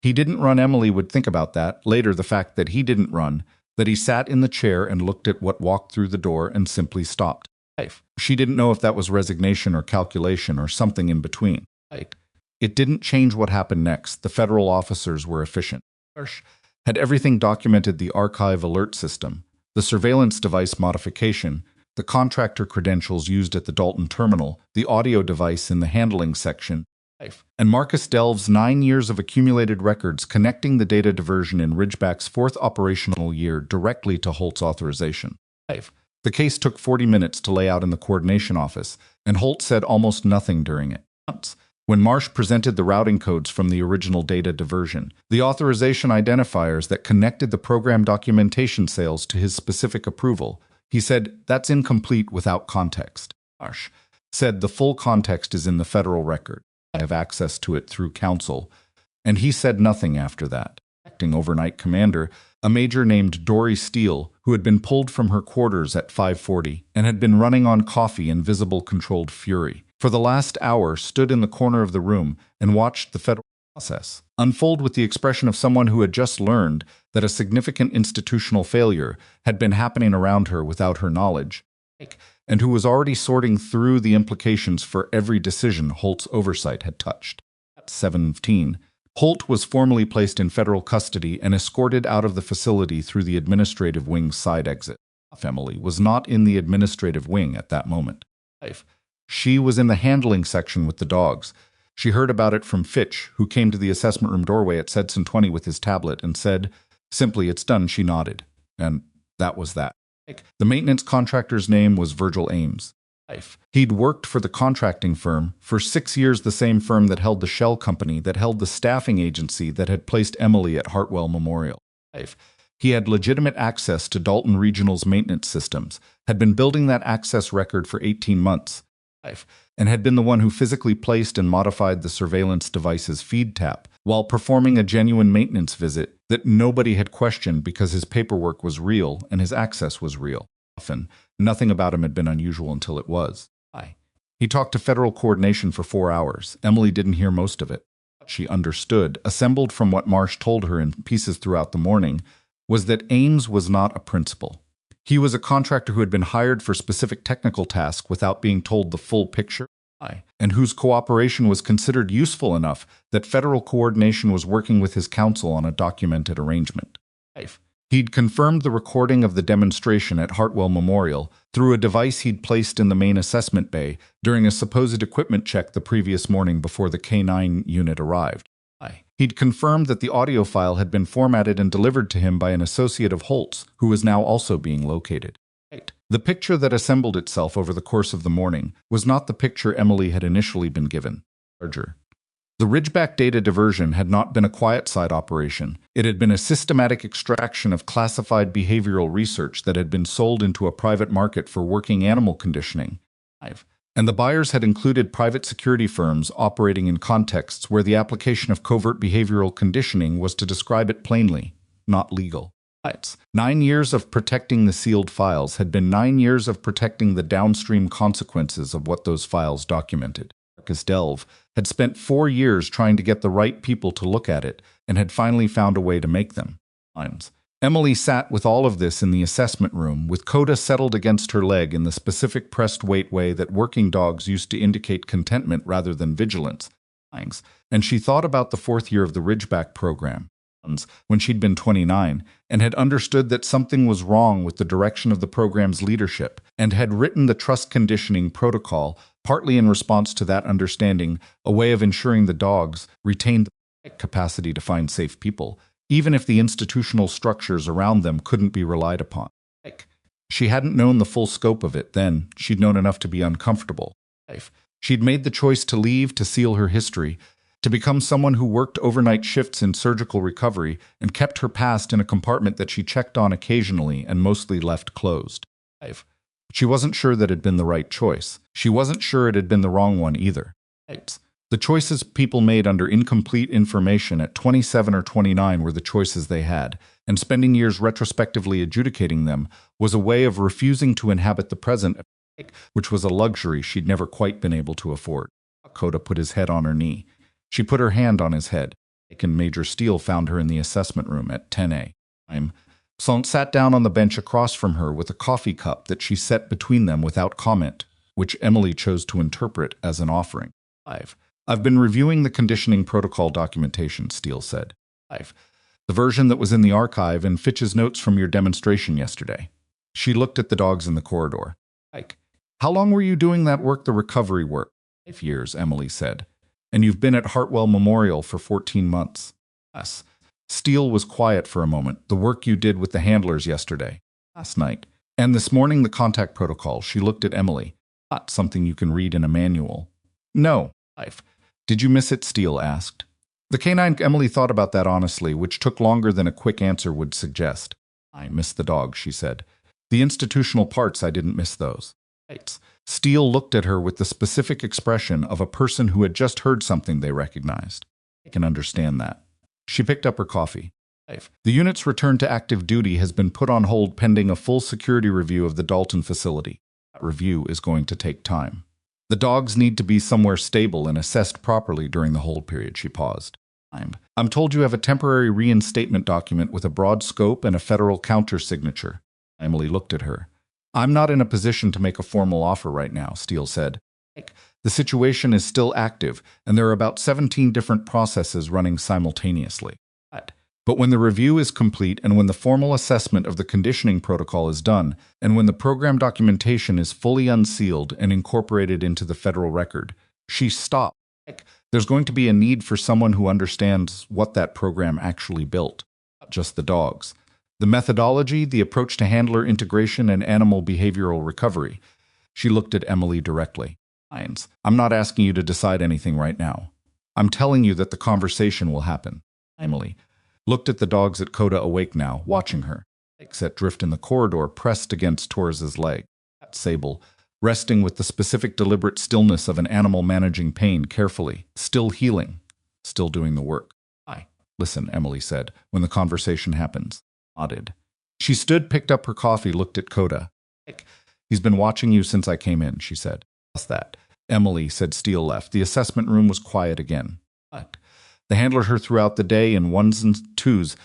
He didn't run. Emily would think about that. Later, the fact that he didn't run, that he sat in the chair and looked at what walked through the door and simply stopped. She didn't know if that was resignation or calculation or something in between. It didn't change what happened next. The federal officers were efficient. Had everything documented: the archive alert system, the surveillance device modification, the contractor credentials used at the Dalton terminal, the audio device in the handling section, and Marcus Delve's 9 years of accumulated records connecting the data diversion in Ridgeback's 4th operational year directly to Holt's authorization. The case took 40 minutes to lay out in the coordination office, and Holt said almost nothing during it. When Marsh presented the routing codes from the original data diversion, the authorization identifiers that connected the program documentation sales to his specific approval, he said, "That's incomplete without context." Marsh said, "The full context is in the federal record. I have access to it through counsel." And he said nothing after that. Acting overnight commander, a major named Dory Steele, who had been pulled from her quarters at 5:40 and had been running on coffee in visible controlled fury, for the last hour stood in the corner of the room and watched the federal process unfold with the expression of someone who had just learned that a significant institutional failure had been happening around her without her knowledge, and who was already sorting through the implications for every decision Holt's oversight had touched. At 7:15, Holt was formally placed in federal custody and escorted out of the facility through the administrative wing's side exit. Emily was not in the administrative wing at that moment. She was in the handling section with the dogs. She heard about it from Fitch, who came to the assessment room doorway at 7:20 with his tablet and said, simply, "It's done." She nodded. And that was that. The maintenance contractor's name was Virgil Ames. He'd worked for the contracting firm for 6 years, the same firm that held the shell company, that held the staffing agency that had placed Emily at Hartwell Memorial. He had legitimate access to Dalton Regional's maintenance systems, had been building that access record for 18 months, and had been the one who physically placed and modified the surveillance device's feed tap while performing a genuine maintenance visit that nobody had questioned because his paperwork was real and his access was real. Often, nothing about him had been unusual until it was. He talked to federal coordination for 4 hours. Emily didn't hear most of it. She understood, assembled from what Marsh told her in pieces throughout the morning, was that Ames was not a principal. He was a contractor who had been hired for specific technical tasks without being told the full picture, and whose cooperation was considered useful enough that federal coordination was working with his counsel on a documented arrangement. He'd confirmed the recording of the demonstration at Hartwell Memorial through a device he'd placed in the main assessment bay during a supposed equipment check the previous morning before the K9 unit arrived. He'd confirmed that the audio file had been formatted and delivered to him by an associate of Holt's, who was now also being located. The picture that assembled itself over the course of the morning was not the picture Emily had initially been given. Larger. The Ridgeback data diversion had not been a quiet side operation. It had been a systematic extraction of classified behavioral research that had been sold into a private market for working animal conditioning. And the buyers had included private security firms operating in contexts where the application of covert behavioral conditioning was, to describe it plainly, not legal. 9 years of protecting the sealed files had been 9 years of protecting the downstream consequences of what those files documented. Marcus Delve had spent 4 years trying to get the right people to look at it and had finally found a way to make them. Emily sat with all of this in the assessment room, with Coda settled against her leg in the specific pressed weight way that working dogs used to indicate contentment rather than vigilance. And she thought about the 4th year of the Ridgeback program, when she'd been 29, and had understood that something was wrong with the direction of the program's leadership, and had written the trust conditioning protocol, partly in response to that understanding, a way of ensuring the dogs retained the capacity to find safe people, even if the institutional structures around them couldn't be relied upon. She hadn't known the full scope of it then. She'd known enough to be uncomfortable. She'd made the choice to leave to seal her history, to become someone who worked overnight shifts in surgical recovery and kept her past in a compartment that she checked on occasionally and mostly left closed. She wasn't sure that it had been the right choice. She wasn't sure it had been the wrong one either. The choices people made under incomplete information at 27 or 29 were the choices they had, and spending years retrospectively adjudicating them was a way of refusing to inhabit the present, which was a luxury she'd never quite been able to afford. Coda put his head on her knee. She put her hand on his head, and Major Steele found her in the assessment room at 10 a.m. Slant sat down on the bench across from her with a coffee cup that she set between them without comment, which Emily chose to interpret as an offering. I've been reviewing the conditioning protocol documentation, Steele said. The version that was in the archive and Fitch's notes from your demonstration yesterday. She looked at the dogs in the corridor. How long were you doing that work, the recovery work? 5 years, Emily said. And you've been at Hartwell Memorial for 14 months. Yes. Steele was quiet for a moment. The work you did with the handlers yesterday. Last night. And this morning the contact protocol. She looked at Emily. Not something you can read in a manual. No. Did you miss it? Steele asked. The K9 Emily thought about that honestly, which took longer than a quick answer would suggest. I missed the dog, she said. The institutional parts, I didn't miss those. Steele looked at her with the specific expression of a person who had just heard something they recognized. I can understand that. She picked up her coffee. The unit's return to active duty has been put on hold pending a full security review of the Dalton facility. That review is going to take time. The dogs need to be somewhere stable and assessed properly during the hold period, she paused. I'm told you have a temporary reinstatement document with a broad scope and a federal counter-signature. Emily looked at her. I'm not in a position to make a formal offer right now, Steele said. The situation is still active, and there are about 17 different processes running simultaneously. But when the review is complete and when the formal assessment of the conditioning protocol is done, and when the program documentation is fully unsealed and incorporated into the federal record, she stopped. There's going to be a need for someone who understands what that program actually built, not just the dogs. The methodology, the approach to handler integration and animal behavioral recovery. She looked at Emily directly. I'm not asking you to decide anything right now. I'm telling you that the conversation will happen. Emily looked at the dogs at Coda awake now, watching her. Set drift in the corridor pressed against Torres's leg. Sable, resting with the specific deliberate stillness of an animal managing pain carefully, still healing, still doing the work. Listen, Emily said, when the conversation happens. Nodded. She stood, picked up her coffee, looked at Coda. He's been watching you since I came in, she said. What's that? Emily said. Steele left. The assessment room was quiet again. The handler her throughout the day in ones and twos.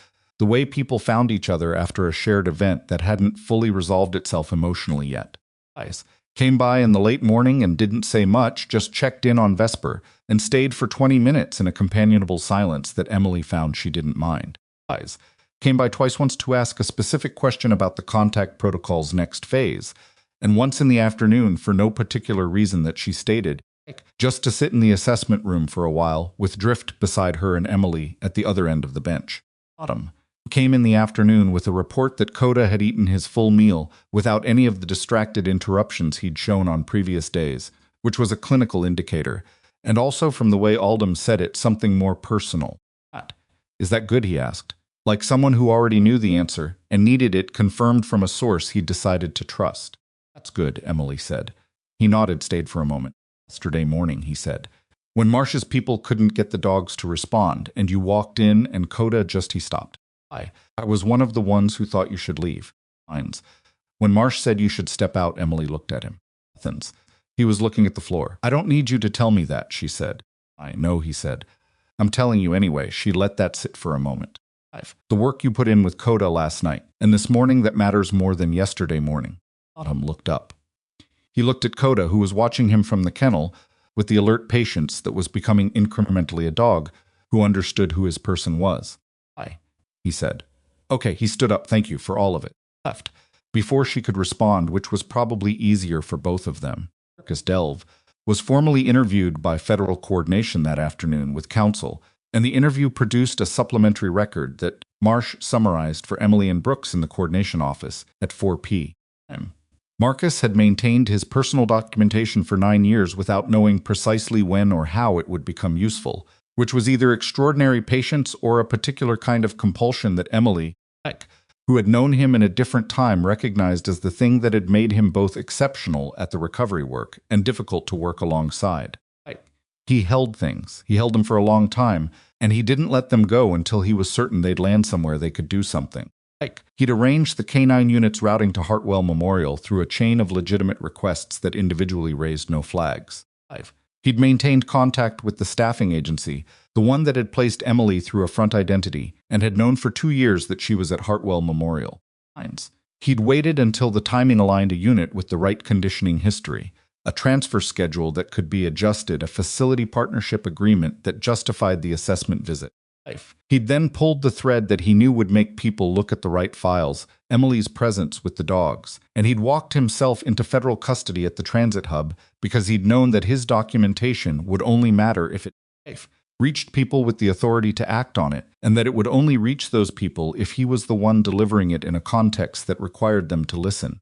The way people found each other after a shared event that hadn't fully resolved itself emotionally yet. Guys came by in the late morning and didn't say much, just checked in on Vesper, and stayed for 20 minutes in a companionable silence that Emily found she didn't mind. Guys came by twice, once to ask a specific question about the contact protocol's next phase, and once in the afternoon for no particular reason that she stated, just to sit in the assessment room for a while, with Drift beside her and Emily at the other end of the bench. Autumn came in the afternoon with a report that Coda had eaten his full meal without any of the distracted interruptions he'd shown on previous days, which was a clinical indicator, and also from the way Aldum said it, something more personal. Is that good, he asked, like someone who already knew the answer and needed it confirmed from a source he'd decided to trust. That's good, Emily said. He nodded, stayed for a moment. Yesterday morning, he said, when Marsh's people couldn't get the dogs to respond, and you walked in and Coda he stopped. I was one of the ones who thought you should leave. Hines. When Marsh said you should step out, Emily looked at him. Athens. He was looking at the floor. I don't need you to tell me that, she said. I know, he said. I'm telling you anyway. She let that sit for a moment. The work you put in with Coda last night, and this morning that matters more than yesterday morning. Autumn looked up. He looked at Coda, who was watching him from the kennel, with the alert patience that was becoming incrementally a dog, who understood who his person was. He said. Okay, he stood up, thank you for all of it. Left. Before she could respond, which was probably easier for both of them, Marcus Delve was formally interviewed by Federal Coordination that afternoon with counsel, and the interview produced a supplementary record that Marsh summarized for Emily and Brooks in the coordination office at 4 p.m. Marcus had maintained his personal documentation for 9 years without knowing precisely when or how it would become useful, which was either extraordinary patience or a particular kind of compulsion that Emily, who had known him in a different time, recognized as the thing that had made him both exceptional at the recovery work and difficult to work alongside. He held things. He held them for a long time, and he didn't let them go until he was certain they'd land somewhere they could do something. He'd arranged the K9 unit's routing to Hartwell Memorial through a chain of legitimate requests that individually raised no flags. He'd maintained contact with the staffing agency, the one that had placed Emily through a front identity, and had known for 2 years that she was at Hartwell Memorial. He'd waited until the timing aligned a unit with the right conditioning history, a transfer schedule that could be adjusted, a facility partnership agreement that justified the assessment visit. He'd then pulled the thread that he knew would make people look at the right files, Emily's presence with the dogs, and he'd walked himself into federal custody at the transit hub because he'd known that his documentation would only matter if it reached people with the authority to act on it, and that it would only reach those people if he was the one delivering it in a context that required them to listen.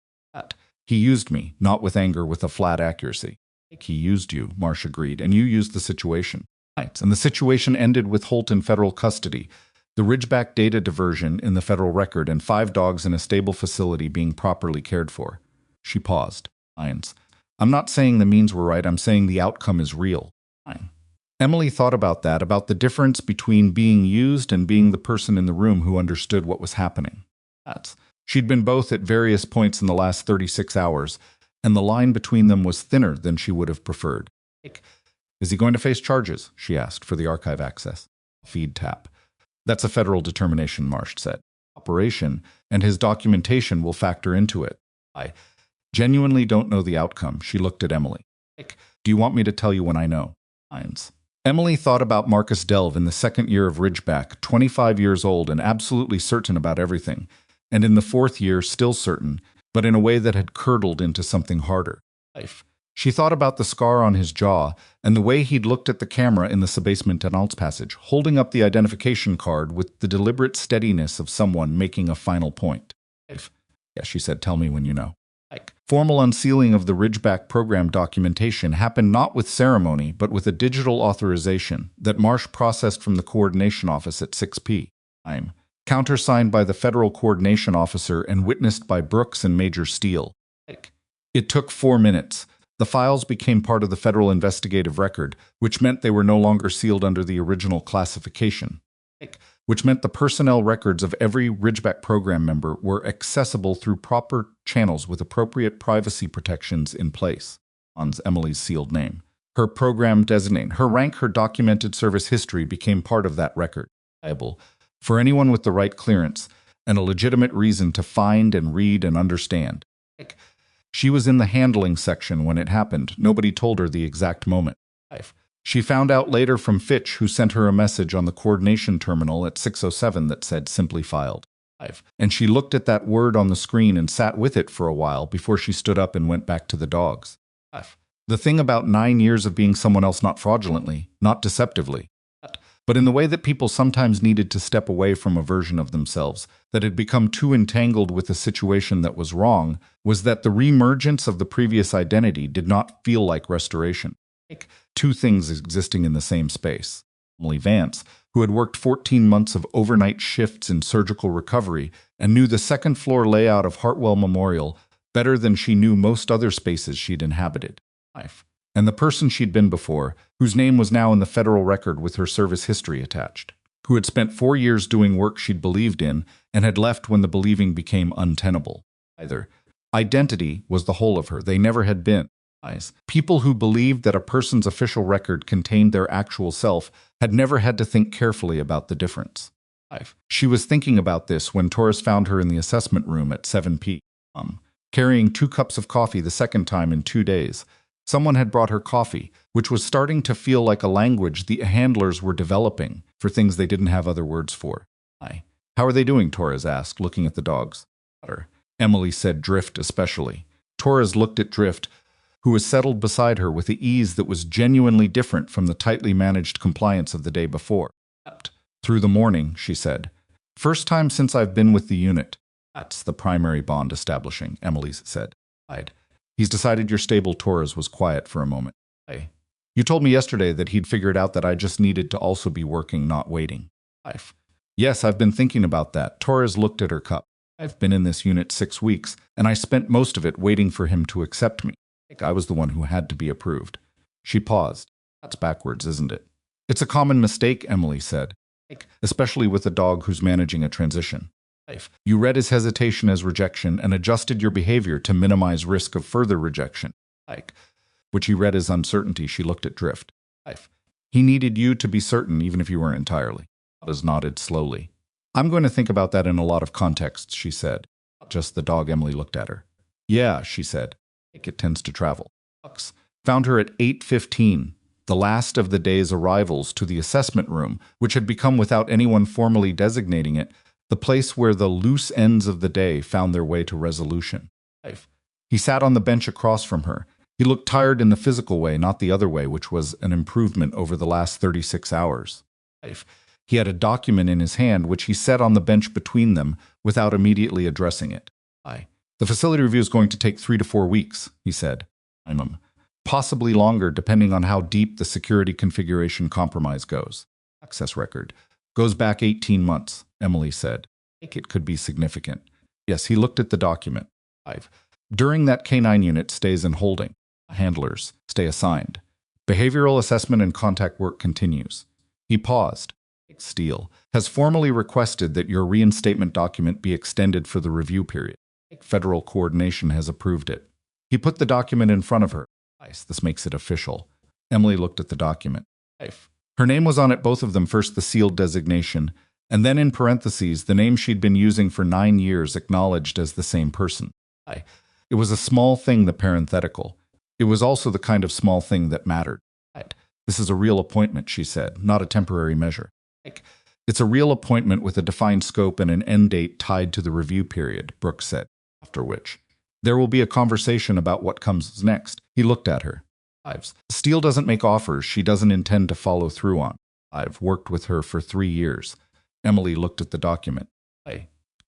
He used me, not with anger, with a flat accuracy. He used you, Marsh agreed, and you used the situation. And the situation ended with Holt in federal custody, the Ridgeback data diversion in the federal record, and 5 dogs in a stable facility being properly cared for. She paused. I'm not saying the means were right, I'm saying the outcome is real. Emily thought about that, about the difference between being used and being the person in the room who understood what was happening. She'd been both at various points in the last 36 hours, and the line between them was thinner than she would have preferred. Is he going to face charges? She asked for the archive access. Feed tap. That's a federal determination, Marsh said. Operation, and his documentation will factor into it. I genuinely don't know the outcome. She looked at Emily. Do you want me to tell you when I know? Emily thought about Marcus Delve in the second year of Ridgeback, 25 years old and absolutely certain about everything, and in the 4th year still certain, but in a way that had curdled into something harder. She thought about the scar on his jaw and the way he'd looked at the camera in the subbasement announced passage, holding up the identification card with the deliberate steadiness of someone making a final point. Yeah, she said, tell me when you know. Formal unsealing of the Ridgeback program documentation happened not with ceremony, but with a digital authorization that Marsh processed from the coordination office at 6 p.m. Countersigned by the federal coordination officer and witnessed by Brooks and Major Steele. It took 4 minutes. The files became part of the federal investigative record, which meant they were no longer sealed under the original classification, which meant the personnel records of every Ridgeback program member were accessible through proper channels with appropriate privacy protections in place. Emily's sealed name, her program designate, her rank, her documented service history became part of that record. for anyone with the right clearance and a legitimate reason to find and read and understand. She was in the handling section when it happened. Nobody told her the exact moment. She found out later from Fitch, who sent her a message on the coordination terminal at 6:07 that said simply filed. And she looked at that word on the screen and sat with it for a while before she stood up and went back to the dogs. The thing about 9 years of being someone else, not fraudulently, not deceptively, but in the way that people sometimes needed to step away from a version of themselves that had become too entangled with a situation that was wrong, was that the reemergence of the previous identity did not feel like restoration. Two things existing in the same space. Emily Vance, who had worked 14 months of overnight shifts in surgical recovery and knew the second-floor layout of Hartwell Memorial better than she knew most other spaces she'd inhabited. And the person she'd been before, whose name was now in the federal record with her service history attached, who had spent 4 years doing work she'd believed in and had left when the believing became untenable. Identity was the whole of her. They never had been. People who believed that a person's official record contained their actual self had never had to think carefully about the difference. She was thinking about this when Torres found her in the assessment room at 7 p.m., carrying 2 cups of coffee the second time in 2 days. Someone had brought her coffee, which was starting to feel like a language the handlers were developing for things they didn't have other words for. How are they doing? Torres asked, looking at the dogs. Emily said Drift especially. Torres looked at Drift, who was settled beside her with the ease that was genuinely different from the tightly managed compliance of the day before. Through the morning, she said. First time since I've been with the unit. That's the primary bond establishing, Emily said. He's decided you're stable. Torres was quiet for a moment. You told me yesterday that he'd figured out that I just needed to also be working, not waiting. Yes, I've been thinking about that. Torres looked at her cup. I've been in this unit 6 weeks, and I spent most of it waiting for him to accept me. I was the one who had to be approved. She paused. That's backwards, isn't it? It's a common mistake, Emily said, especially with a dog who's managing a transition. You read his hesitation as rejection and adjusted your behavior to minimize risk of further rejection, which he read as uncertainty. She looked at Drift. He needed you to be certain, even if you weren't entirely. Oz nodded slowly. I'm going to think about that in a lot of contexts, she said. Not just the dog. Emily looked at her. Yeah, she said. It tends to travel. Found her at 8:15, the last of the day's arrivals to the assessment room, which had become, without anyone formally designating it, the place where the loose ends of the day found their way to resolution. He sat on the bench across from her. He looked tired in the physical way, not the other way, which was an improvement over the last 36 hours. He had a document in his hand, which he set on the bench between them without immediately addressing it. The facility review is going to take 3 to 4 weeks, he said. Possibly longer, depending on how deep the security configuration compromise goes. Access record goes back 18 months, Emily said. It could be significant. Yes, he looked at the document. During that K9 unit stays in holding. Handlers stay assigned. Behavioral assessment and contact work continues. He paused. Steele has formally requested that your reinstatement document be extended for the review period. Federal coordination has approved it. He put the document in front of her. This makes it official. Emily looked at the document. Her name was on it, both of them. First the sealed designation, and then in parentheses the name she'd been using for 9 years, acknowledged as the same person. It was a small thing, the parenthetical. It was also the kind of small thing that mattered. This is a real appointment, she said, not a temporary measure. It's a real appointment with a defined scope and an end date tied to the review period, Brooks said, after which there will be a conversation about what comes next. He looked at her. Steele doesn't make offers she doesn't intend to follow through on. I've worked with her for 3 years. Emily looked at the document.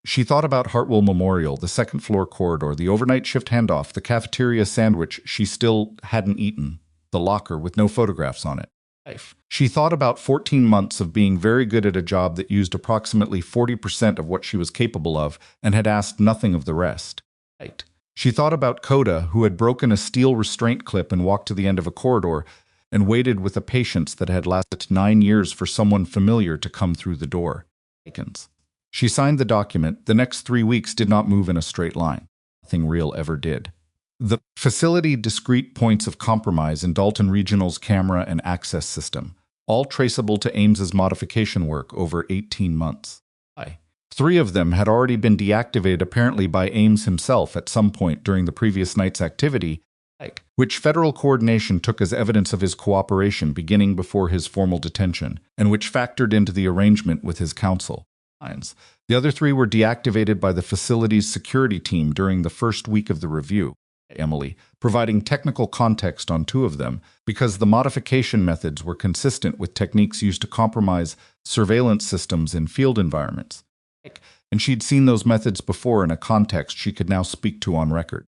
She thought about Hartwell Memorial, the second-floor corridor, the overnight shift handoff, the cafeteria sandwich she still hadn't eaten, the locker with no photographs on it. She thought about 14 months of being very good at a job that used approximately 40% of what she was capable of and had asked nothing of the rest. She thought about Coda, who had broken a steel restraint clip and walked to the end of a corridor and waited with a patience that had lasted 9 years for someone familiar to come through the door. She signed the document. The next 3 weeks did not move in a straight line. Nothing real ever did. The facility discrete points of compromise in Dalton Regional's camera and access system, all traceable to Ames's modification work over 18 months. 3 of them had already been deactivated apparently by Ames himself at some point during the previous night's activity, which federal coordination took as evidence of his cooperation beginning before his formal detention, and which factored into the arrangement with his counsel. The other 3 were deactivated by the facility's security team during the first week of the review, Emily, providing technical context on 2 of them because the modification methods were consistent with techniques used to compromise surveillance systems in field environments. And she'd seen those methods before in a context she could now speak to on record.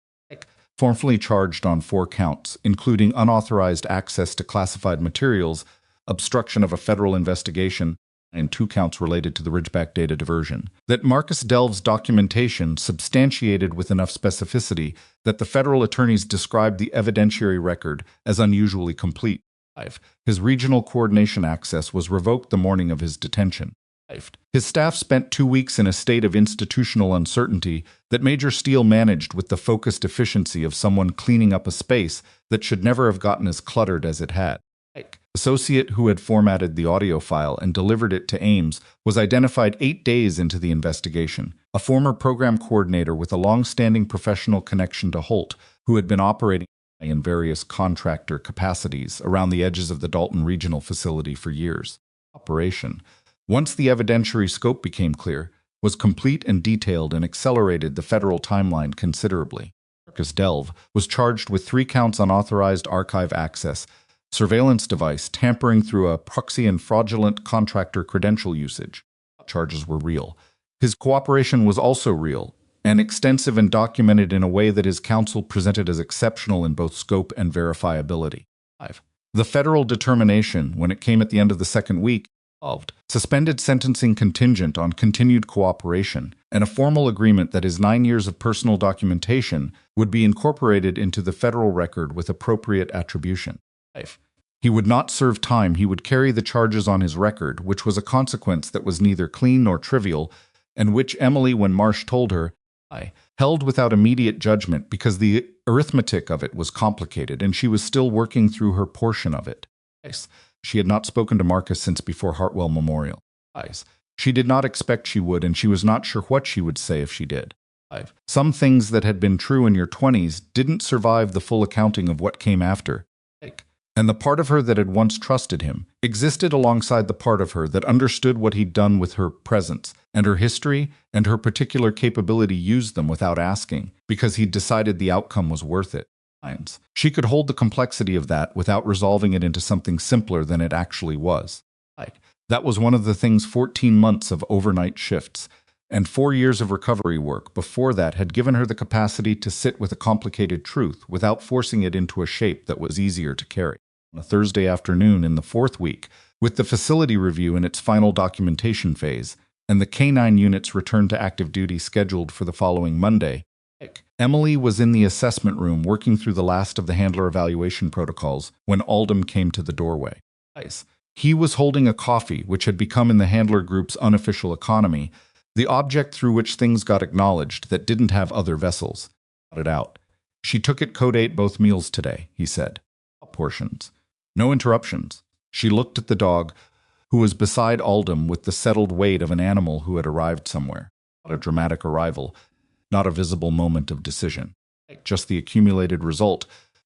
Formally charged on 4 counts, including unauthorized access to classified materials, obstruction of a federal investigation, and 2 counts related to the Ridgeback data diversion. That Marcus Delve's documentation substantiated with enough specificity that the federal attorneys described the evidentiary record as unusually complete. His regional coordination access was revoked the morning of his detention. His staff spent 2 weeks in a state of institutional uncertainty that Major Steele managed with the focused efficiency of someone cleaning up a space that should never have gotten as cluttered as it had. Associate who had formatted the audio file and delivered it to Ames was identified 8 days into the investigation, a former program coordinator with a long-standing professional connection to Holt, who had been operating in various contractor capacities around the edges of the Dalton Regional facility for years. Operation, once the evidentiary scope became clear, was complete and detailed and accelerated the federal timeline considerably. Marcus Delve was charged with 3 counts unauthorized archive access, surveillance device, tampering through a proxy, and fraudulent contractor credential usage. Charges were real. His cooperation was also real, and extensive and documented in a way that his counsel presented as exceptional in both scope and verifiability. The federal determination, when it came at the end of the 2nd week, involved suspended sentencing contingent on continued cooperation, and a formal agreement that his 9 years of personal documentation would be incorporated into the federal record with appropriate attribution. He would not serve time, he would carry the charges on his record, which was a consequence that was neither clean nor trivial, and which Emily, when Marsh told her, held without immediate judgment because the arithmetic of it was complicated and she was still working through her portion of it. She had not spoken to Marcus since before Hartwell Memorial. She did not expect she would, and she was not sure what she would say if she did. Some things that had been true in your 20s didn't survive the full accounting of what came after. And the part of her that had once trusted him existed alongside the part of her that understood what he'd done with her presence, and her history, and her particular capability used them without asking, because he'd decided the outcome was worth it. She could hold the complexity of that without resolving it into something simpler than it actually was. That was one of the things 14 months of overnight shifts and 4 years of recovery work before that had given her the capacity to sit with a complicated truth without forcing it into a shape that was easier to carry. On a Thursday afternoon in the 4th week, with the facility review in its final documentation phase, and the K9 units returned to active duty scheduled for the following Monday, Emily was in the assessment room working through the last of the handler evaluation protocols when Oldham came to the doorway. He was holding a coffee, which had become in the handler group's unofficial economy, the object through which things got acknowledged that didn't have other vessels. Got it out. She took it code 8 both meals today, he said. Portions. No interruptions. She looked at the dog, who was beside Oldham with the settled weight of an animal who had arrived somewhere. Not a dramatic arrival, not a visible moment of decision. Just the accumulated result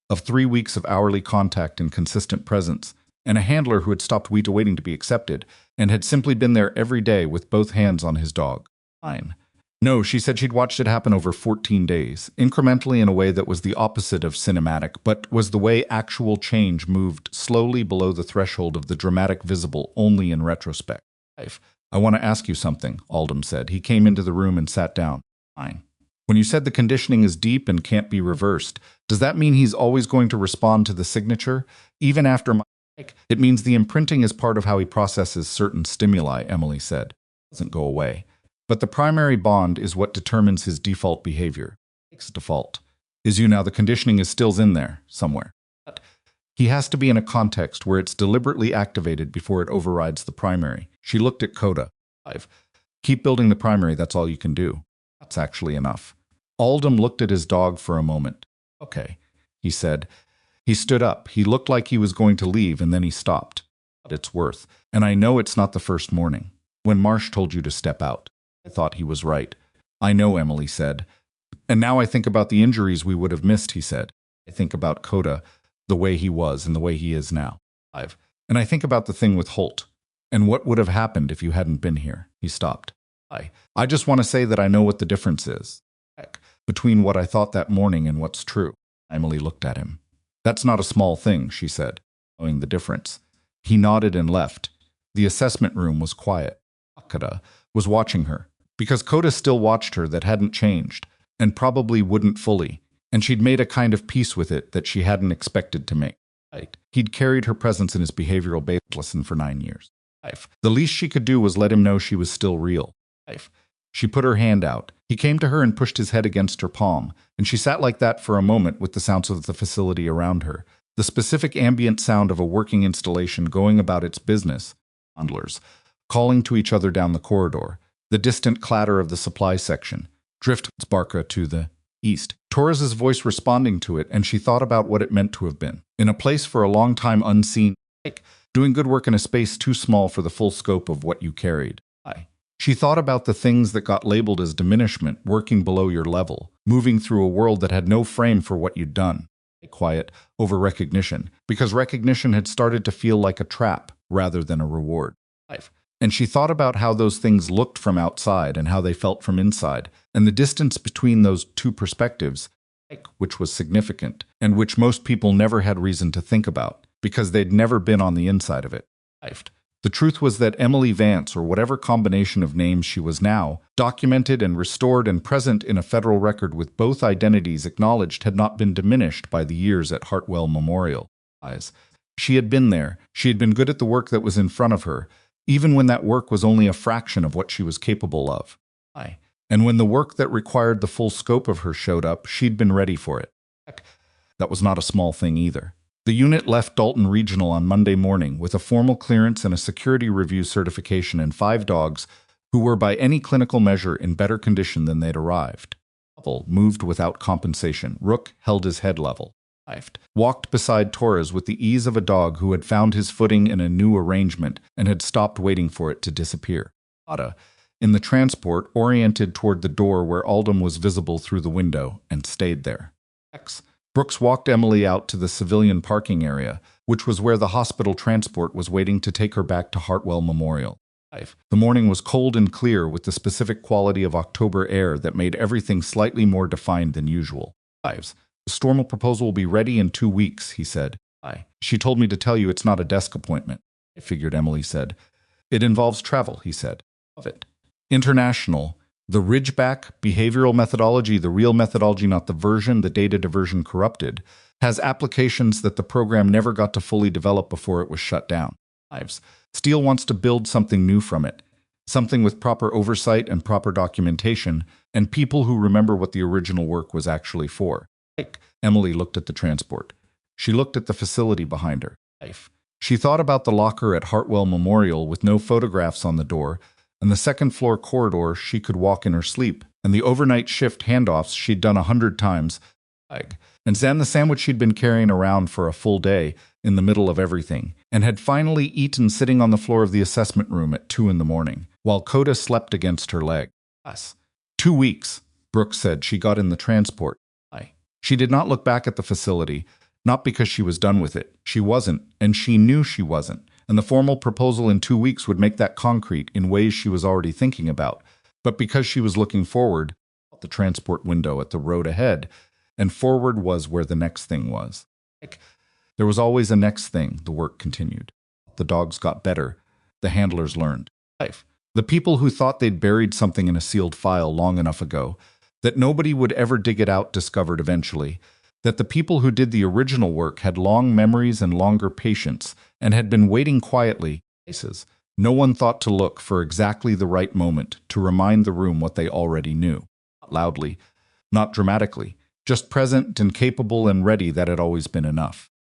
of 3 weeks of hourly contact and consistent presence, and a handler who had stopped waiting to be accepted, and had simply been there every day with both hands on his dog. Fine. No, she said she'd watched it happen over 14 days, incrementally in a way that was the opposite of cinematic, but was the way actual change moved slowly below the threshold of the dramatic visible only in retrospect. I want to ask you something, Oldham said. He came into the room and sat down. Fine. When you said the conditioning is deep and can't be reversed, does that mean he's always going to respond to the signature, even after my... It means the imprinting is part of how he processes certain stimuli, Emily said. It doesn't go away. But the primary bond is what determines his default behavior. It's default. Now the conditioning is still in there, somewhere. But he has to be in a context where it's deliberately activated before it overrides the primary. She looked at Coda. 5. Keep building the primary, that's all you can do. That's actually enough. Oldham looked at his dog for a moment. Okay, he said. He stood up. He looked like he was going to leave, and then he stopped. It's worth. And I know it's not the first morning. When Marsh told you to step out, I thought he was right. I know, Emily said. And now I think about the injuries we would have missed, he said. I think about Coda, the way he was and the way he is now. And I think about the thing with Holt. And what would have happened if you hadn't been here? He stopped. I just want to say that I know what the difference is. Between what I thought that morning and what's true. Emily looked at him. That's not a small thing, she said, knowing the difference. He nodded and left. The assessment room was quiet. Coda was watching her, because Coda still watched her that hadn't changed, and probably wouldn't fully, and she'd made a kind of peace with it that she hadn't expected to make. He'd carried her presence in his behavioral-based lesson for 9 years. The least she could do was let him know she was still real. She put her hand out. He came to her and pushed his head against her palm, and she sat like that for a moment with the sounds of the facility around her, the specific ambient sound of a working installation going about its business, handlers, calling to each other down the corridor, the distant clatter of the supply section, drift Barca to the east, Torres's voice responding to it, and she thought about what it meant to have been, in a place for a long time unseen, doing good work in a space too small for the full scope of what you carried. She thought about the things that got labeled as diminishment, working below your level, moving through a world that had no frame for what you'd done. Quiet over recognition, because recognition had started to feel like a trap rather than a reward. And she thought about how those things looked from outside and how they felt from inside, and the distance between those two perspectives, which was significant, and which most people never had reason to think about, because they'd never been on the inside of it. The truth was that Emily Vance, or whatever combination of names she was now, documented and restored and present in a federal record with both identities acknowledged, had not been diminished by the years at Hartwell Memorial. She had been there. She had been good at the work that was in front of her, even when that work was only a fraction of what she was capable of. And when the work that required the full scope of her showed up, she'd been ready for it. That was not a small thing either. The unit left Dalton Regional on Monday morning with a formal clearance and a security review certification and 5 dogs who were by any clinical measure in better condition than they'd arrived. Moved without compensation. Rook held his head level. Walked beside Torres with the ease of a dog who had found his footing in a new arrangement and had stopped waiting for it to disappear. Ada, in the transport, oriented toward the door where Aldham was visible through the window, and stayed there. Brooks walked Emily out to the civilian parking area, which was where the hospital transport was waiting to take her back to Hartwell Memorial. The morning was cold and clear with the specific quality of October air that made everything slightly more defined than usual. The stormal proposal will be ready in 2 weeks, he said. She told me to tell you it's not a desk appointment, I figured, Emily said. It involves travel, he said. Of it. International. The Ridgeback behavioral methodology, the real methodology, not the version the data diversion corrupted, has applications that the program never got to fully develop before it was shut down. Steele wants to build something new from it, something with proper oversight and proper documentation, and people who remember what the original work was actually for. Emily looked at the transport. She looked at the facility behind her. She thought about the locker at Hartwell Memorial with no photographs on the door, and the second-floor corridor she could walk in her sleep, and the overnight shift handoffs she'd done 100 times, and then the sandwich she'd been carrying around for a full day in the middle of everything, and had finally eaten sitting on the floor of the assessment room at 2 in the morning, while Coda slept against her leg. 2 weeks, Brooks said. She got in the transport. She did not look back at the facility, not because she was done with it. She wasn't, and she knew she wasn't. And the formal proposal in 2 weeks would make that concrete in ways she was already thinking about, but because she was looking forward, out the transport window at the road ahead, and forward was where the next thing was. There was always a next thing, the work continued. The dogs got better. The handlers learned. The people who thought they'd buried something in a sealed file long enough ago, that nobody would ever dig it out, discovered eventually, that the people who did the original work had long memories and longer patience, and had been waiting quietly. No one thought to look for exactly the right moment to remind the room what they already knew. Not loudly, not dramatically, just present and capable and ready. That had always been enough.